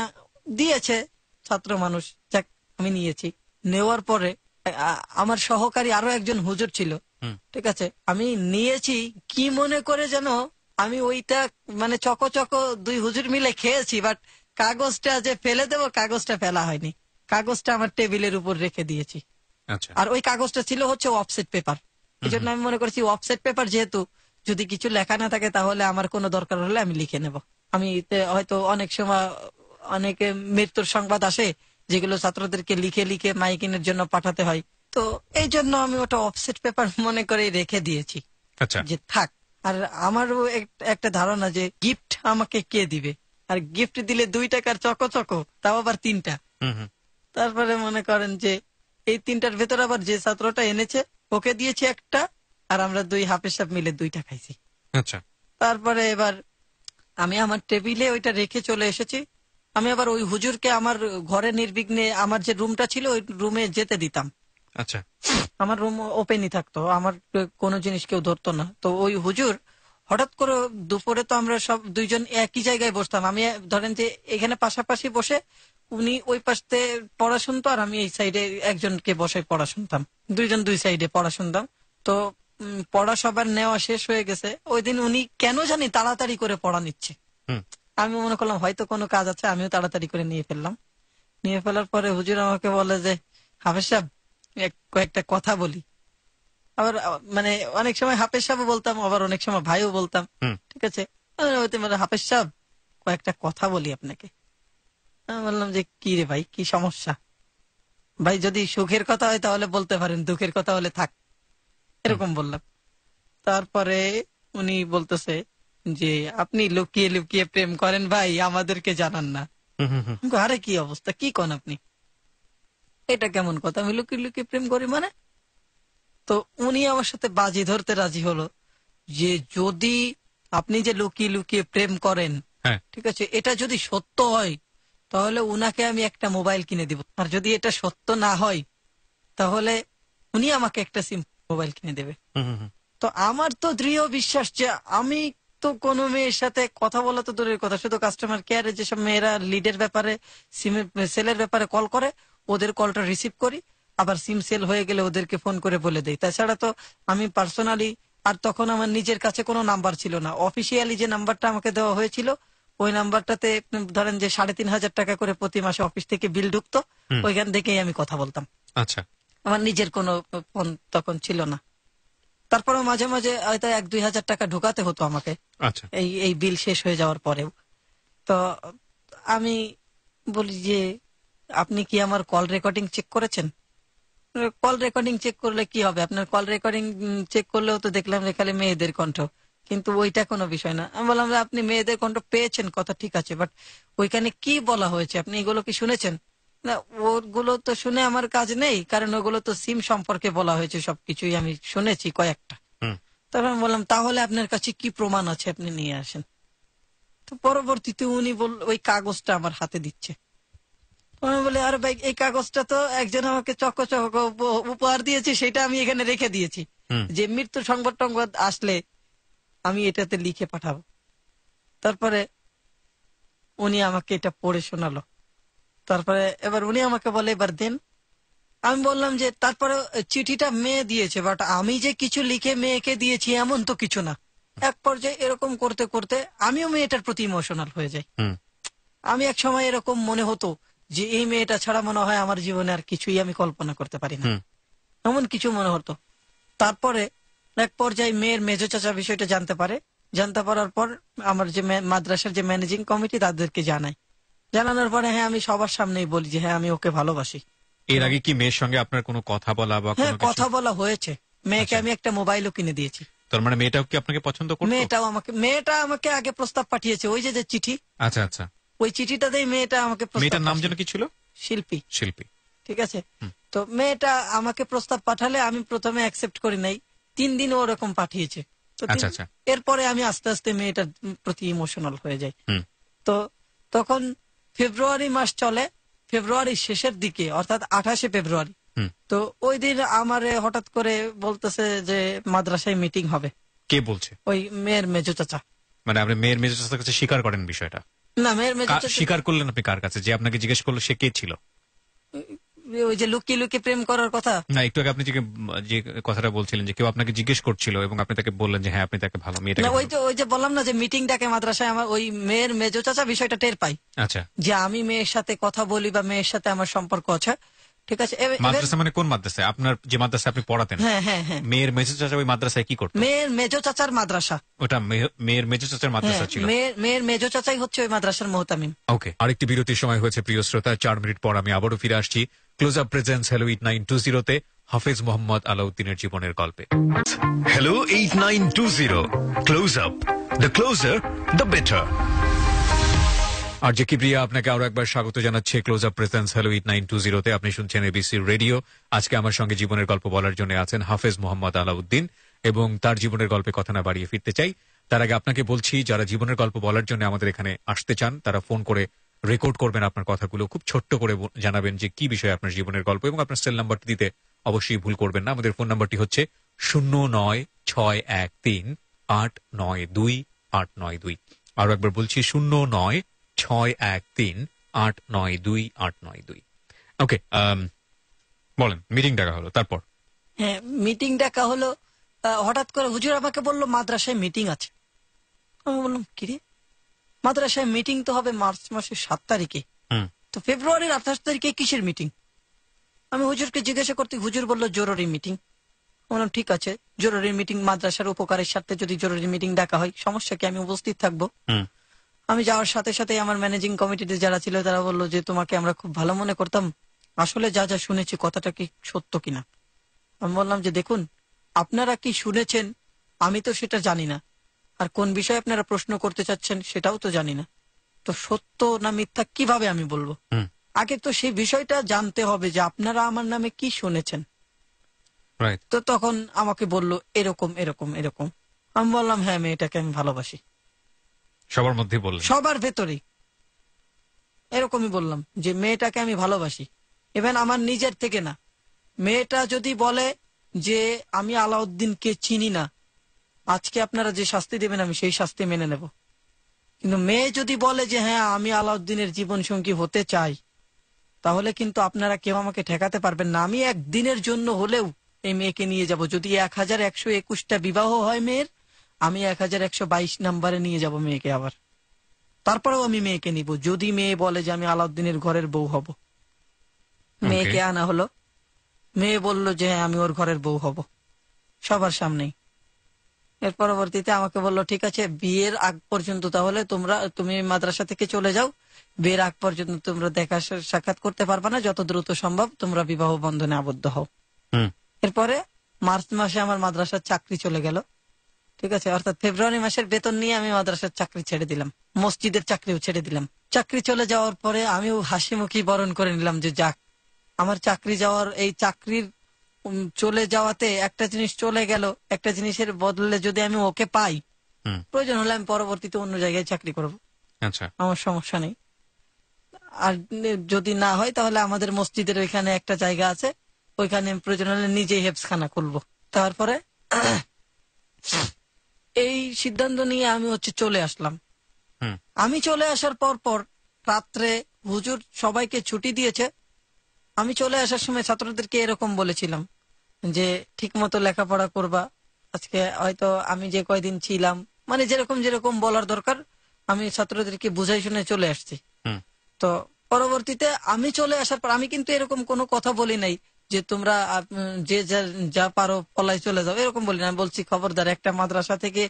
দিয়েছে ছাত্র মানুষ, যাক আমি নিয়েছি। নেওয়ার পরে আমার সহকারী আরো একজন হুজুর ছিল, ঠিক আছে, আমি নিয়েছি কি মনে করে যেন আমি ওইটা মানে চকো চকো দুই হুজুর মিলে খেয়েছি, বাট কাগজটা যে ফেলে দেবো কাগজটা ফেলা হয়নি, কাগজটা আমার টেবিলের উপর রেখে দিয়েছি। আর ওই কাগজটা ছিল হচ্ছে অফসেট পেপার, এই জন্য আমি মনে করছি অফসেট পেপার যেহেতু যদি কিছু লেখা না থাকে তাহলে আমার কোনো দরকার হলে আমি লিখে নেব। আমি হয়তো অনেক সময় অনেকে মৃত্যুর সংবাদ আসে যেগুলো ছাত্রদেরকে লিখে লিখে মাইকিনের জন্য পাঠাতে হয়, তো এই জন্য আমি ওটা অফসেট পেপার মনে করে রেখে দিয়েছি যে থাক। আর আমারও একটা ধারণা যে গিফট আমাকে কে দিবে, আর গিফট দিলে 2 টাকার চকো চকো, তাও আবার 3টা। তারপরে মনে করেন যে এই 3টার ভেতর আবার যে ছাত্রটা এনেছে ওকে দিয়েছি একটা, আর আমরা 2 হাফেজ সাহেব মিলে 2টা খাইছি। আচ্ছা তারপরে এবার আমি আমার টেবিলে ওইটা রেখে চলে এসেছি। আমি আবার ওই হুজুরকে আমার ঘরে নির্বিঘ্নে আমার যে রুমটা ছিল ওই রুমে যেতে দিতাম। আচ্ছা আমার রুম ওপেনই থাকতো, আমার কোনো জিনিস কেউ ধরতো না। তো ওই হুজুর হঠাৎ করে দুপুরে তো আমরা সব 2জন একই জায়গায় বসতাম। আমি ধরেন যে এখানে পাশাপাশি বসে উনি ওই পাশে পড়া শুনতো আর আমি এই সাইডে একজনকে বসে পড়া শুনতাম। 2জন 2 সাইডে পড়া শুনতাম। তো পড়া সবার নেওয়া শেষ হয়ে গেছে। ওই দিন উনি কেন জানি তাড়াতাড়ি করে পড়া নিচ্ছে। আমি মনে করলাম হয়তো কোনো কাজ আছে, আমিও তাড়াতাড়ি করে নিয়ে ফেললাম। নিয়ে ফেলার পরে হুজুর আমাকে বলে যে হাফেজ সাহেব কয়েকটা কথা বলি। আবার মানে অনেক সময় হাফেজ সাহেব বলতাম, আবার অনেক সময় ভাইও বলতাম। ঠিক আছে, হাফেজ সাহেব কয়েকটা কথা বলি আপনাকে। আমি বললাম যে কি রে ভাই, কি সমস্যা? ভাই যদি সুখের কথা হয় তাহলে বলতে পারেন, দুঃখের কথা হলে থাক, এরকম বললাম। তারপরে উনি বলতেছে যে আপনি লুকিয়ে লুকিয়ে প্রেম করেন ভাই, আমাদেরকে জানান না। আরে কি অবস্থা, কি কন আপনি, এটা কেমন কথা? আমি লুকিয়ে লুকিয়ে প্রেম করি মানে? তো উনি আমার সাথে বাজি ধরতে রাজি হলো যে যদি আপনি যে লুকিয়ে লুকিয়ে প্রেম করেন, ঠিক আছে, এটা যদি সত্য হয় তাহলে উনাকে আমি একটা মোবাইল কিনে দিব, আর যদি এটা সত্য না হয় তাহলে উনি আমাকে একটা সিম মোবাইল কিনে দেবে। তো আমার তো দৃঢ় বিশ্বাস যে আমি তো কোনো মেয়ের সাথে কথা বলা তো দূরের কথা, শুধু কাস্টমার কেয়ারে যেসব মেয়েরা লিডের ব্যাপারে সেলের ব্যাপারে কল করে ওদের কলটা রিসিভ করি, আবার সিম সেল হয়ে গেলে ওদেরকে ফোন করে বলে দেই। তাছাড়া তো আমি পার্সোনালি, আর তখন আমার নিজের কাছে কোনো নাম্বার ছিল না, অফিসিয়ালি যে নাম্বারটা আমাকে দেওয়া হয়েছিল ওই নাম্বারটাতে ধরেন যে 3,500 টাকা করে প্রতি মাসে অফিস থেকে বিল ঢুকতো, ওইখান থেকেই আমি কথা বলতাম। আচ্ছা, আমার নিজের কোনো ফোন তখন ছিল না। তারপরে মাঝে মাঝে হয়তো 1-2 হাজার টাকা ঢুকাতে হতো আমাকে এই বিল শেষ হয়ে যাওয়ার পরেও। তো আমি বলি যে আপনি কি আমার কল রেকর্ডিং চেক করেছেন? কল রেকর্ডিং চেক করলে কি হবে, আপনার কল রেকর্ডিং চেক করলেও তো দেখলাম খালি মেয়েদের কণ্ঠ, কিন্তু ওইটা কোনো বিষয় না। আমি বললাম যে আপনি মেয়েদের কণ্ঠ পেয়েছেন কথা ঠিক আছে, বাট ওইখানে কি বলা হয়েছে আপনি এগুলো কি শুনেছেন? না, ওগুলো তো শুনে আমার কাজ নেই, কারণ ওগুলো তো সিম সম্পর্কে বলা হয়েছে, সবকিছুই আমি শুনেছি কয়েকটা। তারপর আমি বললাম তাহলে আপনার কাছে কি প্রমাণ আছে আপনি নিয়ে আসেন। তো পরবর্তীতে উনি ওই কাগজটা আমার হাতে দিচ্ছে। আমি বলি আরে ভাই এই কাগজটা তো একজন আমাকে চক উপহার দিয়েছে, সেটা আমি এখানে রেখে দিয়েছি যে মৃত্যু সংবাদ টংবাদ আসলে আমি এটাতে লিখে পাঠাবো। তারপরে উনি আমাকে এটা পড়ে শোনালো। তারপরে এবার উনি আমাকে বলে এবার দেন। আমি বললাম যে তারপরে চিঠিটা মেয়ে দিয়েছে, বাট আমি যে কিছু লিখে মেয়েকে দিয়েছি এমন তো কিছু না। এক পর্যায়ে এরকম করতে করতে আমিও মেয়েটার প্রতি ইমোশনাল হয়ে যাই। আমি এক সময় এরকম মনে হতো যে এই মেয়েটা ছাড়া মনে হয় আমার জীবনে আর কিছুই আমি কল্পনা করতে পারি না, এমন কিছু মনে হতো। তারপরে এক পর্যায়ে মেয়ের মেজো চাচা বিষয়টা জানতে পারে। জানতে পারার পর আমার যে মাদ্রাসার যে ম্যানেজিং কমিটি তাদেরকে জানাই। জানানোর পরে হ্যাঁ আমি সবার সামনেই বলি যে হ্যাঁ আমি ওকে ভালোবাসি। এর আগে কি মেয়ের সঙ্গে আপনার কোনো কথা বলা বা হ্যাঁ কথা বলা হয়েছে। মেয়েকে আমি একটা মোবাইলও কিনে দিয়েছি। তার মানে মেয়েটাও কি আপনাকে পছন্দ করতো? মেয়েটা আমাকে আগে প্রস্তাব পাঠিয়েছে, ওই যে চিঠি। আচ্ছা আচ্ছা, ওই চিঠিটাতেই মেয়েটা আমাকে প্রস্তাব। মেয়েটার নাম যেন কি ছিল? শিল্পী। শিল্পী, ঠিক আছে। তো মেয়েটা আমাকে প্রস্তাব পাঠালে আমি প্রথমে অ্যাকসেপ্ট করি নাই, 3 দিন ওরকম পাঠিয়েছে। এরপরে আমি আস্তে আস্তে মেয়েটার প্রতি ইমোশনাল হয়ে যাই। তো তখন ফেব্রুয়ারি মাস চলে, ফেব্রুয়ারির শেষের দিকে অর্থাৎ 28শে ফেব্রুয়ারি। তো ওই দিন আমার হঠাৎ করে বলতেছে যে মাদ্রাসায় মিটিং হবে। কে বলছে? ওই মেয়ের মেজো চাচা। মানে আপনি মেয়ের মেজো চাচার কাছে স্বীকার করেন বিষয়টা? না, মেয়ের মেজো চাচা স্বীকার করলেন আপনি কার কাছে? যে আপনাকে জিজ্ঞেস করলো সে কে ছিল? ওই যে লুকিয়ে লুকিয়ে প্রেম করার কথা। না, একটু আগে আপনি যে কথাটা বলছিলেন যে কেউ আপনাকে জিজ্ঞেস করছিল এবং আপনি তাকে বললেন যে হ্যাঁ আপনি তাকে ভালো মেয়েটা। ওই যে বললাম না যে মিটিং ডাকে মাদ্রাসায়, আমার ওই মেয়ের মেজো চাচা বিষয়টা টের পাই। আচ্ছা, যে আমি মেয়ের সাথে কথা বলি বা মেয়ের সাথে আমার সম্পর্ক আছে। ঠিক আছে। মাদ্রাসা মানে কোন মাদ্রাসায়? আপনার যে মাদ্রাসায় আপনি পড়াতেন? হ্যাঁ হ্যাঁ হ্যাঁ। মেয়ের মেজো চাচা ওই মাদ্রাসায় কি করতেন? মেয়ের মেজো চাচার মাদ্রাসা ওটা মেয়ের মেজো চাচার মাদ্রাসা ছিল। মেয়ের মেজো চাচাই হচ্ছে ওই মাদ্রাসার মুহতামিম। ওকে, আরেকটি বিরতির সময় হয়েছে প্রিয় শ্রোতা। 4 মিনিট পর আমি আবারও ফিরে আসছি ক্লোজ আপ প্রেজেন্টস হ্যালো 8920-তে হাফেজ মোহাম্মদ আলাউদ্দিনের জীবনের গল্পে। Hello 8920 close up, the closer the better. R J Kibria আপনাকে আরো একবার স্বাগত জানাচ্ছে ক্লোজ আপ প্রেজেন্স হ্যালো 8920 তে। আপনি শুনছেন এবিসি রেডিও। আজকে আমার সঙ্গে জীবনের গল্প বলার জন্য আছেন হাফেজ মোহাম্মদ আলাউদ্দিন, এবং তার জীবনের গল্পে কথা না বাড়িয়ে ফিরতে চাই। তার আগে আপনাকে বলছি, যারা জীবনের গল্প বলার জন্য আমাদের এখানে আসতে চান তারা ফোন করে রেকর্ড করবেন আপনার কথাগুলো, খুব ছোট্ট করে জানাবেন যে কি বিষয়ে আপনার জীবনের গল্প, এবং আপনার সেল নাম্বারটি দিতে অবশ্যই ভুল করবেন না। আমাদের ফোন নাম্বারটি হচ্ছে 09613892 আরো একবার বলছি 09613892 ওকে। বলেন, মিটিং ডাকা হলো, তারপর? হ্যাঁ, মিটিং ডাকা হলো। হঠাৎ করে হুজুর আমাকে বললো মাদ্রাসায় মিটিং আছে। আমি বললাম কিরে, মাদ্রাসায় মিটিং তো হবে মার্চ মাসের 7 তারিখে, তো ফেব্রুয়ারির 28 তারিখে কিসের মিটিং? আমি হুজুরকে জিজ্ঞাসা করতে হুজুর বললো জরুরি মিটিং। বললাম ঠিক আছে, জরুরি মিটিং মাদ্রাসার উপকারের স্বার্থে যদি জরুরি মিটিং ডাকা হয় সমস্যা কি, আমি উপস্থিত থাকবো। আমি যাওয়ার সাথে সাথে আমার ম্যানেজিং কমিটিতে যারা ছিল তারা বললো যে তোমাকে আমরা খুব ভালো মনে করতাম, আসলে যা যা শুনেছি কথাটা কি সত্য কিনা। আমি বললাম যে দেখুন, আপনারা কি শুনেছেন আমি তো সেটা জানি না, আর কোন বিষয়ে আপনারা প্রশ্ন করতে চাচ্ছেন সেটাও তো জানি না, তো সত্য না মিথ্যা কিভাবে আমি বলবো? আগে তো সেই বিষয়টা জানতে হবে যে আপনারা আমার নামে কি শুনেছেন। তো তখন আমাকে বলল এরকম এরকম এরকম। আমি বললাম হ্যাঁ, মেয়েটাকে আমি ভালোবাসি। সবার মধ্যে বললেন? সবার ভেতরেই এরকমই বললাম যে মেয়েটাকে আমি ভালোবাসি। ইভেন আমার নিজের থেকে না, মেয়েটা যদি বলে যে আমি আলাউদ্দিনকে চিনি না, আজকে আপনারা যে শাস্তি দেবেন আমি সেই শাস্তি মেনে নেব, কিন্তু মেয়ে যদি বলে যে হ্যাঁ আমি আলাউদ্দিনের জীবন সঙ্গী হতে চাই, তাহলে কিন্তু আপনারা কেউ আমাকে ঠেকাতে পারবেন না। আমি একদিনের জন্য হলেও এই মেয়েকে নিয়ে যাব। যদি 1121টা বিবাহ হয় মেয়ের, আমি 1122 নম্বরে নিয়ে যাব মেয়েকে আবার। তারপরেও আমি মেয়েকে নিব যদি মেয়ে বলে যে আমি আলাউদ্দিনের ঘরের বউ হব। মেয়েকে আনা হলো, মেয়ে বলল যে হ্যাঁ আমি ওর ঘরের বউ হব সবার সামনেই। এর পরবর্তীতে আমাকে বলল ঠিক আছে, বিয়ের আগ পর্যন্ত তাহলে তুমি মাদ্রাসা থেকে চলে যাও, বিয়ের আগ পর্যন্ত তোমরা দেখা সাক্ষাৎ করতে পারবা না, যত দ্রুত সম্ভব তোমরা বিবাহ বন্ধনে আবদ্ধ হও। এরপরে মার্চ মাসে আমার মাদ্রাসার চাকরি চলে গেল, ঠিক আছে, অর্থাৎ ফেব্রুয়ারি মাসের বেতন নিয়ে আমি মাদ্রাসার চাকরি ছেড়ে দিলাম, মসজিদের চাকরিও ছেড়ে দিলাম। চাকরি চলে যাওয়ার পরে আমিও হাসি মুখী বরণ করে নিলাম যে যাক, আমার চাকরি যাওয়ার, এই চাকরির চলে যাওয়াতে একটা জিনিস চলে গেল, একটা জিনিসের বদলে যদি আমি ওকে পাই, প্রয়োজন হলে আমি পরবর্তীতে অন্য জায়গায় চাকরি করব, আমার সমস্যা নেই। আর যদি না হয় তাহলে আমাদের মসজিদের ওইখানে একটা জায়গা আছে, ওইখানে প্রয়োজন হলে নিজেই হেফজখানা খুলবো। তারপরে এই সিদ্ধান্ত নিয়ে আমি চলে আসলাম। আমি চলে আসার পর রাত্রে হুজুর সবাইকে ছুটি দিয়েছে। আমি চলে আসার সময় ছাত্রদেরকে এরকম বলেছিলাম যে ঠিক মতো লেখাপড়া করবা, আজকে হয়তো আমি যে কয়দিন ছিলাম, মানে যেরকম যেরকম বলার দরকার আমি ছাত্রদেরকে বুঝাই শুনে চলে আসছি। তো পরবর্তীতে আমি চলে আসার পর আমি কিন্তু এরকম কোনো কথা বলি নাই যে তোমরা যে যা পারো পলাই চলে যাও, এরকম বলি না। আমি বলছি খবরদার, একটা মাদ্রাসা থেকে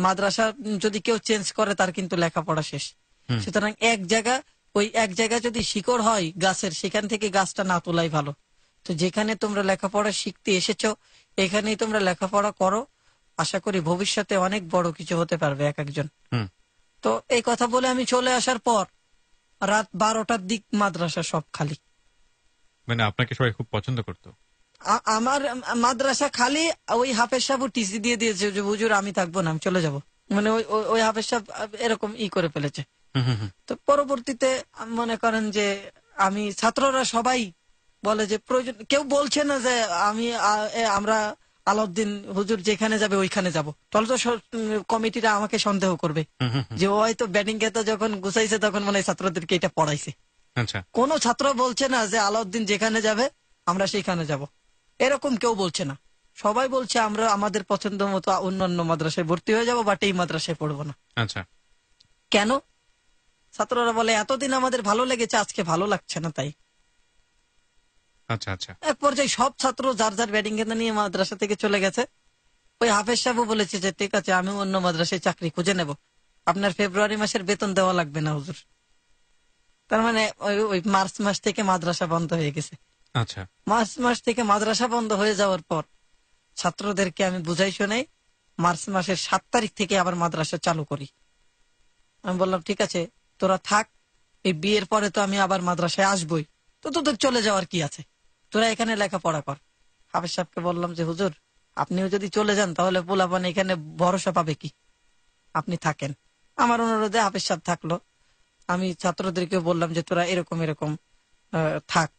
মাদ্রাসা যদি কেউ চেঞ্জ করে তার কিন্তু লেখাপড়া শেষ। সুতরাং ওই এক জায়গা যদি শিকড় হয় গাছের, সেখান থেকে গাছটা না তোলাই ভালো। তো যেখানে তোমরা লেখাপড়া শিখতে এসেছো এখানেই তোমরা লেখাপড়া করো, আশা করি ভবিষ্যতে অনেক বড় কিছু হতে পারবে এক একজন। তো এই কথা বলে আমি চলে আসার পর রাত 12টার দিক মাদ্রাসা সব খালি। মানে আপনাকে সবাই খুব পছন্দ করতো? আমার মাদ্রাসা খালি, ওই হাফেজ সাহেব টিসি দিয়ে দিয়েছে যে হুজুর আমি থাকবো না, আমি চলে যাব, মানে ওই হাফেজ সাহেব এরকম করে ফেলেছে। তো পরবর্তীতে মনে করেন যে আমি, ছাত্ররা সবাই বলে যে প্রয়োজন, কেউ বলছে না যে আমরা আলাউদ্দিন হুজুর যেখানে যাবে ওইখানে যাব, তাহলে তো কমিটিরা আমাকে সন্দেহ করবে যে ও হয়তো ব্যাটিং খেতে যখন গুছাইছে তখন মানে ছাত্রদেরকে এটা পড়াইছে। কোন ছাত্র বলছে না যে আলাউদ্দিন যেখানে যাবে আমরা সেখানে যাব, এরকম কেউ বলছে না। সবাই বলছে আমরা আমাদের পছন্দ মতো অন্যান্য মাদ্রাসায় ভর্তি হয়ে যাব, বাট এই মাদ্রাসায় পড়বো না। কেন? ছাত্ররা বলে এতদিন আমাদের ভালো লেগেছে, আজকে ভালো লাগছে না, তাই। এক পর্যায়ে সব ছাত্র যার যার ব্যাটিং কেন্দ্র নিয়ে মাদ্রাসা থেকে চলে গেছে। ওই হাফেজ সাহেব বলেছে যে ঠিক আছে আমি অন্য মাদ্রাসায় চাকরি খুঁজে নেব, আপনার ফেব্রুয়ারি মাসের বেতন দেওয়া লাগবে না হুজুর। তার মানে ওই মার্চ মাস থেকে মাদ্রাসা বন্ধ হয়ে গেছে। মার্চ মাস থেকে মাদ্রাসা বন্ধ হয়ে যাওয়ার পর ছাত্রদেরকে আমি বুঝাই শোনাই মার্চ মাসের 7 তারিখ থেকে আবার মাদ্রাসা চালু করি। আমি বললাম ঠিক আছে তোরা থাক, এই বিয়ের পরে তো আমি আবার মাদ্রাসায় আসবই, তো তোদের চলে যাওয়ার কি আছে, তোরা এখানে লেখাপড়া কর। হাফেজ সাহেবকে বললাম যে হুজুর, আপনিও যদি চলে যান তাহলে পোলাপান এখানে ভরসা পাবে কি, আপনি থাকেন। আমার অনুরোধে হাফেজ সাহেব থাকলো। আমি ছাত্রদেরকে বললাম যে তোরা এরকম এরকম থাক,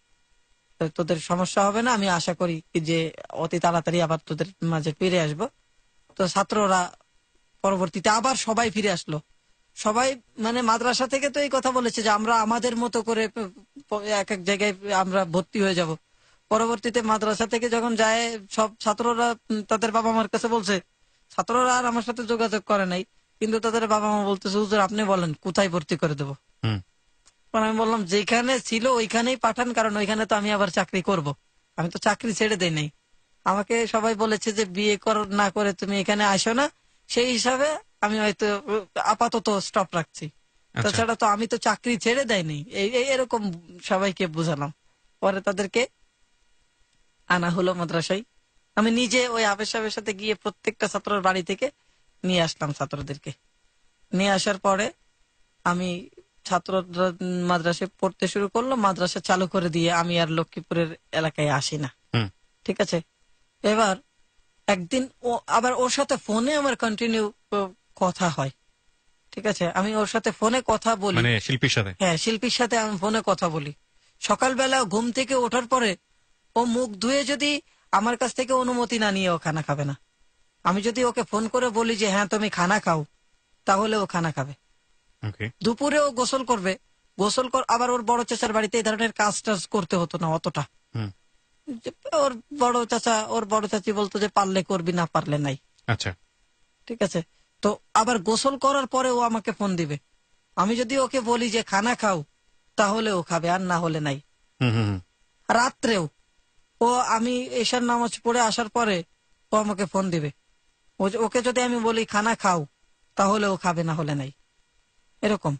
তোদের সমস্যা হবে না, আমি আশা করি যে অতি তাড়াতাড়ি আবার তোদের মাঝে ফিরে আসব। তো ছাত্ররা পরবর্তীতে আবার সবাই ফিরে আসলো। সবাই মানে মাদ্রাসা থেকে তো এই কথা বলেছে যে আমরা আমাদের মতো করে এক এক জায়গায় আমরা ভর্তি হয়ে যাব। পরবর্তীতে মাদ্রাসা থেকে যখন যায় সব ছাত্ররা তাদের বাবা মার কাছে বলছে, ছাত্ররা আর আমার সাথে যোগাযোগ করে নাই, কিন্তু তাদের বাবা মা বলতেছে হুজুর আপনি বলেন কোথায় ভর্তি করে দেবো। আমি বললাম যেখানে ছিল ওইখানেই পাঠান, কারণ ওইখানে তো আমি আবার চাকরি করব, আমি তো চাকরি ছেড়ে দেই নাই। আমাকে সবাই বলেছে যে বিয়ে কর না করে তুমি এখানে আসো না, সেই হিসাবে আমি হয়তো আপাতত স্টপ রাখছি, তাছাড়া তো আমি তো চাকরি ছেড়ে দেয়নি। এরকম সবাইকে বুঝালাম। পরে তাদেরকে আনা হলো মাদ্রাসায়। আমি নিজে ওই হাফেজ সাহেবের সাথে গিয়ে প্রত্যেকটা ছাত্রের বাড়ি থেকে নিয়ে আসলাম ছাত্রদেরকে। নিয়ে আসার পরে আমি ছাত্ররা মাদ্রাসায় পড়তে শুরু করলো, মাদ্রাসা চালু করে দিয়ে আমি আর লক্ষ্মীপুরের এলাকায় আসি না। ঠিক আছে, এবার একদিন ও আবার ওর সাথে ফোনে আমার কন্টিনিউ কথা হয়। ঠিক আছে, আমি ওর সাথে ফোনে কথা বলি, মানে শিল্পীর সাথে। হ্যাঁ, শিল্পীর সাথে আমি ফোনে কথা বলি। সকালবেলা ঘুম থেকে ওঠার পরে ও মুখ ধুয়ে যদি আমার কাছ থেকে অনুমতি না নিয়ে ও খানা খাবে না। আমি যদি ওকে ফোন করে বলি যে হ্যাঁ তুমি খানা খাও, তাহলে ও খানা খাবে। দুপুরে ও গোসল করবে, আবার ওর বড় চাচার বাড়িতে এই ধরনের কাজ টাজ করতে হতো না অতটা। ওর বড় চাচি বলতো যে পারলে করবি, না পারলে নাই। আচ্ছা, ঠিক আছে, তো আবার গোসল করার পরে ও আমাকে ফোন দিবে। আমি যদি ওকে বলি যে খানা খাও, তাহলে ও খাবে, আর না হলে নাই। রাত্রেও ও আমি এশার নামাজ পড়ে আসার পরে ও আমাকে ফোন দিবে। ওকে যদি আমি বলি খানা খাও, তাহলে ও খাবে, না হলে নাই। এরকম।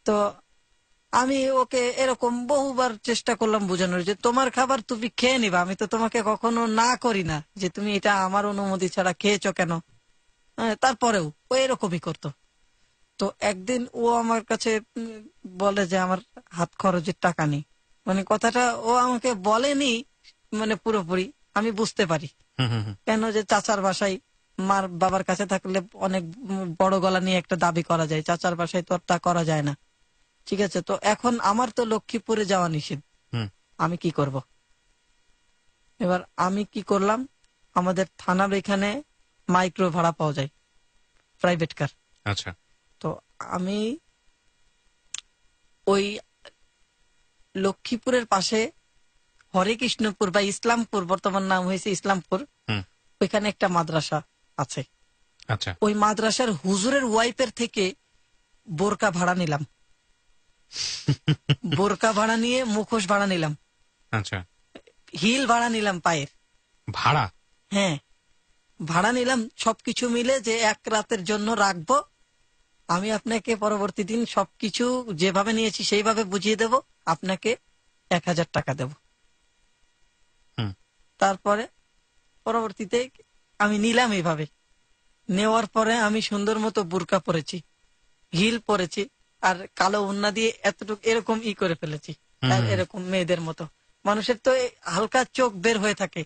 তো আমি ওকে এরকম বহুবার চেষ্টা করলাম বোঝানোর যে তোমার খাবার তুমি খেয়ে নিবা, আমি তো তোমাকে কখনো না করি না যে তুমি এটা আমার অনুমতি ছাড়া খেয়েছো কেন। তারপরেও ও এরকমই করতো। তো একদিন ও আমার কাছে বলে যে আমার হাত খরচের টাকা নেই। মানে কথাটা ও আমাকে বলেনি মানে পুরোপুরি, আমি বুঝতে পারি কেন, যে চাচার বাসায় মার বাবার কাছে থাকলে অনেক বড় গলা নিয়ে একটা দাবি করা যায়, চাচার বাসায় তো তা করা যায় না। ঠিক আছে, তো এখন আমার তো লক্ষ্মীপুরে যাওয়া নিষেধ, আমি কি করব? এবার আমি কি করলাম, আমাদের থানার এখানে মাইক্রো ভাড়া পাওয়া যায়, প্রাইভেট কার। আচ্ছা, তো আমি ওই লক্ষ্মীপুরের পাশে হরে কৃষ্ণপুর বা ইসলামপুর, বর্তমান নাম হয়েছে ইসলামপুর, ওইখানে একটা মাদ্রাসা আছে। আচ্ছা, ওই মাদ্রাসার হুজুরের ওয়াইফের থেকে বোরকা ভাড়া নিলাম। বোরকা ভাড়া নিয়ে মুখোশ ভাড়া নিলাম। আচ্ছা, হিল ভাড়া নিলাম পায়ের। ভাড়া? হ্যাঁ, ভাড়া নিলাম সবকিছু মিলে, যে এক রাতের জন্য রাখবো। আমি আপনাকে পরবর্তী দিন সবকিছু যেভাবে নিয়েছি সেইভাবে বুঝিয়ে দেব, আপনাকে 1000 টাকা দেব। তারপরে পরবর্তীতে আমি নিলাম এইভাবে। নেওয়ার পরে আমি সুন্দর মতো বুরকা পরেছি, হিল পরেছি, আর কালো উন্না দিয়ে এতটুকু এরকম করে ফেলেছি, এরকম মেয়েদের মতো। মানুষের তো হালকা চোখ বের হয়ে থাকে,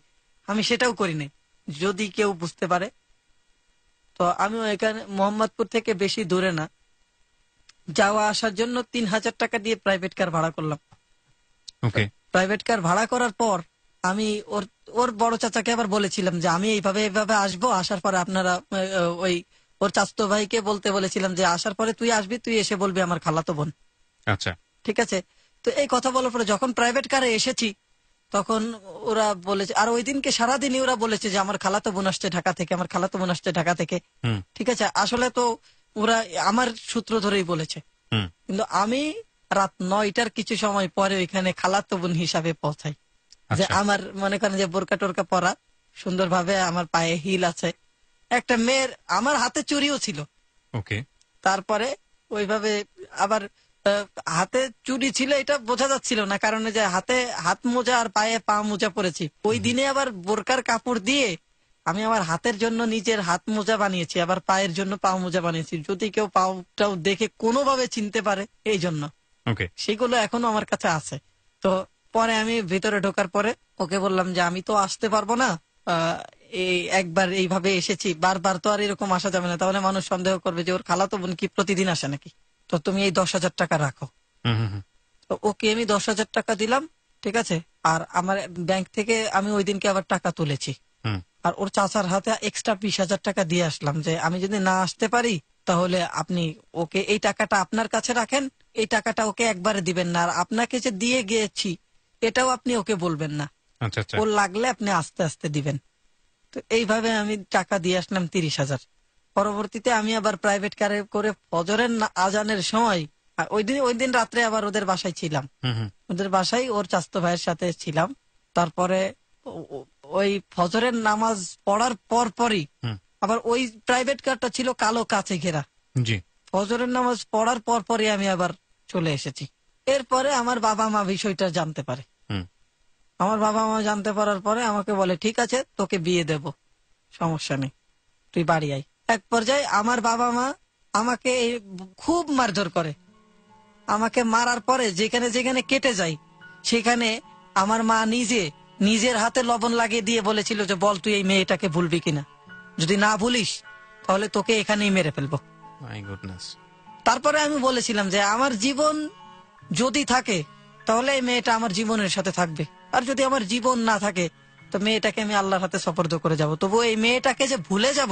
আমি সেটাও করি নাই, যদি কেউ বুঝতে পারে। তো আমি এখানে মোহাম্মদপুর থেকে বেশি দূরে না, যাওয়া আসার জন্য 3000 টাকা দিয়ে প্রাইভেট কার ভাড়া করলাম। প্রাইভেট কার ভাড়া করার পর আমি ওর বড় চাচাকে আবার বলেছিলাম যে আমি এইভাবে আসবো, আসার পরে আপনারা ওই ওর চাচতো ভাইকে বলতে বলেছিলাম যে আসার পরে তুই আসবি, তুই এসে বলবি আমার খালাতো বোন। আচ্ছা, ঠিক আছে। তো এই কথা বলার পরে যখন প্রাইভেট কারে এসেছি, তখন ওরা বলেছে, আর ওই দিনকে সারাদিনই ওরা বলেছে যে আমার খালাতো বোন আসছে ঢাকা থেকে, আমার খালাতো বোন আসছে ঢাকা থেকে। ঠিক আছে, আসলে তো ওরা আমার সূত্র ধরেই বলেছে, কিন্তু আমি রাত 9টার কিছু সময় পরে ওইখানে খালাতো বোন হিসাবে পৌঁছাই। যে আমার মনে করেন যে বোরকা টোরকা পরা, সুন্দরভাবে আমার পায়ে হিল আছে, একটা মেয়ের আমার হাতে চুরিও ছিল। তারপরে ওইভাবে আবার হাতে চুরি ছিল, এটা বোঝা যাচ্ছিল না, কারণ যে হাতে হাত মোজা আর পায়ে পা মোজা পরেছি। ওই দিনে আবার বোরকার কাপড় দিয়ে আমি আমার হাতের জন্য নিজের হাত মোজা বানিয়েছি, আবার পায়ের জন্য পা মোজা বানিয়েছি, যদি কেউ পাটাও দেখে কোনোভাবে চিনতে পারে এই জন্য। ওকে। সেগুলো এখনো আমার কাছে আছে। তো পরে আমি ভিতরে ঢোকার পরে ওকে বললাম যে আমি তো আসতে পারবো না, এই একবার এইভাবে এসেছি, বারবার তো আর এরকম আসা যাবে না, তাহলে মানুষ সন্দেহ করবে যে ওর খালাতো বোন কি প্রতিদিন আসে নাকি, তো তুমি এই 10,000 টাকা রাখো। তো ওকে আমি 10,000 টাকা দিলাম, ঠিক আছে। আর আমার ব্যাংক থেকে আমি ওই দিনকে আবার টাকা তুলেছি, আর ওর চাচার হাতে এক্সট্রা 20,000 টাকা দিয়ে আসলাম যে আমি যদি না আসতে পারি তাহলে আপনি ওকে এই টাকাটা আপনার কাছে রাখেন, এই টাকাটা ওকে একবারে দিবেন না, আর আপনাকে যে দিয়ে গিয়েছি এটাও আপনি ওকে বলবেন না, আচ্ছা আচ্ছা। ওর লাগলে আপনি আস্তে আস্তে দিবেন। তো এইভাবে আমি টাকা দিয়ে আসলাম 30,000। পরবর্তীতে আমি আবার প্রাইভেট কারে করে ফজরের আজানের সময়, ওই দিন রাত্রে আবার ওদের বাসায় ছিলাম, ওদের বাসায় ওর চাচাতো ভাইয়ের সাথে ছিলাম। তারপরে ওই ফজরের নামাজ পড়ার পরই আবার ওই প্রাইভেট কারটা ছিল কালো কাচে ঘেরা। জি। ফজরের নামাজ পড়ার পরই আমি আবার চলে এসেছি। এরপরে আমার বাবা মা বিষয়টা জানতে পারে। আমার বাবা মা জানতে পারার পরে আমাকে বলে ঠিক আছে তোকে বিয়ে দেব, সমস্যা নেই, তুই বাড়ি আয়। এক পর্যায়ে আমার বাবা মা আমাকে খুব মারধর করে। আমাকে মারার পরে যেখানে যেখানে কেটে যায় সেখানে আমার মা নিজের হাতে লবণ লাগিয়ে দিয়ে বলেছিল যে বল তুই এই মেয়েটাকে ভুলবি কিনা, যদি না ভুলিস তাহলে তোকে এখানেই মেরে ফেলবো। My goodness. তারপরে আমি বলেছিলাম যে আমার জীবন যদি থাকে তাহলে এই মেয়েটা আমার জীবনের সাথে থাকবে, আর যদি আমার জীবন না থাকে তো মেয়েটাকে আমি আল্লাহর হাতে সুপর্দ করে যাব, তবু এই মেয়েটাকে যে ভুলে যাব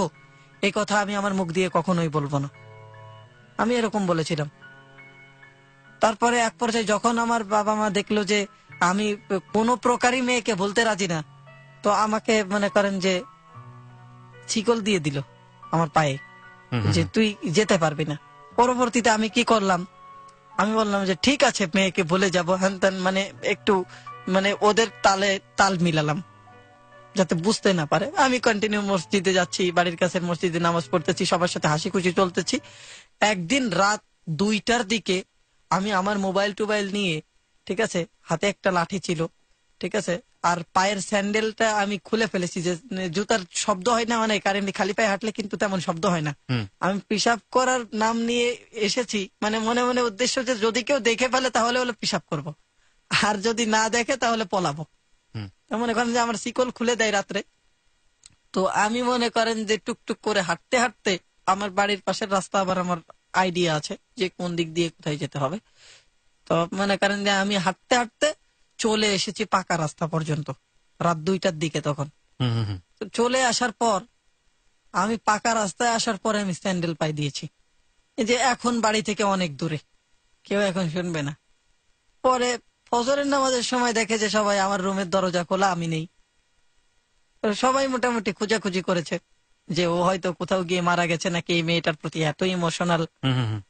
এই কথা আমি আমার মুখ দিয়ে কখনোই বলবো না, আমি এরকম বলেছিলাম। তারপরে এক পর্যায়ে যখন আমার বাবা মা দেখলো যে আমি কোনো প্রকারই মেয়েকে বলতে রাজি না, তো আমাকে মনে করেন যে শিকল দিয়ে দিল আমার পায়ে যে তুই যেতে পারবি না। পরবর্তীতে আমি কি করলাম, আমি বললাম যে ঠিক আছে মেয়েকে বলে যাবো হ্যান ত্যান, মানে একটু মানে ওদের তাল মিলালাম যাতে বুঝতে না পারে। আমি কন্টিনিউ মসজিদে যাচ্ছি, বাড়ির কাছে মসজিদে নামাজ পড়তেছি, সবার সাথে হাসি খুশি চলতেছি। একদিন রাত 2টার দিকে আমি আমার মোবাইল টোবাইল নিয়ে, ঠিক আছে, হাতে একটা লাঠি ছিল, ঠিক আছে, আর পায়ের স্যান্ডেলটা আমি খুলে ফেলেছি, যে জুতার শব্দ হয় না, মানে কারেন্টলি খালি পায়ে হাঁটলে কিন্তু তেমন শব্দ হয় না। আমি পেশাব করার নাম নিয়ে এসেছি, মানে মনে মনে উদ্দেশ্য যে যদি কেউ দেখে ফেলে তাহলে হলো পেশাব করব, আর যদি না দেখে তাহলে পলাবো। মনে করেন যে আমার শিকল খুলে দেয় রাত্রে, তো আমি মনে করেন যে টুকটুক করে হাঁটতে হাঁটতে, আমার বাড়ির পাশের রাস্তা আবার আমার আইডিয়া আছে যে কোন দিক দিয়ে কোথায় যেতে হবে, তো মনে করেন যে আমি হাঁটতে হাঁটতে চলে এসেছি পাকা রাস্তা পর্যন্ত রাত 2টার দিকে। তখন তো চলে আসার পর আমি পাকা রাস্তায় আসার পরে আমি স্যান্ডেল পাই দিয়েছি, এই যে এখন বাড়ি থেকে অনেক দূরে, কেউ এখন শুনবে না। পরে ফজরের নামাজের সময় দেখে যে সবাই আমার রুমের দরজা খোলা, আমি নেই। সবাই মোটামুটি খোঁজাখুঁজি করেছে যে ও হয়তো কোথাও গিয়ে মারা গেছে নাকি, এই মেয়েটার প্রতি এত ইমোশনাল।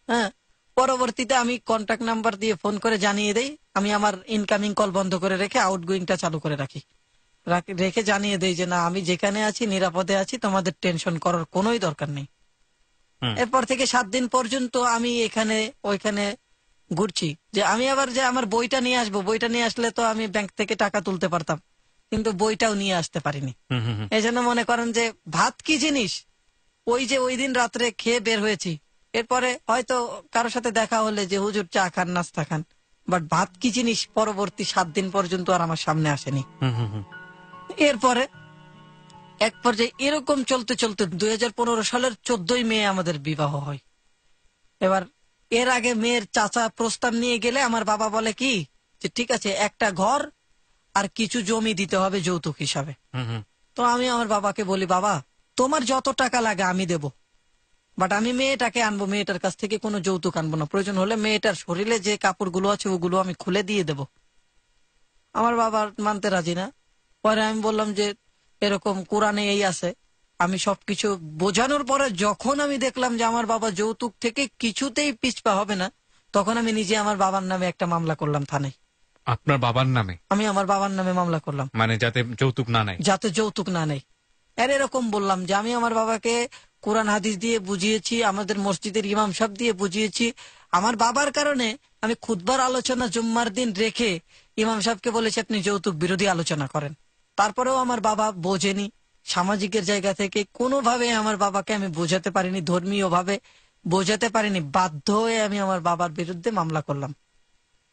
হ্যাঁ, পরবর্তীতে আমি কন্ট্যাক্ট নাম্বার দিয়ে ফোন করে জানিয়ে দেই, আমি আমার ইনকামিং কল বন্ধ করে রেখে আউটগোয়িংটা চালু করে রেখে জানিয়ে দেই যে না আমি যেখানে আছি নিরাপদে আছি, তোমাদের টেনশন করার কোনোই দরকার নেই। এরপর থেকে 7 দিন পর্যন্ত আমি এখানে ওইখানে ঘুরছি, যে আমি আবার যে আমার বইটা নিয়ে আসবো, বইটা নিয়ে আসলে তো আমি ব্যাংক থেকে টাকা তুলতে পারতাম, কিন্তু বইটাও নিয়ে আসতে পারিনি। এই জন্য মনে করেন যে ভাত কি জিনিস, ওই যে ওই দিন রাত্রে খেয়ে বের হয়েছি, এরপরে হয়তো কারোর সাথে দেখা হলে যে হুজুর চা খান নাস্তা খান, বাট ভাত কি জিনিস পরবর্তী 7 দিন পর্যন্ত আর আমার সামনে আসেনি। এরপরে এক পর্যায়ে এরকম চলতে চলতে 2015 সালের 14ই মে আমাদের বিবাহ হয়। এবার এর আগে মেয়ের চাচা প্রস্তাব নিয়ে গেলে আমার বাবা বলে কি যে ঠিক আছে একটা ঘর আর কিছু জমি দিতে হবে যৌতুক হিসাবে। তো আমি আমার বাবাকে বলি বাবা তোমার যত টাকা লাগে আমি দেব, বাট আমি মেয়েটাকে আনবো, মেয়েটার কাছ থেকে কোনো যৌতুক আনবো না, প্রয়োজন হলে মেয়েটার শরীরে যে কাপড়গুলো আছে ওগুলো আমি খুলে দিয়ে দেব। আমার বাবা মানতে রাজি না। পরে আমি বললাম যে এরকম কোরআনে এই আছে, আমি সবকিছু বোঝানোর পরে যখন আমি দেখলাম যে আমার বাবা যৌতুক থেকে কিছুতেই পিছপা হবে না, তখন আমি নিজে আমার বাবার নামে একটা মামলা করলাম থানায়। আপনার বাবার নামে? আমি আমার বাবার নামে মামলা করলাম, মানে যাতে যৌতুক না নেয়, যাতে যৌতুক না নেয়। এরকম বললাম যে আমি আমার বাবাকে কোরআন হাদিস দিয়ে বুঝিয়েছি, আমাদের মসজিদের ইমাম সাহেব দিয়ে বুঝিয়েছি। আমার বাবার কারণে আমি খুতবার আলোচনা জুম্মার দিন রেখে ইমাম সাহেবকে বলেছি আপনি যৌতুক বিরোধী আলোচনা করেন। তারপরেও আমার বাবা বোঝেনি, সামাজিকের জায়গা থেকে কোনোভাবে আমার বাবাকে আমি বোঝাতে পারিনি, ধর্মীয় ভাবে বোঝাতে পারিনি, বাধ্য হয়ে আমি আমার বাবার বিরুদ্ধে মামলা করলাম।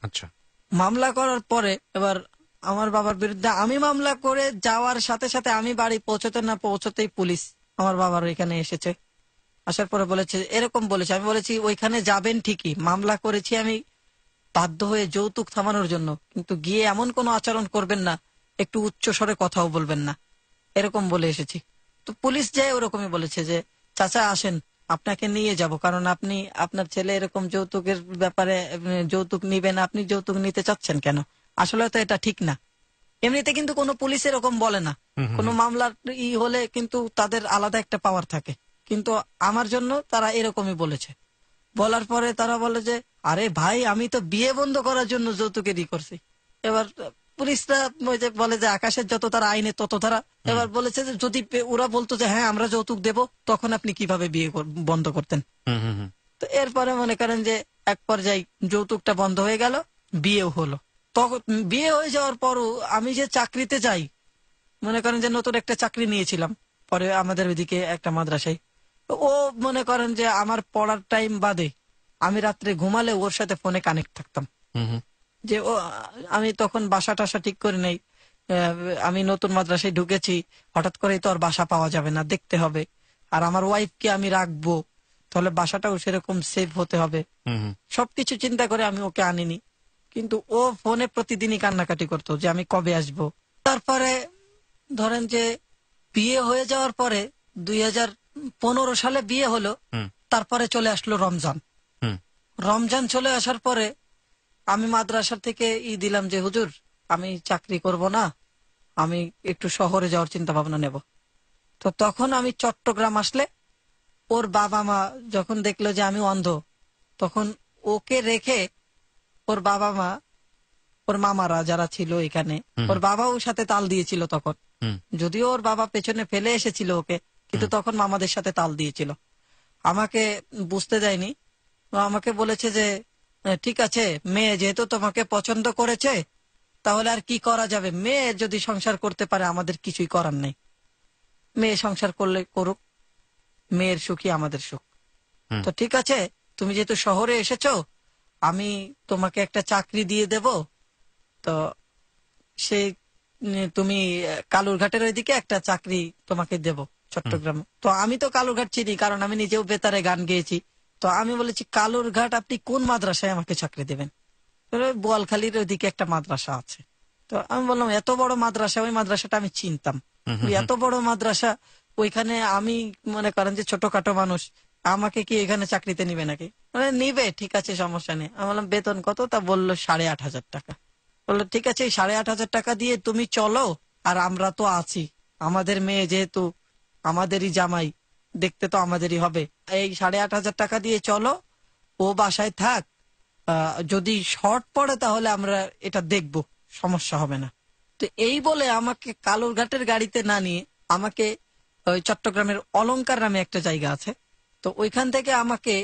আচ্ছা। মামলা করার পরে এবার আমার বাবার বিরুদ্ধে আমি মামলা করে যাওয়ার সাথে সাথে আমি বাড়ি পৌঁছতে না পৌঁছতেই পুলিশ আমার বাবার ওইখানে এসেছে। আসার পরে বলেছে, এরকম বলেছে, আমি বলেছি ওইখানে যাবেন ঠিকই, মামলা করেছি আমি বাধ্য হয়ে যৌতুক থামানোর জন্য, কিন্তু গিয়ে এমন কোনো আচরণ করবেন না, একটু উচ্চ স্বরে কথাও বলবেন না, এরকম বলে এসেছি। তো পুলিশ যায় ওরকমই বলেছে যে চাচা আসেন, আপনাকে নিয়ে যাব, কারণ আপনি আপনার ছেলে এরকম যৌতুকের ব্যাপারে যৌতুক নিবেন, আপনি যৌতুক নিতে চাচ্ছেন কেন, আসলে তো এটা ঠিক না। এমনিতে কিন্তু কোনো পুলিশ এরকম বলে না, কোনো মামলার হলে কিন্তু তাদের আলাদা একটা পাওয়ার থাকে, কিন্তু আমার জন্য তারা এরকমই বলেছে। বলার পরে তারা বলে যে আরে ভাই আমি তো বিয়ে বন্ধ করার জন্য যৌতুকের করছি। এবার পুলিশরা ওই যে বলে যে আকাশের যত তারা আইনে তত তারা, এবার বলেছে যে যদি ওরা বলতো যে হ্যাঁ আমরা যৌতুক দেব, তখন আপনি কিভাবে বিয়ে বন্ধ করতেন। তো এরপরে মনে করেন যে এক পর্যায়ে যৌতুকটা বন্ধ হয়ে গেল, বিয়েও হলো। তখন বিয়ে হয়ে যাওয়ার পরও আমি যে চাকরিতে যাই, মনে করেন যে নতুন একটা চাকরি নিয়েছিলাম পরে আমাদের ওইদিকে একটা মাদ্রাসায়, ও মনে করেন যে আমার পড়ার টাইম বাদে আমি রাত্রে ঘুমালে ওর সাথে ফোনে কানেক্ট থাকতাম। যে ও আমি তখন বাসা টাসা ঠিক করে নেই, আমি নতুন মাদ্রাসায় ঢুকেছি, হঠাৎ করে তো আর বাসা পাওয়া যাবে না, দেখতে হবে, আর আমার ওয়াইফকে আমি রাখবো, তাহলে বাসাটাও সেরকম সেফ হতে হবে, সবকিছু চিন্তা করে আমি ওকে আনিনি। কিন্তু ও ফোনে প্রতিদিনই কান্নাকাটি করতো যে আমি কবে আসব। তারপরে ধরেন যে বিয়ে হয়ে যাওয়ার পরে 2015 সালে বিয়ে হলো, তারপরে চলে আসলো রমজান। রমজান চলে আসার পরে আমি মাদ্রাসা থেকে দিলাম যে হুজুর আমি চাকরি করব না, আমি একটু শহরে যাওয়ার চিন্তা ভাবনা নেব। তো তখন আমি চট্টগ্রাম আসলে ওর বাবা মা যখন দেখলো যে আমি অন্ধ, তখন ওকে রেখে ওর বাবা মা, ওর মামারা যারা ছিল এখানে, ওর বাবা ওর সাথে তাল দিয়েছিল তখন, যদিও ওর বাবা পেছনে ফেলে এসেছিল ওকে, কিন্তু তখন মামাদের সাথে তাল দিয়েছিল, আমাকে বুঝতে দেয়নি। আমাকে বলেছে যে ঠিক আছে মেয়ে যেহেতু তোমাকে পছন্দ করেছে তাহলে আর কি করা যাবে, মেয়ে যদি সংসার করতে পারে আমাদের কিছুই করার নেই, মেয়ে সংসার করলে করুক, মেয়ের সুখই আমাদের সুখ। তো ঠিক আছে তুমি যেহেতু শহরে এসেছো আমি তোমাকে একটা চাকরি দিয়ে দেব, তো সেই তুমি কালুরঘাটের ওইদিকে একটা চাকরি তোমাকে দেব চট্টগ্রামে। তো আমি তো কালুরঘাট চিনি, কারণ আমি নিজেও বেতারে গান গেয়েছি। তো আমি বলেছি কালুরঘাট আপনি কোন মাদ্রাসায় আমাকে চাকরি দেবেন? বোয়ালখালীর ওইদিকে একটা মাদ্রাসা আছে। তো আমি বললাম এত বড় মাদ্রাসা, ওই মাদ্রাসাটা আমি চিনতাম, এত বড় মাদ্রাসা, ওইখানে আমি মনে করেন যে ছোটখাটো মানুষ, আমাকে কি এখানে চাকরিতে নিবে নাকি? মানে নিবে, ঠিক আছে সমস্যা নেই। আমি বললাম বেতন কত? তা বললো 8,500 টাকা। বললো ঠিক আছে 8,500 টাকা দিয়ে তুমি চলো, আর আমরা তো আছি, আমাদের মেয়ে যেহেতু আমাদেরই জামাই, দেখতে তো আমাদেরই হবে, এই 8,500 টাকা দিয়ে চলো, ও বাসায় থাক, যদি শর্ট পড়ে তাহলে আমরা এটা দেখব, সমস্যা হবে না। তো এই বলে আমাকে কালুরঘাটের গাড়িতে না নিয়ে আমাকে ওই চট্টগ্রামের অলংকার নামে একটা জায়গা আছে, তো ওইখান থেকে আমাকে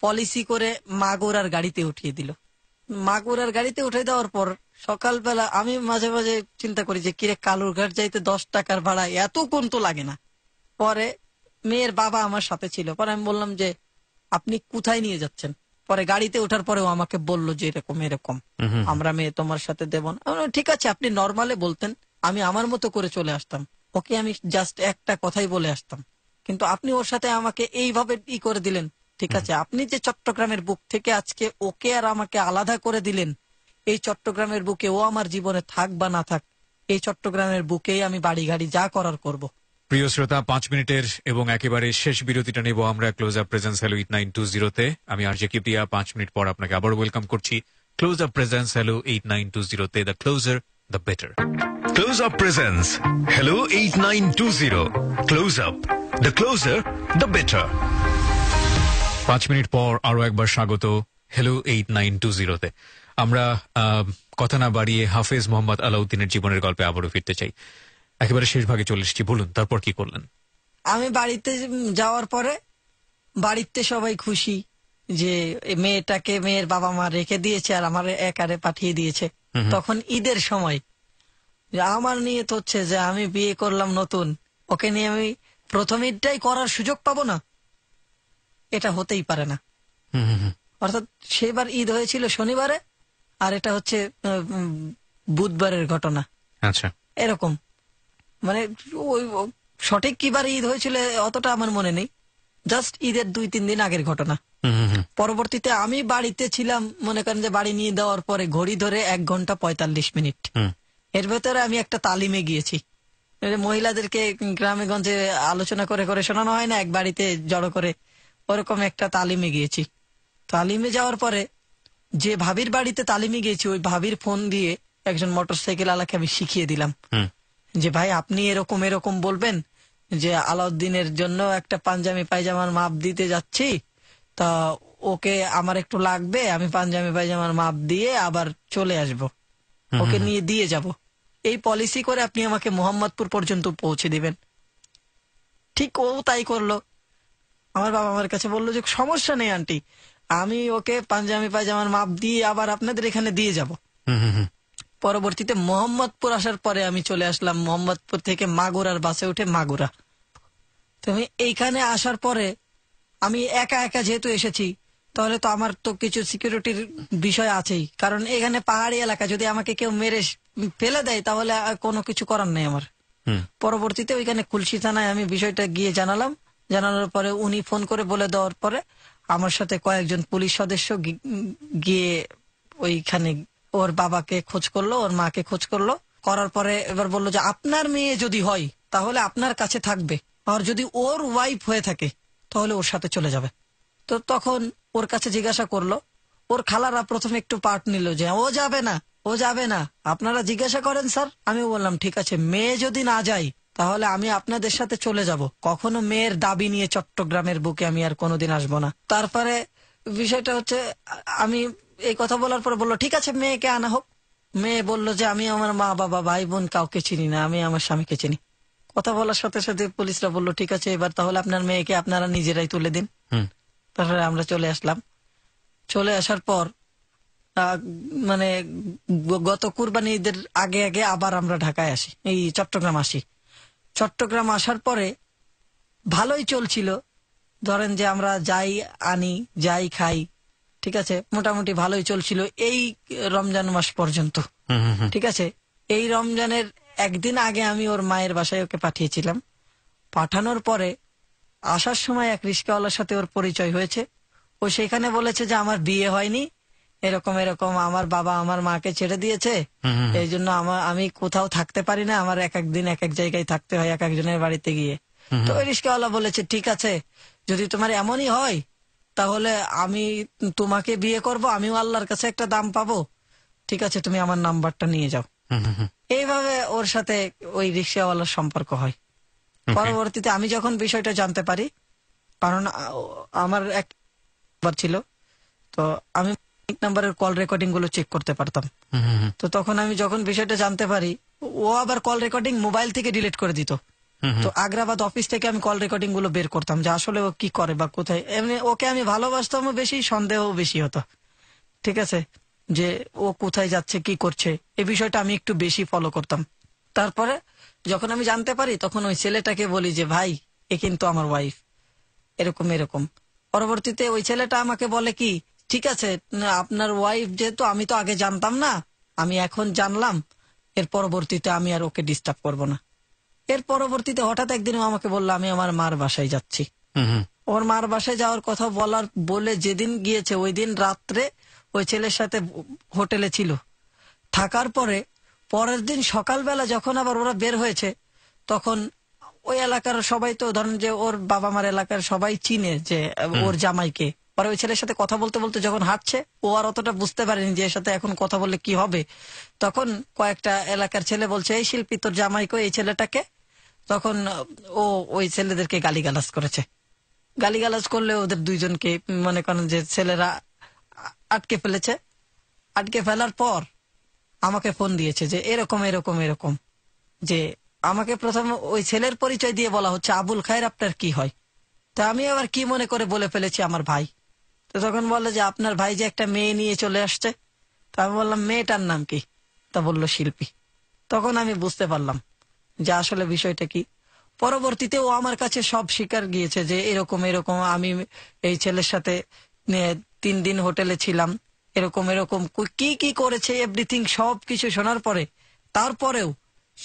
পলিসি করে মাগুরার গাড়িতে উঠিয়ে দিল। মাগুরার গাড়িতে উঠে দেওয়ার পর সকালবেলা আমি মাঝে মাঝে চিন্তা করি যে কিরে কালুরঘাট যাইতে 10 টাকার ভাড়া এত কোন তো লাগে না। পরে মেয়ের বাবা আমার সাথে ছিল, পরে আমি বললাম যে আপনি কোথায় নিয়ে যাচ্ছেন? পরে গাড়িতে ওঠার পরেও আমাকে বলল যে এরকম এরকম আমরা মেয়ে তোমার সাথে দেব না। ঠিক আছে আপনি নর্মালে বলতেন, আমি আমার মতো করে চলে আসতাম, ওকে আমি জাস্ট একটা কথাই বলে আসতাম, কিন্তু আপনি ওর সাথে আমাকে এইভাবে করে দিলেন। ঠিক আছে আপনি যে চট্টগ্রামের বুক থেকে আজকে ওকে আর আমাকে আলাদা করে দিলেন, এই চট্টগ্রামের বুকে ও আমার জীবনে থাক বা না থাক, এই চট্টগ্রামের বুকেই আমি বাড়ি গাড়ি যা করার করব। প্রিয় শ্রোতা, 5 মিনিটের এবং একেবারে শেষ বিরতিটা নেব আমরা ক্লোজ আপ প্রেজেন্স হ্যালো 8920-তে। আমি আরজে কিপ্রিয়া 5 মিনিট পর আপনাকে আবার ওয়েলকাম করছি ক্লোজ আপ প্রেজেন্স হ্যালো 8920-তে। The closer the better. Close Up presents Hello 8920. Close Up. The closer, the better. 5 minute পর আরো একবার স্বাগত হ্যালো 8920-তে। আমরা কথা না বাড়িয়ে হাফেজ মোহাম্মদ আলাউদ্দিনের জীবনের গল্পে আবারও ফিরতে চাই। একেবারে শেষ ভাগে চলে এসেছি, বলুন তারপর কি করলেন? আমি বাড়িতে যাওয়ার পরে বাড়িতে সবাই খুশি যে মেয়েটাকে মেয়ের বাবা মা রেখে দিয়েছে আর আমার একারে পাঠিয়ে দিয়েছে। তখন ঈদের সময় আমার নিয়ত হচ্ছে যে আমি বিয়ে করলাম নতুন, ওকে নিয়ে আমি প্রথম ঈদটাই করার সুযোগ পাবো না, এটা হতেই পারে না। অর্থাৎ সেবার ঈদ হয়েছিল শনিবারে আর এটা হচ্ছে বুধবারের ঘটনা। আচ্ছা। এরকম মানে সঠিক কিবার ঈদ হয়েছিল অতটা আমার মনে নেই, জাস্ট ঈদের 2-3 দিন আগের ঘটনা। পরবর্তীতে আমি বাড়িতে ছিলাম, মনে করেন যে বাড়ি নিয়ে দেওয়ার পরে ঘড়ি ধরে 1 ঘন্টা 45 মিনিট, এর ভেতরে আমি একটা তালিমে গিয়েছি। মহিলাদেরকে গ্রামে গঞ্জে আলোচনা করে করে শোনানো হয় না, এক বাড়িতে জড়ো করে, ওরকম একটা তালিমে গিয়েছি। তালিমে যাওয়ার পরে যে ভাবির বাড়িতে তালিমে গিয়েছি, ওই ভাবির ফোন দিয়ে একজন মোটরসাইকেল আলাকে আমি শিখিয়ে দিলাম যে ভাই আপনি এরকম এরকম বলবেন যে আলাউদ্দিনের জন্য একটা পাঞ্জাবি পায়জামার মাপ দিতে যাচ্ছি, তা ওকে আমার একটু লাগবে, আমি পাঞ্জাবি পায়জামার মাপ দিয়ে আবার চলে আসব, ওকে নিয়ে দিয়ে যাব, এই পলিসি করে আপনি আমাকে মোহাম্মদপুর পর্যন্ত পৌঁছে দিবেন। ঠিক ও তাই করলো। আমার বাবা আমার কাছে বললো যে সমস্যা নেই আন্টি, আমি ওকে পাঞ্জাবি পায়জামার মাপ দিয়ে আবার আপনাদের এখানে দিয়ে যাব। পরবর্তীতে মোহাম্মদপুর আসার পরে আমি চলে আসলাম, মোহাম্মদপুর থেকে মাগুরার বাসে উঠে মাগুরা। তো আমি এইখানে আসার পরে আমি একা একা যেহেতু এসেছি, তাহলে তো আমার তো কিছু সিকিউরিটির বিষয় আছেই, কারণ এখানে পাহাড়ি এলাকা, যদি আমাকে কেউ মেরে ফেলে দেয় তাহলে আর কোনো কিছু করার নেই আমার। পরবর্তীতে ওইখানে কুলসি থানায় আমি বিষয়টা গিয়ে জানালাম, জানানোর পরে উনি ফোন করে বলে দেওয়ার পরে আমার সাথে কয়েকজন পুলিশ সদস্য গিয়ে ওইখানে ওর বাবাকে খোঁজ করলো, ওর মাকে খোঁজ করলো, করার পরে এবার বললো যে আপনার মেয়ে যদি হয় তাহলে আপনার কাছে থাকবে, আর যদি ওর ওয়াইফ হয়ে থাকে তাহলে ওর সাথে চলে যাবে। তো তখন ওর কাছে জিজ্ঞাসা করলো, ওর খালারা প্রথমে একটু পার্ট নিল যে ও যাবে না, ও যাবে না, আপনারা জিজ্ঞাসা করেন স্যার। আমি বললাম ঠিক আছে, মেয়ে যদি না যায় তাহলে আমি আপনাদের সাথে চলে যাব, কখনো মেয়ের দাবি নিয়ে চট্টগ্রামের বুকে আমি আর কোনোদিন আসবো না। তারপরে বিষয়টা হচ্ছে, আমি এই কথা বলার পরে বললো ঠিক আছে মেয়েকে আনা হোক। মেয়ে বলল যে আমি আমার মা বাবা ভাই বোন কাউকে চিনি না, আমি আমার স্বামীকে চিনি। কথা বলার সাথে সাথে পুলিশরা বললো ঠিক আছে এবার তাহলে আপনার মেয়েকে আপনারা নিজেরাই তুলে দিন। তারপরে আমরা চলে আসলাম। চলে আসার পর মানে গত কুরবানি ঈদের আগে আগে আবার আমরা ঢাকায় আসি, এই চট্টগ্রাম আসি। চট্টগ্রাম আসার পরে ভালোই চলছিল, ধরেন যে আমরা যাই আনি যাই খাই, ঠিক আছে, মোটামুটি ভালোই চলছিল এই রমজান মাস পর্যন্ত। ঠিক আছে, এই রমজানের একদিন আগে আমি ওর মায়ের বাসায় ওকে পাঠিয়েছিলাম। পাঠানোর পরে আসার সময় এক রিস্কাওয়ালার সাথে ওর পরিচয় হয়েছে। ও সেখানে বলেছে যে আমার বিয়ে হয়নি, এরকম এরকম আমার বাবা আমার মাকে ছেড়ে দিয়েছে, এই জন্য আমি কোথাও থাকতে পারি না, আমার এক একদিন এক এক জায়গায় থাকতে হয় এক একজনের বাড়িতে গিয়ে। তো ওই রিস্কাওয়ালা বলেছে ঠিক আছে, যদি তোমার এমনই হয় তাহলে আমি তোমাকে বিয়ে করব, আমিও আল্লাহর কাছে একটা দাম পাবো, ঠিক আছে তুমি আমার নাম্বারটা নিয়ে যাও। এইভাবে ওর সাথে ওই রিক্সাওয়ালার সম্পর্ক হয়। পরবর্তীতে আমি যখন বিষয়টা জানতে পারি, কারণ আমার একবার ছিল, তো আমি নাম্বারের কল রেকর্ডিং গুলো চেক করতে পারতাম। তো তখন আমি যখন বিষয়টা জানতে পারি, ও আবার কল রেকর্ডিং মোবাইল থেকে ডিলিট করে দিত। তো আগ্রাবাদ অফিস থেকে আমি কল রেকর্ডিং গুলো বের করতাম যে আসলে ও কি করে বা কোথায়। এমনি ওকে আমি ভালোবাসতাম বেশি, সন্দেহ বেশি হতো, ঠিক আছে, যে ও কোথায় যাচ্ছে কি করছে, এই বিষয়টা আমি একটু বেশি ফলো করতাম। তারপরে যখন আমি জানতে পারি তখন ওই ছেলেটাকে বলি যে ভাই এ কিন্তু আমার ওয়াইফ, এরকম এরকম। পরবর্তীতে ওই ছেলেটা আমাকে বলে কি ঠিক আছে আপনার ওয়াইফ যেহেতু, আমি তো আগে জানতাম না, আমি এখন জানলাম, এর পরবর্তীতে আমি আর ওকে ডিস্টার্ব করব না। এর পরবর্তীতে হঠাৎ একদিন আমাকে বললো আমি আমার মার বাসায় যাচ্ছি। ওর মার বাসায় যাওয়ার কথা বলে যেদিন গিয়েছে ওই দিন রাত্রে ওই ছেলের সাথে হোটেলে ছিল, থাকার পরে পরের দিন সকালবেলা যখন আবার ওরা বের হয়েছে, তখন ওই এলাকার সবাই তো ধরেন যে ওর বাবা মার এলাকার সবাই চিনে যে ওর জামাইকে। পরে ওই ছেলের সাথে কথা বলতে বলতে যখন হাঁটছে, ও আর অতটা বুঝতে পারেনি যে এর সাথে এখন কথা বললে কি হবে। তখন কয়েকটা এলাকার ছেলে বলছে এই শিল্পী তোর জামাইকে, এই ছেলেটাকে। তখন ও ওই ছেলেদেরকে গালিগালাজ করেছে। গালিগালাজ করলে ওদের দুইজনকে মনে করেন যে ছেলেরা আটকে ফেলেছে। আটকে ফেলার পর আমাকে ফোন দিয়েছে যে এরকম এরকম এরকম, যে আমাকে প্রথম ওই ছেলের পরিচয় দিয়ে বলা হচ্ছে আবুল খায়ের আপনার কি হয়। তা আমি আবার কি মনে করে বলে ফেলেছি আমার ভাই। তো তখন বললো যে আপনার ভাই যে একটা মেয়ে নিয়ে চলে আসছে। তা আমি বললাম মেয়েটার নাম কি? তা বললো শিল্পী। তখন আমি বুঝতে পারলাম যে আসলে বিষয়টা কি। পরবর্তীতে ও আমার কাছে সব স্বীকার গিয়েছে যে এরকম এরকম আমি এই ছেলের সাথে 3 দিন হোটেলে ছিলাম, এরকম এরকম কি কি করেছে এভরিথিং সব কিছু শোনার পরে তারপরেও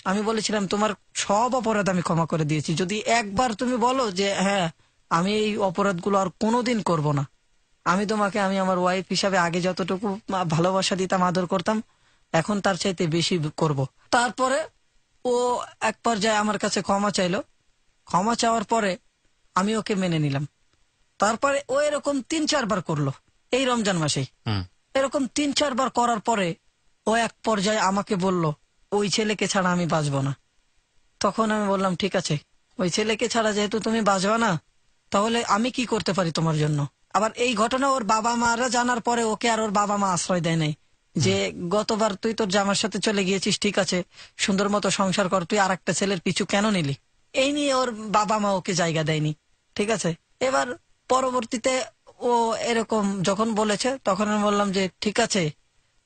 আমি বলেছিলাম তোমার সব অপরাধ আমি ক্ষমা করে দিয়েছি, যদি একবার তুমি বলো যে হ্যাঁ আমি এই অপরাধগুলো আর কোনোদিন করব না, আমি তোমাকে আমি আমার ওয়াইফ হিসাবে আগে যতটুকু ভালোবাসা দিতাম আদর করতাম এখন তার চাইতে বেশি করব। তারপরে ও এক পর্যায়ে আমার কাছে ক্ষমা চাইলো, ক্ষমা চাওয়ার পরে আমি ওকে মেনে নিলাম। তারপরে ও এরকম 3-4 বার করলো এই রমজান মাসে, এরকম 3-4 বার করার পরে ও এক পর্যায়ে আমাকে বলল ওই ছেলেকে ছাড়া আমি বাঁচবো না। তখন আমি বললাম ঠিক আছে, ওই ছেলেকে ছাড়া যেহেতু তুমি বাঁচবা না তাহলে আমি কি করতে পারি তোমার জন্য। আবার এই ঘটনা ওর বাবা মারা জানার পরে ওকে আর ওর বাবা মা আশ্রয় দেয় নাই, যে গতবার তুই তোর জামার সাথে চলে গিয়েছিস ঠিক আছে সুন্দর মতো সংসার কর, তুই আর একটা ছেলের পিছু কেন নিলি, এই নিয়ে ওর বাবা মা ওকে জায়গা দেয়নি। ঠিক আছে, এবার পরবর্তীতে ও এরকম যখন বলেছে তখন আমি বললাম যে ঠিক আছে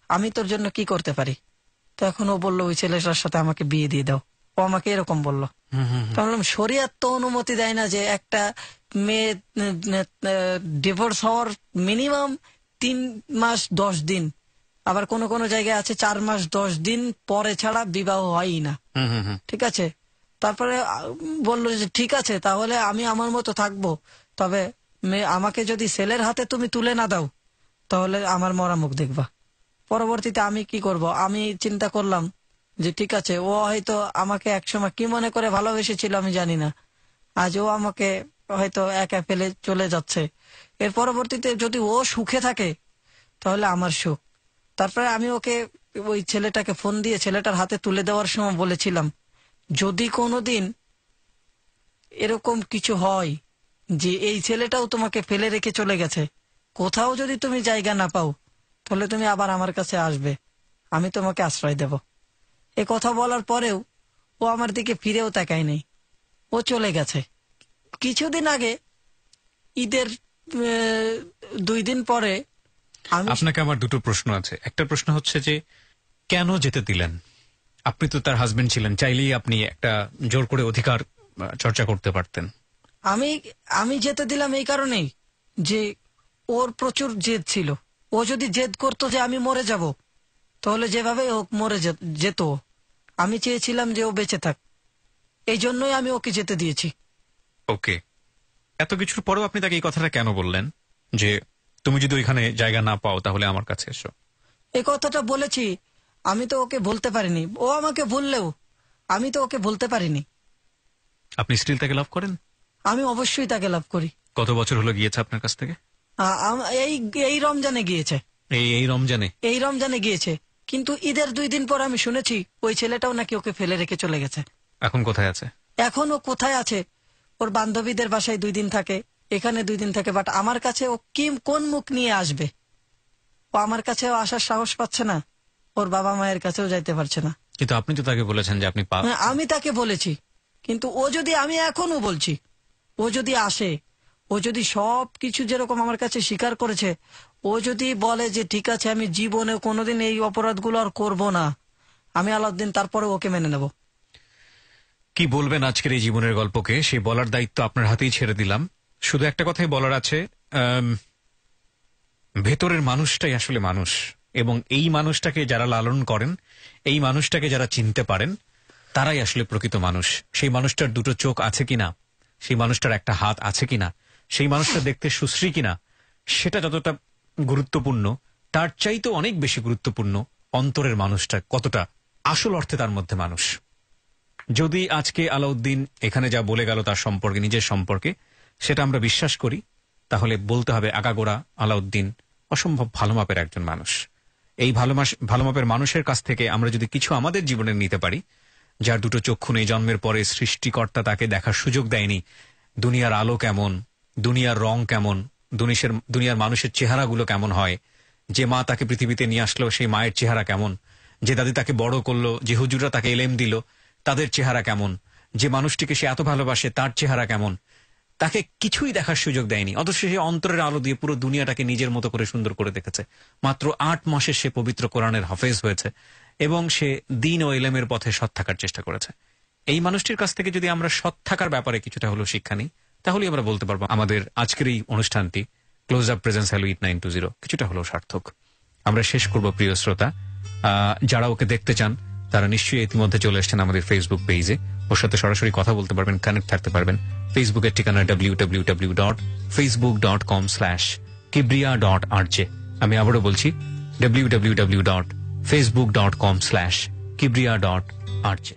আমি তোর জন্য কি করতে পারি। তখন ও বললো ওই ছেলেটার সাথে আমাকে বিয়ে দিয়ে দাও, ও আমাকে এরকম বললো। তো বললাম শরিয়ত তো অনুমতি দেয় না যে একটা মেয়ে ডিভোর্স হওয়ার মিনিমাম 3 মাস 10 দিন, আবার কোন কোন জায়গায় আছে 4 মাস 10 দিন পরে ছাড়া বিবাহ হয়ই না। ঠিক আছে, তারপরে বললো যে ঠিক আছে তাহলে আমি আমার মতো থাকবো, তবে আমাকে যদি ছেলের হাতে তুমি তুলে না দাও তাহলে আমার মরা মুখ দেখবা। পরবর্তীতে আমি কি করব, আমি চিন্তা করলাম যে ঠিক আছে ও হয়তো আমাকে একসময় কি মনে করে ভালোবেসেছিল আমি জানি না, আজ ও আমাকে হয়তো একা ফেলে চলে যাচ্ছে, এর পরবর্তীতে যদি ও সুখে থাকে তাহলে আমার সুখ। তারপরে আমি ওকে ওই ছেলেটাকে ফোন দিয়ে ছেলেটার হাতে তুলে দেওয়ার সময় বলেছিলাম যদি কোনোদিন এরকম কিছু হয় যে এই ছেলেটাও তোমাকে ফেলে রেখে চলে গেছে, কোথাও যদি তুমি জায়গা না পাও তাহলে তুমি আবার আমার কাছে আসবে, আমি তোমাকে আশ্রয় দেব। এ কথা বলার পরেও ও আমার দিকে ফিরেও তাকায় নেই, ও চলে গেছে। কিছুদিন আগে ঈদের 2 দিন পরে আপনাকে আমার দুটো প্রশ্ন আছে। একটা প্রশ্ন হচ্ছে যে কেন যেতে দিলেন? আপনি তো তার হাজবেন্ড ছিলেন, চাইলেই আপনি একটা জোর করে অধিকার চর্চা করতে পারতেন। আমি যেতে দিলাম এই কারণেই যে ওর প্রচুর জেদ ছিল। ও যদি জেদ করতো যে আমি মরে যাব তাহলে যেভাবে ও মরে যেত। আমি চেয়েছিলাম যে ও বেঁচে থাক, এই জন্যই আমি ওকে যেতে দিয়েছি। ওকে, এত কিছুর পরেও আপনি তাকে এই কথাটা কেন বললেন যে তুমি যদি ওইখানে জায়গা না পাও তাহলে আমার কাছে এসো? এই কথাটা বলেছি, আমি তো ওকে বলতে পারিনি, ও আমাকে বললেও আমি তো ওকে বলতে পারিনি। আপনি স্টিল তাকে লাভ করেন? আমি অবশ্যই তাকে লাভ করি। কত বছর হলো গিয়েছে আপনার কাছ থেকে? এই রমজানে গিয়েছে। এই রমজানে গিয়েছে, কিন্তু ঈদের 2 দিন পর আমি শুনেছি ওই ছেলেটাও নাকি ওকে ফেলে রেখে চলে গেছে। এখন কোথায় আছে? এখন ও কোথায় আছে? ওর বান্ধবীদের বাসায় 2 দিন থাকে, এখানে 2 দিন থাকে, বাট আমার কাছে ও কোন মুখ নিয়ে আসবে? ও আমার কাছেও আসার সাহস পাচ্ছে না, ওর বাবা মায়ের কাছেও যাইতে পারছে না। কিন্তু আপনি তো তাকে বলেছেন যে আপনি আমি তাকে বলেছি, কিন্তু ও যদি, আমি এখনো বলছি, ও যদি আসে, ও যদি সব কিছু যেরকম আমার কাছে স্বীকার করেছে, ও যদি বলে যে ঠিক আছে আমি জীবনে কোনোদিন এই অপরাধগুলো আর করব না, আমি আলাউদ্দিন তারপরে ওকে মেনে নেব। কি বলবেন আজকের এই জীবনের গল্পকে, সেই বলার দায়িত্ব আপনার হাতেই ছেড়ে দিলাম। শুধু একটা কথাই বলার আছে, ভেতরের মানুষটাই আসলে মানুষ, এবং এই মানুষটাকে যারা লালন করেন, এই মানুষটাকে যারা চিনতে পারেন, তারাই আসলে প্রকৃত মানুষ। সেই মানুষটার 2টো চোখ আছে কিনা, সেই মানুষটার একটা হাত আছে কিনা, সেই মানুষটা দেখতে সুশ্রী কিনা, সেটা যতটা গুরুত্বপূর্ণ তার চাইতে অনেক বেশি গুরুত্বপূর্ণ অন্তরের মানুষটা কতটা আসল অর্থে তার মধ্যে মানুষ। যদি আজকে আলাউদ্দিন এখানে যা বলে গেল তার সম্পর্কে, নিজের সম্পর্কে, সেটা আমরা বিশ্বাস করি, তাহলে বলতে হবে আগাগোড়া আলাউদ্দিন অসম্ভব ভালো মাপের একজন মানুষ। এই ভালো মাপের মানুষের কাছ থেকে আমরা যদি কিছু আমাদের জীবনে নিতে পারি, যার 2টো চক্ষু নেই, জন্মের পরে সৃষ্টিকর্তা তাকে দেখার সুযোগ দেয়নি দুনিয়ার আলো কেমন, দুনিয়ার রং কেমন, দুনিয়ার মানুষের চেহারাগুলো কেমন হয়, যে মা তাকে পৃথিবীতে নিয়ে আসলো সেই মায়ের চেহারা কেমন, যে দাদি তাকে বড় করলো, যে হুজুররা তাকে এলেম দিল তাদের চেহারা কেমন, যে মানুষটিকে সে এত ভালোবাসে তার চেহারা কেমন, তাকে কিছুই দেখার সুযোগ দেয়নি, অথচ সে অন্তরের আলো দিয়ে পুরো দুনিয়াটাকে নিজের মতো করে সুন্দর করে দেখেছে। মাত্র 8 মাসে সে পবিত্র কোরআনের হাফেজ হয়েছে এবং সে দ্বীন ও ইলমের পথে সৎ থাকার চেষ্টা করেছে। এই মানুষটির কাছ থেকে যদি আমরা সৎ থাকার ব্যাপারে কিছুটা হলেও শিক্ষা নিই, তাহলেই আমরা বলতে পারবো আমাদের আজকের এই অনুষ্ঠানটি ক্লোজ আপ প্রেজেন্স হ্যালো 8920 কিছুটা হলেও সার্থক। আমরা শেষ করব প্রিয় শ্রোতা। যারা ওকে দেখতে চান তারা নিশ্চয়ই ইতিমধ্যে চলে এসেছেন আমাদের ফেসবুক পেজে, ওর সাথে সরাসরি কথা বলতে পারবেন, কানেক্ট থাকতে পারবেন। ফেসবুকের ঠিকানা www.facebook.com/kibriya.rj। আমি আবারও বলছি www.facebook.com/kibriya.rj।